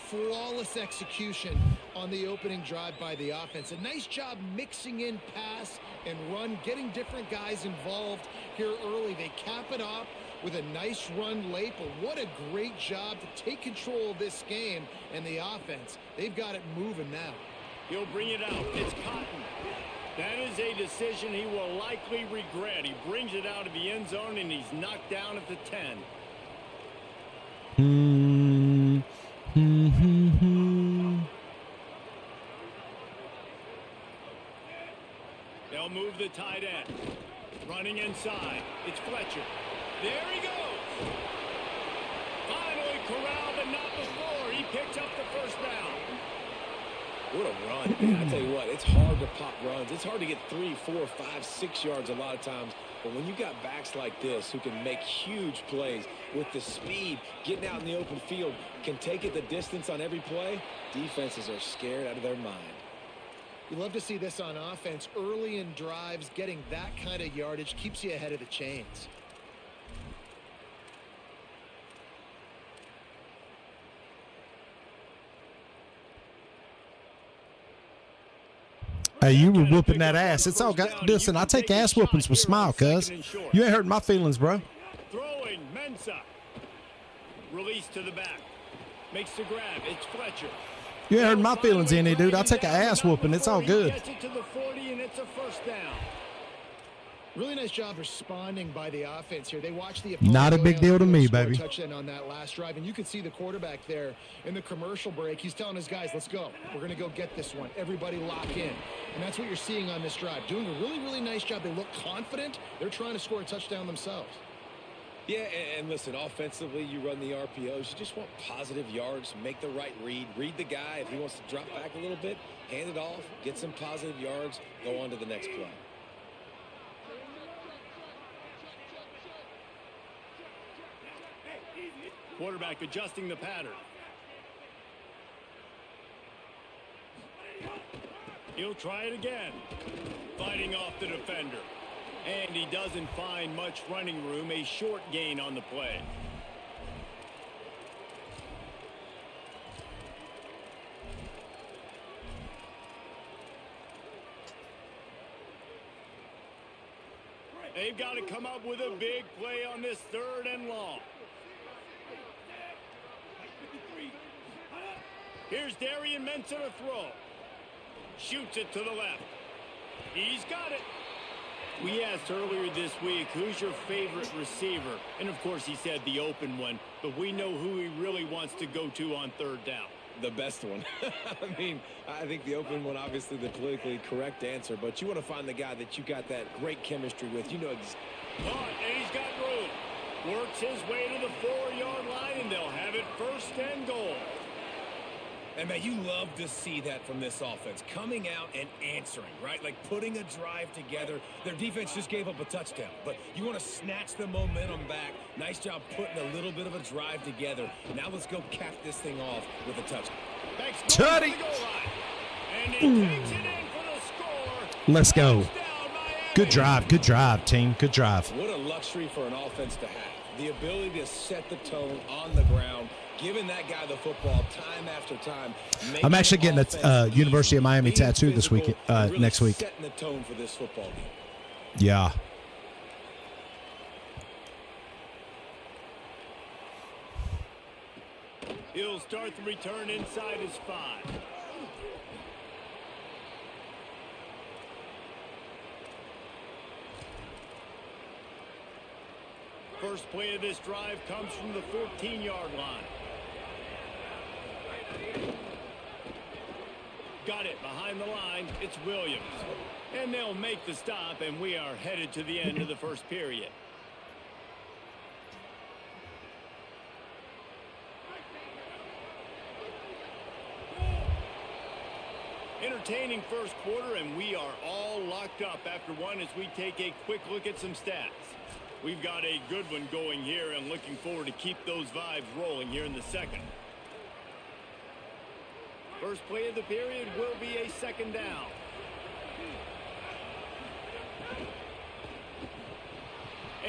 flawless execution on the opening drive by the offense. A nice job mixing in pass and run, getting different guys involved here early. They cap it off with a nice run late, but what a great job to take control of this game and the offense. They've got it moving now. He'll bring it out. It's Cotton. That is a decision he will likely regret. He brings it out of the end zone, and he's knocked down at the 10. They'll move the tight end. Running inside. It's Fletcher. There he goes. Finally corralled, but not before. He picks up the first down. What a run, man. I tell you what, it's hard to pop runs. It's hard to get 3, 4, 5, 6 yards a lot of times. But when you got backs like this who can make huge plays with the speed, getting out in the open field, can take it the distance on every play, defenses are scared out of their mind. You love to see this on offense. Early in drives, getting that kind of yardage keeps you ahead of the chains. Hey, you were whooping that ass. It's all got. Listen, I take ass whoopings with smile, cuz. You ain't hurting my feelings, bro. Throwing Mensah. Release to the back. Makes the grab. It's Fletcher. You ain't hurting my feelings any, dude. I'll take an ass whooping. It's all good. Gets it to the 40, and it's a first down. Really nice job responding by the offense here. They watched the Not a big deal to me, baby. Touchdown on that last drive, and you can see the quarterback there in the commercial break. He's telling his guys, "Let's go. We're going to go get this one. Everybody lock in." And that's what you're seeing on this drive. Doing a really, really nice job. They look confident. They're trying to score a touchdown themselves. Yeah, and listen, offensively, you run the RPOs. You just want positive yards, make the right read. Read the guy. If he wants to drop back a little bit, hand it off, get some positive yards, go on to the next play. Quarterback adjusting the pattern. He'll try it again. Fighting off the defender. And he doesn't find much running room. A short gain on the play. They've got to come up with a big play on this 3rd and long. Here's Darian Mensah to throw. Shoots it to the left. He's got it. We asked earlier this week, who's your favorite receiver? And, of course, he said the open one. But we know who he really wants to go to on 3rd down. The best one. I mean, I think the open one, obviously the politically correct answer. But you want to find the guy that you got that great chemistry with. You know Caught, and he's got room. Works his way to the 4-yard line, and they'll have it 1st and goal. And, man, you love to see that from this offense. Coming out and answering, right? Like putting a drive together. Their defense just gave up a touchdown. But you want to snatch the momentum back. Nice job putting a little bit of a drive together. Now let's go cap this thing off with a touchdown. Tutty! And he takes it in for the score. Let's go. Good drive, team. Good drive. What a luxury for an offense to have. The ability to set the tone on the ground. Giving that guy the football time after time. I'm actually getting a University of Miami tattoo this week. Next week. Setting the tone for this football game. Yeah. He'll start the return inside his 5. First play of this drive comes from the 14-yard line. Got it behind the line. It's Williams. And they'll make the stop, and we are headed to the end of the first period. Entertaining first quarter, and we are all locked up after one as we take a quick look at some stats. We've got a good one going here and looking forward to keep those vibes rolling here in the second. First play of the period will be a 2nd down.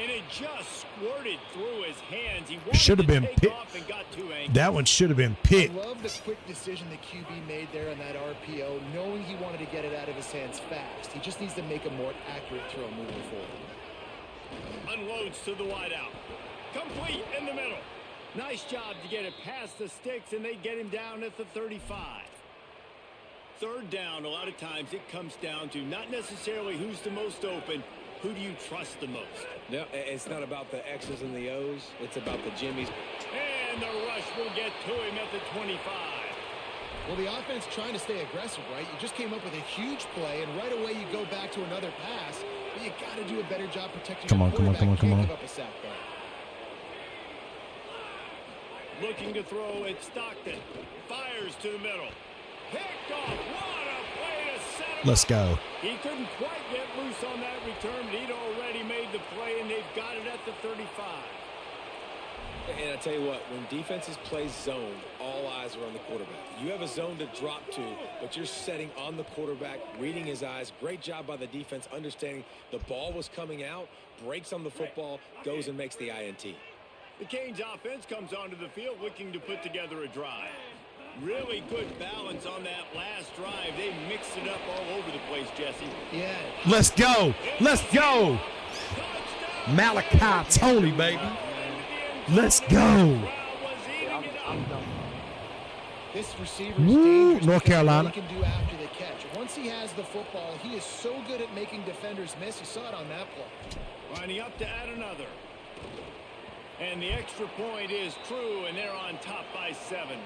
And it just squirted through his hands. He should have been picked. That one should have been picked. I love the quick decision the QB made there on that RPO, knowing he wanted to get it out of his hands fast. He just needs to make a more accurate throw moving forward. Unloads to the wideout. Complete in the middle. Nice job to get it past the sticks, and they get him down at the 35. 3rd down, a lot of times it comes down to not necessarily who's the most open, who do you trust the most? No, it's not about the X's and the O's. It's about the Jimmies. And the rush will get to him at the 25. Well, the offense trying to stay aggressive, right? You just came up with a huge play, and right away you go back to another pass. But you got to do a better job protecting your quarterback. Can't give up a sack there. Looking to throw at Stockton. Fires to the middle. picked off. What a play to set him Let's up. go. He couldn't quite get loose on that return, but he'd already made the play, and they've got it at the 35. And I tell you what, when defenses play zone, all eyes are on the quarterback. You have a zone to drop to, but you're setting on the quarterback, reading his eyes. Great job by the defense, understanding the ball was coming out, breaks on the football, goes and makes the INT. The Canes offense comes onto the field looking to put together a drive. Really good balance on that last drive. They mixed it up all over the place, Jesse. Yeah. Let's go. Let's go. Malachi Tony, baby. Let's go. Yeah, I'm done. This receiver is Woo, dangerous North because of Carolina. what he can do after the catch. Once he has the football, he is so good at making defenders miss. You saw it on that play. Lining up to add another. And the extra point is true, and they're on top by 7.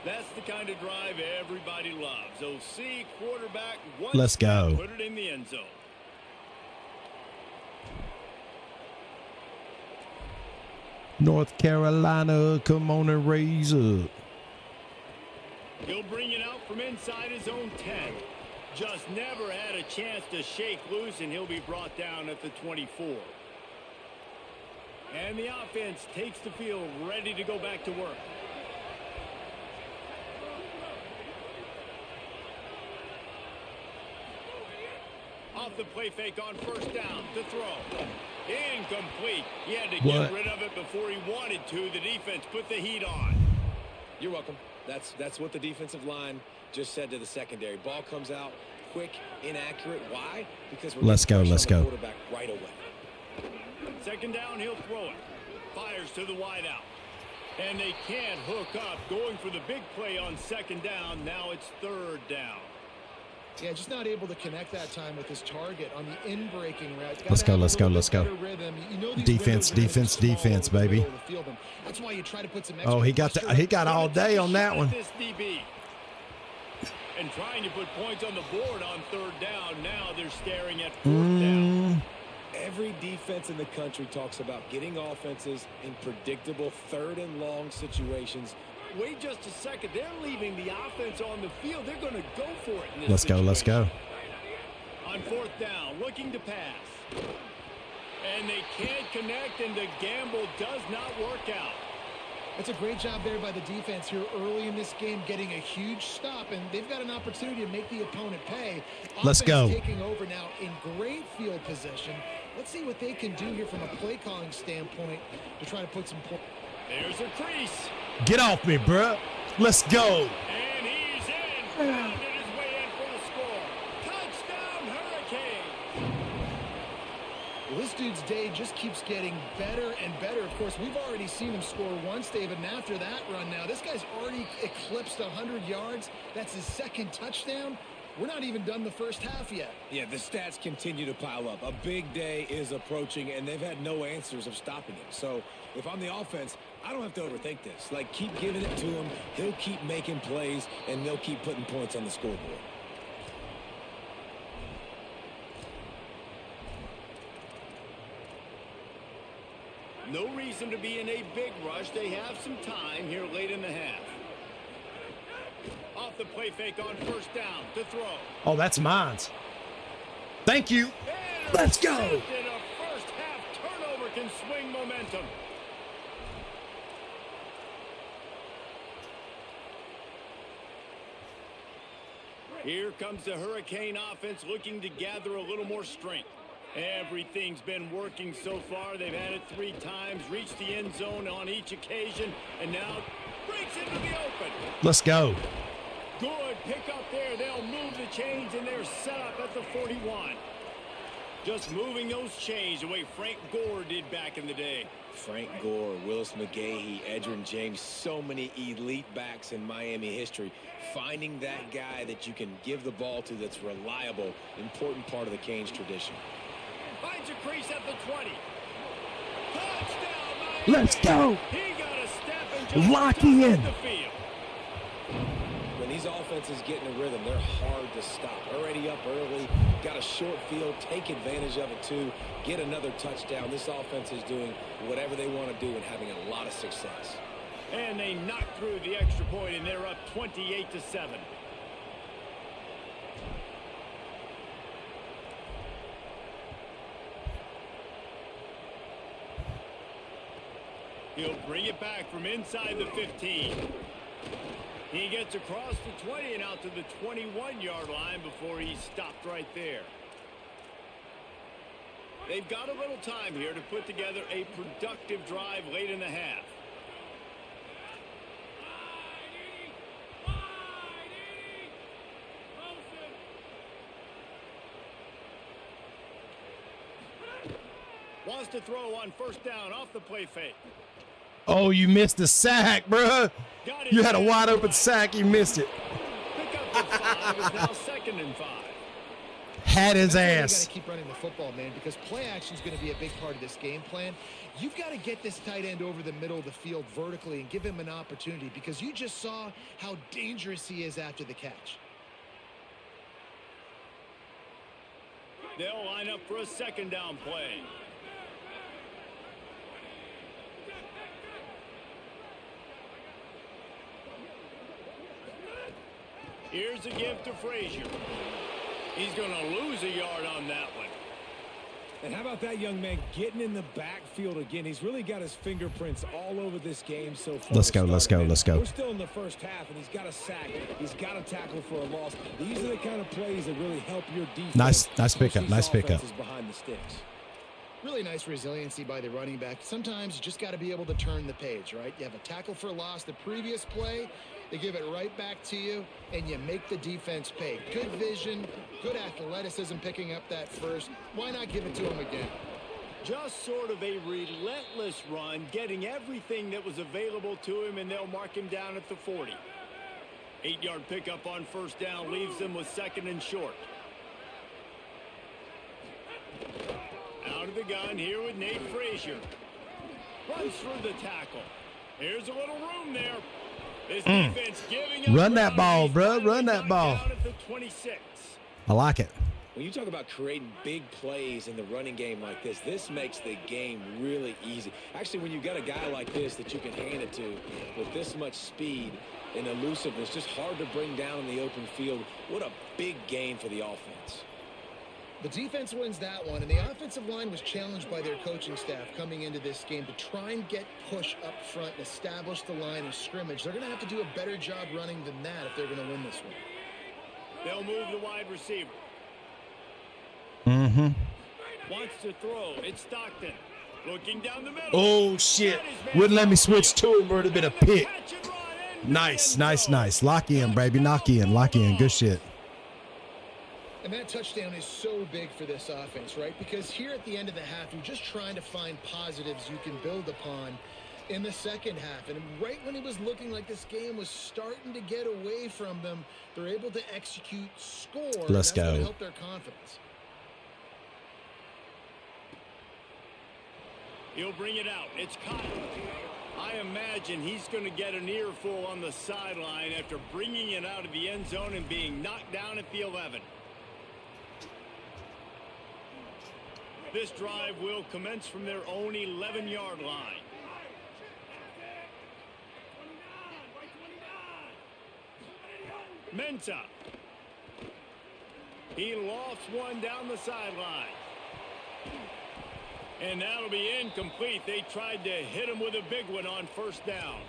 That's the kind of drive everybody loves. OC quarterback. Let's go. Put it in the end zone. North Carolina, come on and raise up. He'll bring it out from inside his own 10. Just never had a chance to shake loose, and he'll be brought down at the 24. And the offense takes the field, ready to go back to work. Off the play fake on first down to throw. Incomplete. He had to get rid of it before he wanted to. The defense put the heat on. You're welcome. That's what the defensive line just said to the secondary. Ball comes out quick, inaccurate. Why? Because we're Let's go, getting let's pressure on go. the quarterback right away. Second down, he'll throw it. Fires to the wide out. And they can't hook up. Going for the big play on second down. Now it's third down. Yeah, just not able to connect that time with his target on the in-breaking route. Gotta Let's go, have a let's go, little let's bit go. better rhythm. You know these Defense, windows are defense, small defense, over the baby. middle of the field, and that's why you try to put some extra Oh, he got pressure he got all day on that one. This DB. And trying to put points on the board on third down. Now they're staring at fourth down. Every defense in the country talks about getting offenses in predictable third and long situations. Wait just a second. They're leaving the offense on the field. They're going to go for it in this Let's go, let's go. situation. On fourth down, looking to pass. And they can't connect, and the gamble does not work out. That's a great job there by the defense here early in this game, getting a huge stop, and they've got an opportunity to make the opponent pay. Let's go. Offense taking over now in great field position. Let's see what they can do here from a play calling standpoint to try to put some points. There's a crease. Get off me, bruh. Let's go. And he's in. Pounded his way in for the score. Touchdown, Hurricane. Well, this dude's day just keeps getting better and better. Of course, we've already seen him score once, David, and after that run now, this guy's already eclipsed 100 yards. That's his second touchdown. We're not even done the first half yet. Yeah, the stats continue to pile up. A big day is approaching, and they've had no answers of stopping him. So if I'm the offense, I don't have to overthink this. Like, keep giving it to him. He'll keep making plays, and they'll keep putting points on the scoreboard. No reason to be in a big rush. They have some time here late in the half. Off the play fake on first down to throw. Oh, that's mine. Thank you. Let's go. Intercepted. A first half turnover can swing momentum. Here comes the Hurricane offense looking to gather a little more strength. Everything's been working so far. They've had it 3 times, reached the end zone on each occasion, and now breaks into the open. Let's go. Good pick up there. They'll move the chains, and they're set up at the 41. Just moving those chains the way Frank Gore did back in the day. Frank Gore, Willis McGahee, Edgerrin James, so many elite backs in Miami history. Finding that guy that you can give the ball to that's reliable, important part of the Canes tradition. Finds a crease at the 20. Touchdown, Miami. Let's go. He got a step into Lock the top in. of the field. When these offenses get in a rhythm, they're hard to stop. Already up early, got a short field, take advantage of it too, get another touchdown. This offense is doing whatever they want to do and having a lot of success. And they knock through the extra point, and they're up 28-7. He'll bring it back from inside the 15. He gets across the 20 and out to the 21-yard line before he's stopped right there. They've got a little time here to put together a productive drive late in the half. Wants to throw on first down off the play fake. Oh, you missed the sack, bruh. You had a wide open sack. You missed it. Pick up the 5 is now 2nd and 5. Had his ass. You got to keep running the football, man, because play action is going to be a big part of this game plan. You've got to get this tight end over the middle of the field vertically and give him an opportunity, because you just saw how dangerous he is after the catch. They'll line up for a 2nd down play. Here's a give to Frazier. He's going to lose a yard on that one. And how about that young man getting in the backfield again? He's really got his fingerprints all over this game so far. Let's go, let's go, let's go. We're still in the first half, and he's got a sack. He's got a tackle for a loss. These are the kind of plays that really help your defense. Nice pickup, nice pickup. Behind the sticks. Really nice resiliency by the running back. Sometimes you just got to be able to turn the page, right? You have a tackle for a loss the previous play. They give it right back to you, and you make the defense pay. Good vision, good athleticism picking up that first. Why not give it to him again? Just sort of a relentless run, getting everything that was available to him, and they'll mark him down at the 40. 8-yard pickup on first down leaves them with 2nd and short. Out of the gun here with Nate Frazier. Runs through the tackle. Here's a little room there. This defense giving up. Run that ball, bro. Run that ball. Down at the 26. I like it. When you talk about creating big plays in the running game like this makes the game really easy. Actually, when you've got a guy like this that you can hand it to with this much speed and elusiveness, just hard to bring down in the open field. What a big gain for the offense. The defense wins that one, and the offensive line was challenged by their coaching staff coming into this game to try and get push up front and establish the line of scrimmage. They're going to have to do a better job running than that if they're going to win this one. They'll move the wide receiver. Wants to throw. It's Stockton. Looking down the middle. Oh, shit. Wouldn't let me switch to him. Would have been a pick. Nice, nice, nice. Lock in, baby. Knock in. Lock in. Good shit. And that touchdown is so big for this offense, right? Because here at the end of the half, you're just trying to find positives you can build upon in the second half. And right when it was looking like this game was starting to get away from them, they're able to execute, score. Let's go. That's going to help their confidence. He'll bring it out. It's Kyle. I imagine he's going to get an earful on the sideline after bringing it out of the end zone and being knocked down at the 11. This drive will commence from their own 11-yard line. Mensah. He lofts one down the sideline. And that'll be incomplete. They tried to hit him with a big one on first down.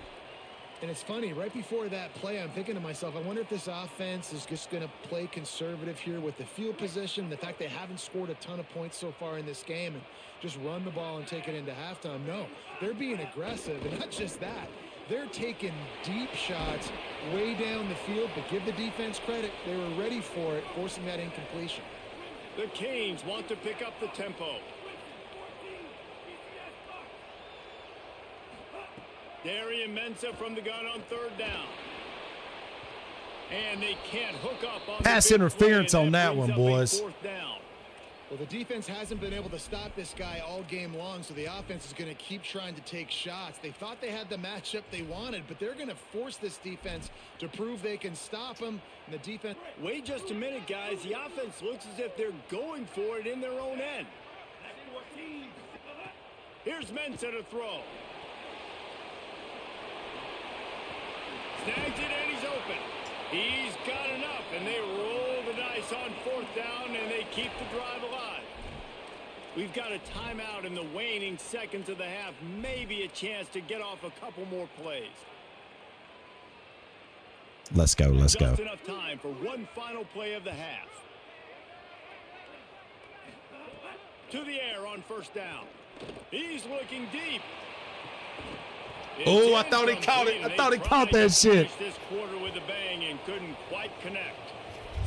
And it's funny, right before that play, I'm thinking to myself, I wonder if this offense is just going to play conservative here with the field position, the fact they haven't scored a ton of points so far in this game, and just run the ball and take it into halftime. No, they're being aggressive, and not just that. They're taking deep shots way down the field, but give the defense credit. They were ready for it, forcing that incompletion. The Canes want to pick up the tempo. Darian Mensah from the gun on third down. And they can't hook up on pass interference on that one, boys. Well, the defense hasn't been able to stop this guy all game long, so the offense is going to keep trying to take shots. They thought they had the matchup they wanted, but they're going to force this defense to prove they can stop him. And the defense... Wait just a minute, guys. The offense looks as if they're going for it in their own end. Here's Mensah to throw. Snags it and he's open. He's got enough, and they roll the dice on fourth down, and they keep the drive alive. We've got a timeout in the waning seconds of the half. Maybe a chance to get off a couple more plays. Let's go. Let's go. Just enough time for one final play of the half. To the air on first down. He's looking deep. Oh, I thought he caught it. I thought he caught that shit. This quarter with a bang and couldn't quite connect.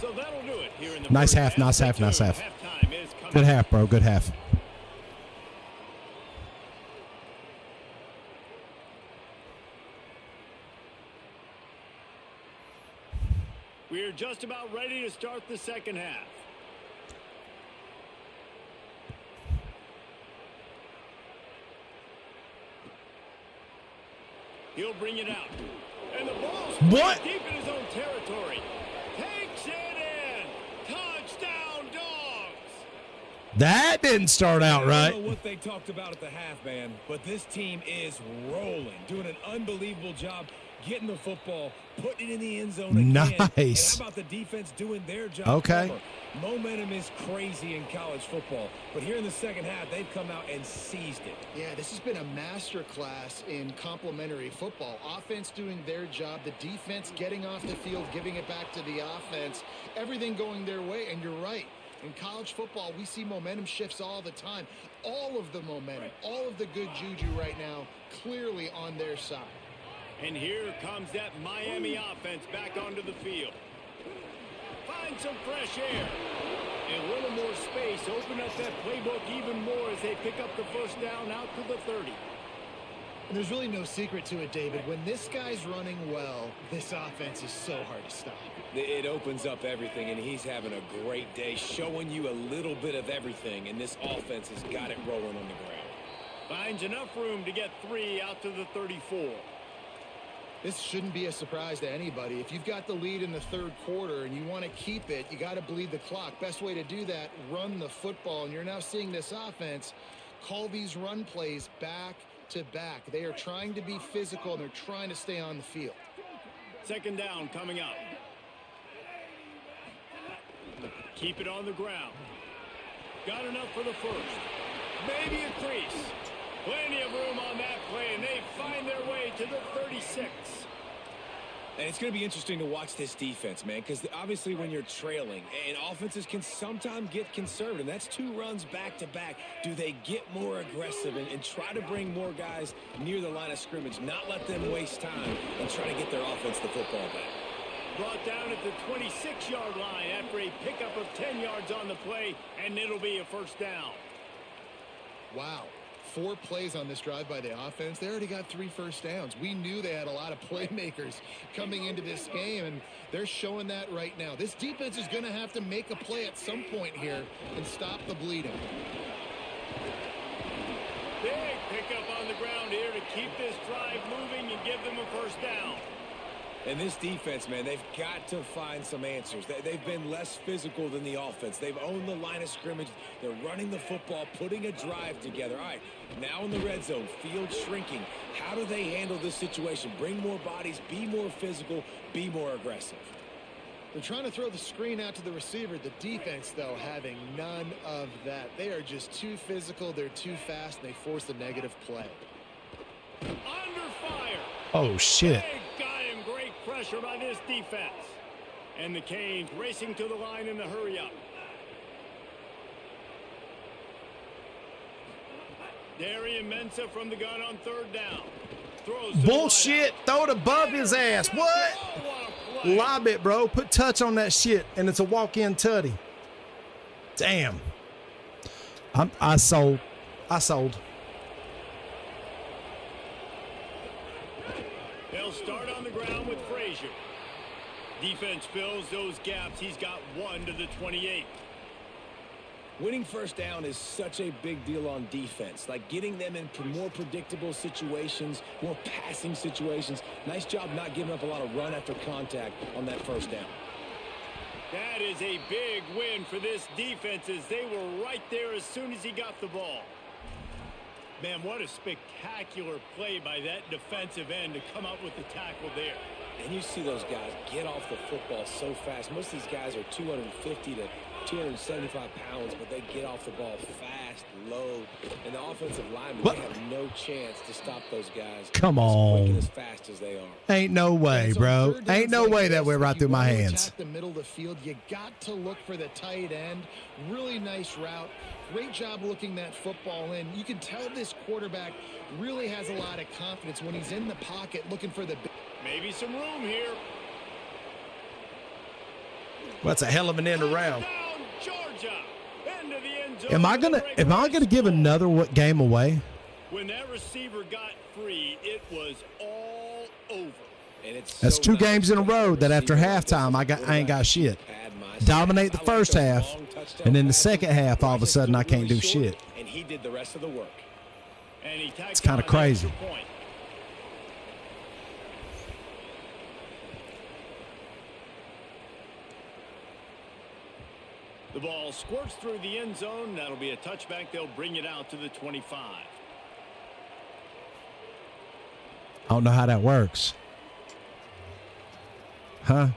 So that'll do it here in the Nice first half, nice half, nice half. Halftime is coming. Good half, bro. Good half. We're just about ready to start the second half. He'll bring it out. And the ball's What? deep in his own territory. Takes it in. Touchdown, Dogs. That didn't start out I right. don't know what they talked about at the half, man, but this team is rolling, doing an unbelievable job getting the football, putting it in the end zone again. Nice. And how about the defense doing their job? Okay. Remember, momentum is crazy in college football, but here in the second half, they've come out and seized it. Yeah, this has been a masterclass in complementary football. Offense doing their job, the defense getting off the field, giving it back to the offense, everything going their way. And you're right. In college football, we see momentum shifts all the time. All of the momentum, all of the good juju right now, clearly on their side. And here comes that Miami offense back onto the field. Find some fresh air. And a little more space. Open up that playbook even more as they pick up the first down out to the 30. And there's really no secret to it, David. When this guy's running well, this offense is so hard to stop. It opens up everything, and he's having a great day, showing you a little bit of everything, and this offense has got it rolling on the ground. Finds enough room to get 3 out to the 34. This shouldn't be a surprise to anybody. If you've got the lead in the third quarter and you want to keep it, you got to bleed the clock. Best way to do that, run the football. And you're now seeing this offense call these run plays back to back. They are trying to be physical, and they're trying to stay on the field. Second down coming up. Keep it on the ground. Got enough for the first. Maybe a crease. Plenty of room on that play, and they find their way to the 36. And it's going to be interesting to watch this defense, man, because obviously when you're trailing, and offenses can sometimes get conservative. That's 2 runs back-to-back. Do they get more aggressive and try to bring more guys near the line of scrimmage, not let them waste time, and try to get their offense the football back? Brought down at the 26-yard line after a pickup of 10 yards on the play, and it'll be a first down. Wow. 4 plays on this drive by the offense. They already got 3 first downs. We knew they had a lot of playmakers coming into this game, and they're showing that right now. This defense is going to have to make a play at some point here and stop the bleeding. Big pickup on the ground here to keep this drive moving and give them a first down. And this defense, man, they've got to find some answers. They've been less physical than the offense. They've owned the line of scrimmage. They're running the football, putting a drive together. All right, now in the red zone, field shrinking. How do they handle this situation? Bring more bodies, be more physical, be more aggressive. They're trying to throw the screen out to the receiver. The defense, though, having none of that. They are just too physical. They're too fast, and they force the negative play. Under fire. Oh, shit. They got him. Great pressure by this defense. And the Canes racing to the line in the hurry up. Darian Mensah from the gun on third down. Throws Bullshit. Throw it above his ass. What? Lob it, bro. Put touch on that shit, and it's a walk-in tutty. Damn. I sold. They'll start on the ground with Frazier. Defense fills those gaps. He's got 1 to the 28. Winning first down is such a big deal on defense, like getting them in more predictable situations, more passing situations. Nice job not giving up a lot of run after contact on that first down. That is a big win for this defense as they were right there as soon as he got the ball. Man, what a spectacular play by that defensive end to come up with the tackle there. And you see those guys get off the football so fast. Most of these guys are 250 to 275 pounds, but they get off the ball fast, low, and the offensive linemen they have no chance to stop those guys. Come as quick and on. as fast as they are. Ain't no way, And so bro. third downs Ain't no like way that this, went if right you through my want to hands. attack the middle of the field, you got to look for the tight end. Really nice route. Great job looking that football in. You can tell this quarterback really has a lot of confidence when he's in the pocket looking for the. Maybe some room here. Well, that's a hell of an end around. Touchdown, Georgia. Into the end zone Am I with a gonna breakaway give score. another game away? When that receiver got free, it was all over. And it's That's so 2 nice games in a to have row that after receiver like this halftime as a I ain't got quarterback shit. pad my Dominate the stats. I like first those half, long touchdown and then the passes. second half, all of a Washington sudden, I threw can't do really short, shit. And he did the rest of the work. And he tacked It's kinda on the crazy. extra point. The ball squirts through the end zone. That'll be a touchback. They'll bring it out to the 25. I don't know how that works. Huh?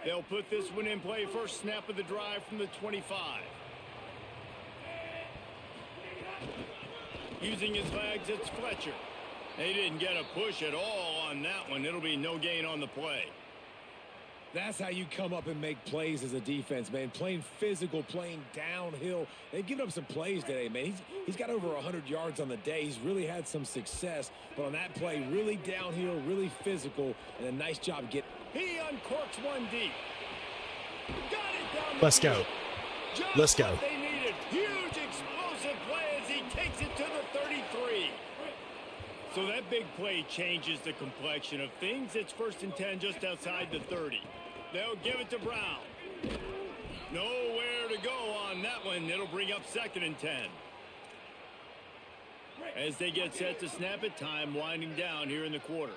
They'll put this one in play. First snap of the drive from the 25. Using his legs, it's Fletcher. They didn't get a push at all on that one. It'll be no gain on the play. That's how you come up and make plays as a defense, man. Playing physical, playing downhill. They've given up some plays today, man. He's got over 100 yards on the day. He's really had some success. But on that play, really downhill, really physical, and a nice job getting. He uncorks one deep. Got it down the Let's go. field. Just Let's go. what they needed. Huge explosive play as he takes it to the 33. So that big play changes the complexion of things. It's 1st and 10 just outside the 30. They'll give it to Brown. Nowhere to go on that one. It'll bring up 2nd and 10. As they get set to snap it, time winding down here in the quarter.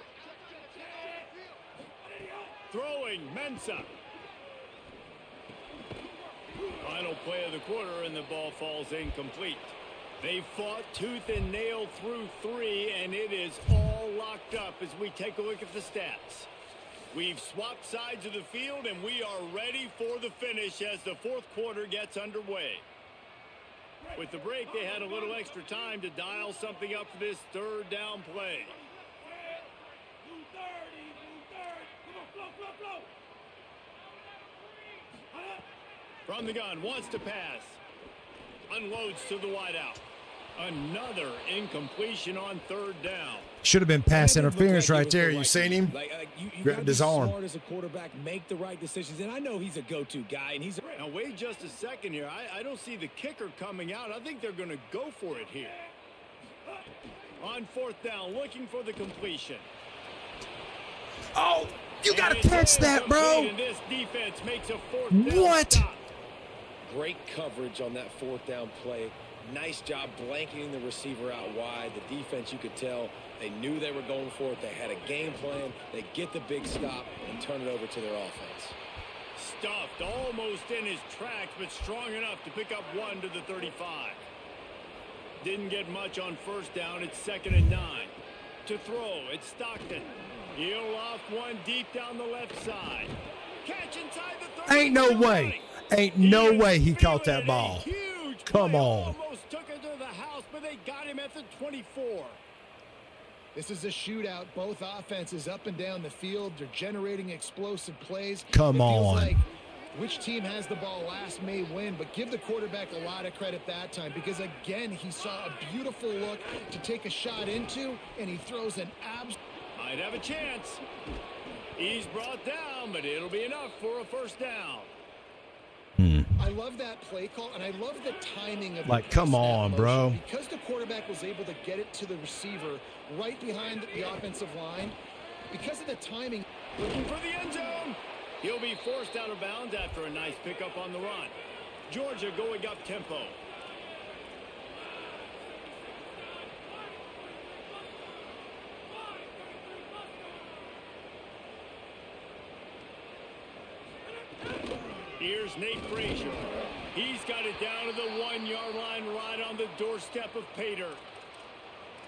Throwing, Mensah. Final play of the quarter, and the ball falls incomplete. They fought tooth and nail through 3, and it is all locked up as we take a look at the stats. We've swapped sides of the field, and we are ready for the finish as the 4th quarter gets underway. With the break, they had a little extra time to dial something up for this 3rd down play. From the gun, wants to pass. Unloads to the wideout. Another incompletion on 3rd down. Should have been pass That didn't look interference like it right was there. the You right seen him? You Grabbed gotta be his arm. smart as a quarterback, make the right decisions, and I know he's a go-to guy, and he's. Now wait just a second here. I don't see the kicker coming out. I think they're going to go for it here. On 4th down, looking for the completion. Oh, you got to And it's catch that, bro. incomplete, and this defense makes a 4th down What? stop. Great coverage on that 4th down play. Nice job blanketing the receiver out wide. The defense, you could tell, they knew they were going for it. They had a game plan. They get the big stop and turn it over to their offense. Stuffed almost in his tracks, but strong enough to pick up 1 to the 35. Didn't get much on 1st down. It's 2nd and 9. To throw, it's Stockton. He'll loft one deep down the left side. Catch inside the 30. Ain't no way. Ain't no way he caught that ball. Come on. Almost took it to the house, but they got him at the 24. This is a shootout. Both offenses up and down the field. They're generating explosive plays. Come It feels on. like which team has the ball last may win, but give the quarterback a lot of credit that time because, again, he saw a beautiful look to take a shot into, and he throws an Might have a chance. He's brought down, but it'll be enough for a 1st down. I love that play call, and I love the timing of Like, the come snap on, motion. bro. Because the quarterback was able to get it to the receiver right behind the offensive line, because of the timing. Looking for the end zone. He'll be forced out of bounds after a nice pickup on the run. Georgia going up tempo. Here's Nate Frazier. He's got it down to the 1-yard line right on the doorstep of pay dirt.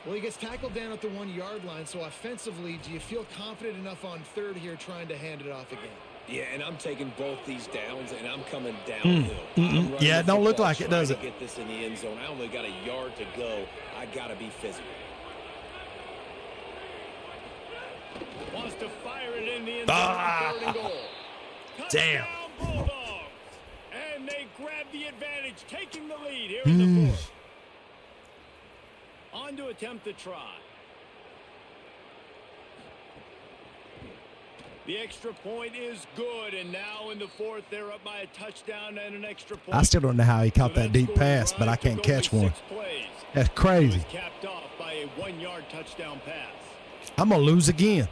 Well, he gets tackled down at the 1-yard line, so offensively, do you feel confident enough on third here trying to hand it off again? Yeah, and I'm taking both these downs, and I'm coming downhill. Yeah, it don't look like it, does it? Get this in the end zone. I only got a yard to go. I got to be physical. Wants to fire it in the end zone on 3rd and goal. Damn. Touchdown, Bulldogs. And they grab the advantage, taking the lead here in the 4th. On to attempt the try. The extra point is good, and now in the 4th, they're up by a touchdown and an extra point. I still don't know how he caught that deep pass, but I can't catch one. That's crazy. Capped off by a 1-yard touchdown pass. I'm going to lose again.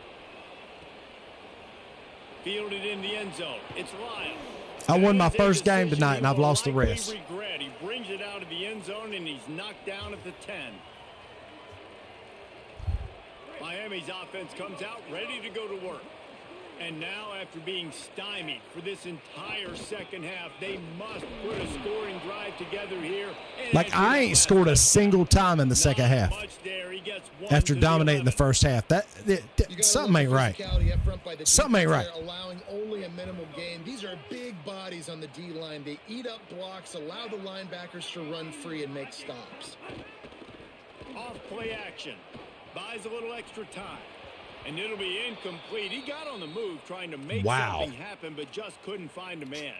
Fielded in the end zone. It's Lyle. I won my first game tonight, and I've lost the rest. He brings it out of the end zone, and he's knocked down at the 10. Miami's offense comes out ready to go to work. And now, after being stymied for this entire second half, they must put a scoring drive together here. Like, I ain't scored a single time in the second half after dominating the first half. Something ain't right. Something ain't right. Allowing only a minimal gain. These are big bodies on the D-line. They eat up blocks, allow the linebackers to run free and make stops. Off play action. Buys a little extra time. And it'll be incomplete. He got on the move trying to make something happen, but just couldn't find a man.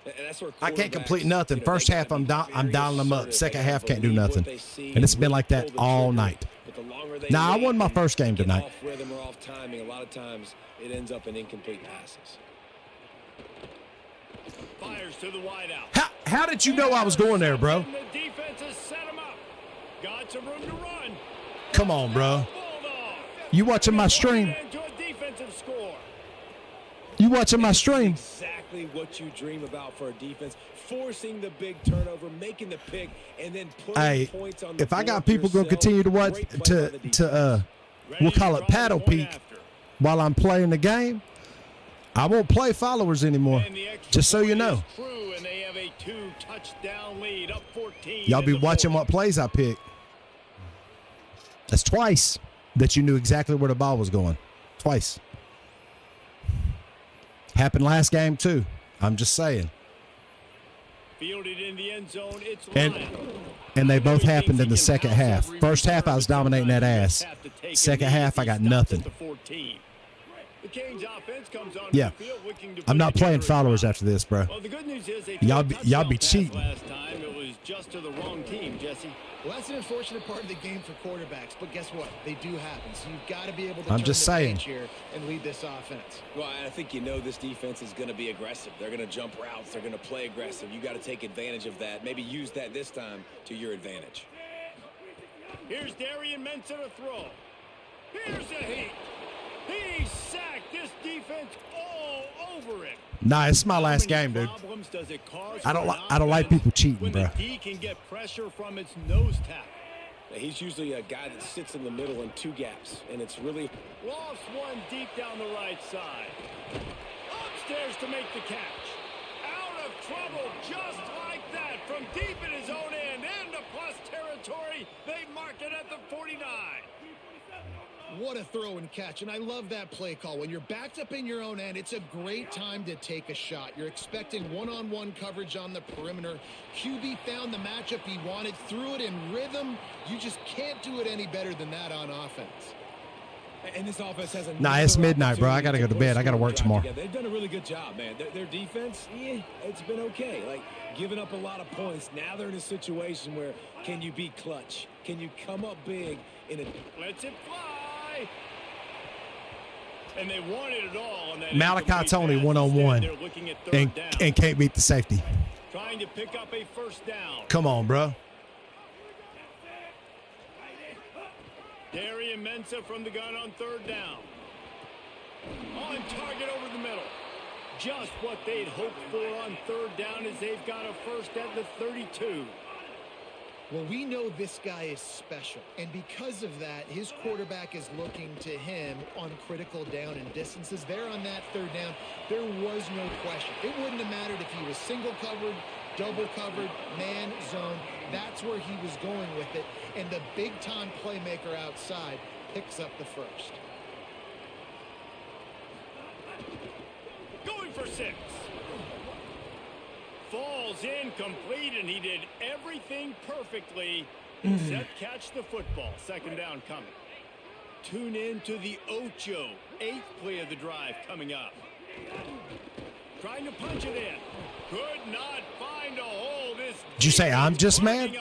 That's where I can't complete nothing. First half, I'm dialing them up. Second half, can't do nothing. And it's been like that all night. Now, I won my first game tonight. Off rhythm or off timing, a lot of times it ends up in incomplete passes. Fires to the wide out. How did you know I was going there, bro? The defense has set him up. Got some room to run. Come on, bro. You watching my stream? You watching my stream? Exactly what you dream about for a defense. Forcing the big turnover, making the pick, and then putting points on the if I got people going to continue to watch, we'll call it paddle peek while I'm playing the game, I won't play followers anymore. Just so you know. Y'all be watching what plays I pick. That's twice that you knew exactly where the ball was going. Twice. Happened last game, too. I'm just saying. Fielded in the end zone. It's and they both happened in the second half. First half, I was dominating that ass. Second half, I got nothing. Yeah. I'm not playing followers after this, bro. Y'all be cheating. Last time it was just to the wrong team, Jesse. Well, that's an unfortunate part of the game for quarterbacks, but guess what? They do happen, so you've got to be able to turn the page here and lead this offense. Well, I think this defense is going to be aggressive. They're going to jump routes. They're going to play aggressive. You got to take advantage of that. Maybe use that this time to your advantage. Here's Darian Mensah to throw. Here's a hit. He sacked this defense all over it. Nah, it's my last game, dude. I don't like people cheating, bro. The D can get pressure from its nose tackle. He's usually a guy that sits in the middle in two gaps, and it's really lost one deep down the right side. Upstairs to make the catch. Out of trouble just like that from deep in his own end into plus territory. They mark it at the 49. What a throw and catch, and I love that play call. When you're backed up in your own end, it's a great time to take a shot. You're expecting one-on-one coverage on the perimeter. QB found the matchup he wanted, threw it in rhythm. You just can't do it any better than that on offense. And this offense has a it's midnight, bro. I got to go to bed. I got to work tomorrow. Yeah, they've done a really good job, man. Their defense, it's been okay. Like, giving up a lot of points. Now they're in a situation where can you be clutch? Can you come up big in a... Let's it fly. And they wanted it all on that Malachi Tony one-on-one and can't beat the safety. Trying to pick up a first down. Come on, bro. Darian Mensah from the gun on third down. On target over the middle. Just what they'd hoped for on third down as they've got a first at the 32. Well, we know this guy is special, and because of that, his quarterback is looking to him on critical down and distances. There on that third down, there was no question. It wouldn't have mattered if he was single covered, double covered, man, zone. That's where he was going with it, and the big-time playmaker outside picks up the first. Going for 6. Falls incomplete, and he did everything perfectly except catch the football. Second down coming. Tune in to the Ocho. 8th play of the drive coming up. Trying to punch it in. Could not find a hole. This Did you say I'm just mad?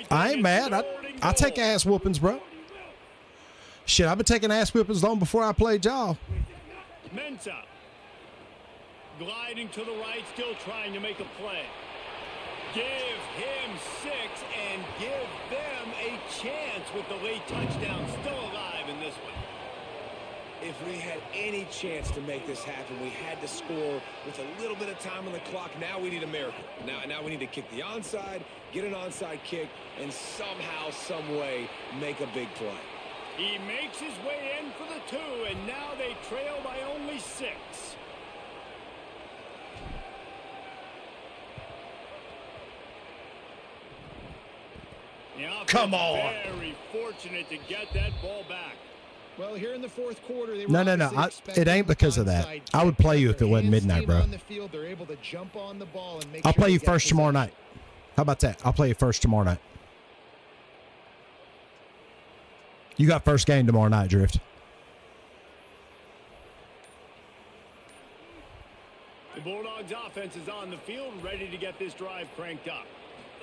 I ain't mad. I I take ass whoopings, bro. Shit, I've been taking ass whoopings long before I played y'all. Mensah. Gliding to the right, still trying to make a play. Give him 6 and give them a chance with the late touchdown still alive in this one. If we had any chance to make this happen, we had to score with a little bit of time on the clock. Now we need a miracle. Now we need to kick the onside, get an onside kick, and somehow, some way, make a big play. He makes his way in for the 2, and now they trail by only 6. Come on. Very fortunate to get that ball back. Well, here in the fourth quarter, they were No. obviously It expecting ain't because of that. onside I would kick. play you if it wasn't Hands midnight, team bro. on the field, they're able to jump on the ball and make I'll sure play they you get first tomorrow possession. night. How about that? I'll play you first tomorrow night. You got first game tomorrow night, Drift. The Bulldogs offense is on the field, ready to get this drive cranked up.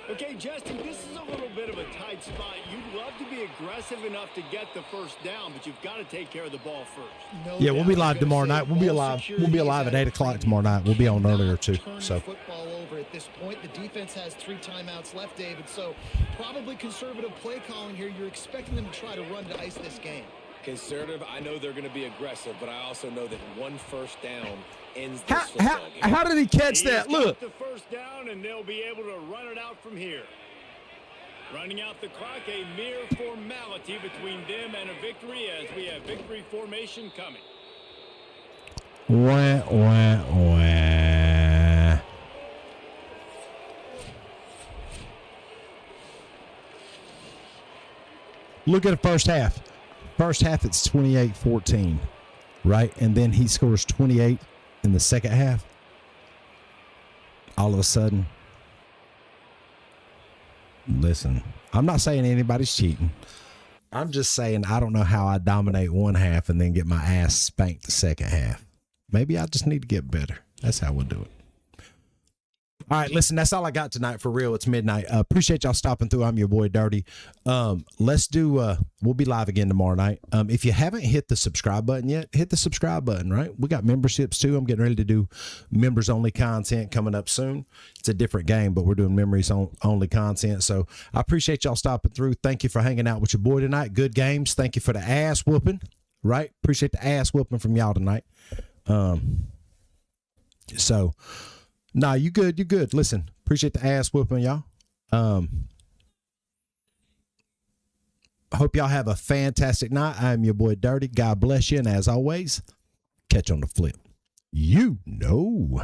Okay, Justin, this is a little bit of a tight spot. You'd love to be aggressive enough to get the first down, but you've got to take care of the ball first. No Yeah, we'll be doubt. live I was tomorrow gonna night. say We'll be ball alive. security We'll be is alive at a 8 o'clock premium. tomorrow night. We'll be on Do earlier not too. turn So the football over at this point. The defense has 3 timeouts left, David. So probably conservative play calling here. You're expecting them to try to run to ice this game. Conservative, I know they're going to be aggressive, but I also know that one first down ends this football game. how did he catch He's that? got Look. the first down, and they'll be able to run it out from here. Running out the clock, a mere formality between them and a victory as we have victory formation coming. Wah, wah, wah. Look at the first half. First half, it's 28-14, right? And then he scores 28 in the second half. All of a sudden, listen, I'm not saying anybody's cheating. I'm just saying I don't know how I dominate one half and then get my ass spanked the second half. Maybe I just need to get better. That's how we'll do it. All right, listen, that's all I got tonight for real. It's midnight. Appreciate y'all stopping through. I'm your boy Dirty. Let's do, we'll be live again tomorrow night. If you haven't hit the subscribe button yet, hit the subscribe button, right? We got memberships too. I'm getting ready to do members only content coming up soon. It's a different game, but we're doing memories only content. So I appreciate y'all stopping through. Thank you for hanging out with your boy tonight. Good games. Thank you for the ass whooping, right? Appreciate the ass whooping from y'all tonight. Nah, you good. You good. Listen, appreciate the ass whooping, y'all. Hope y'all have a fantastic night. I'm your boy Dirty. God bless you. And as always, catch on the flip. You know.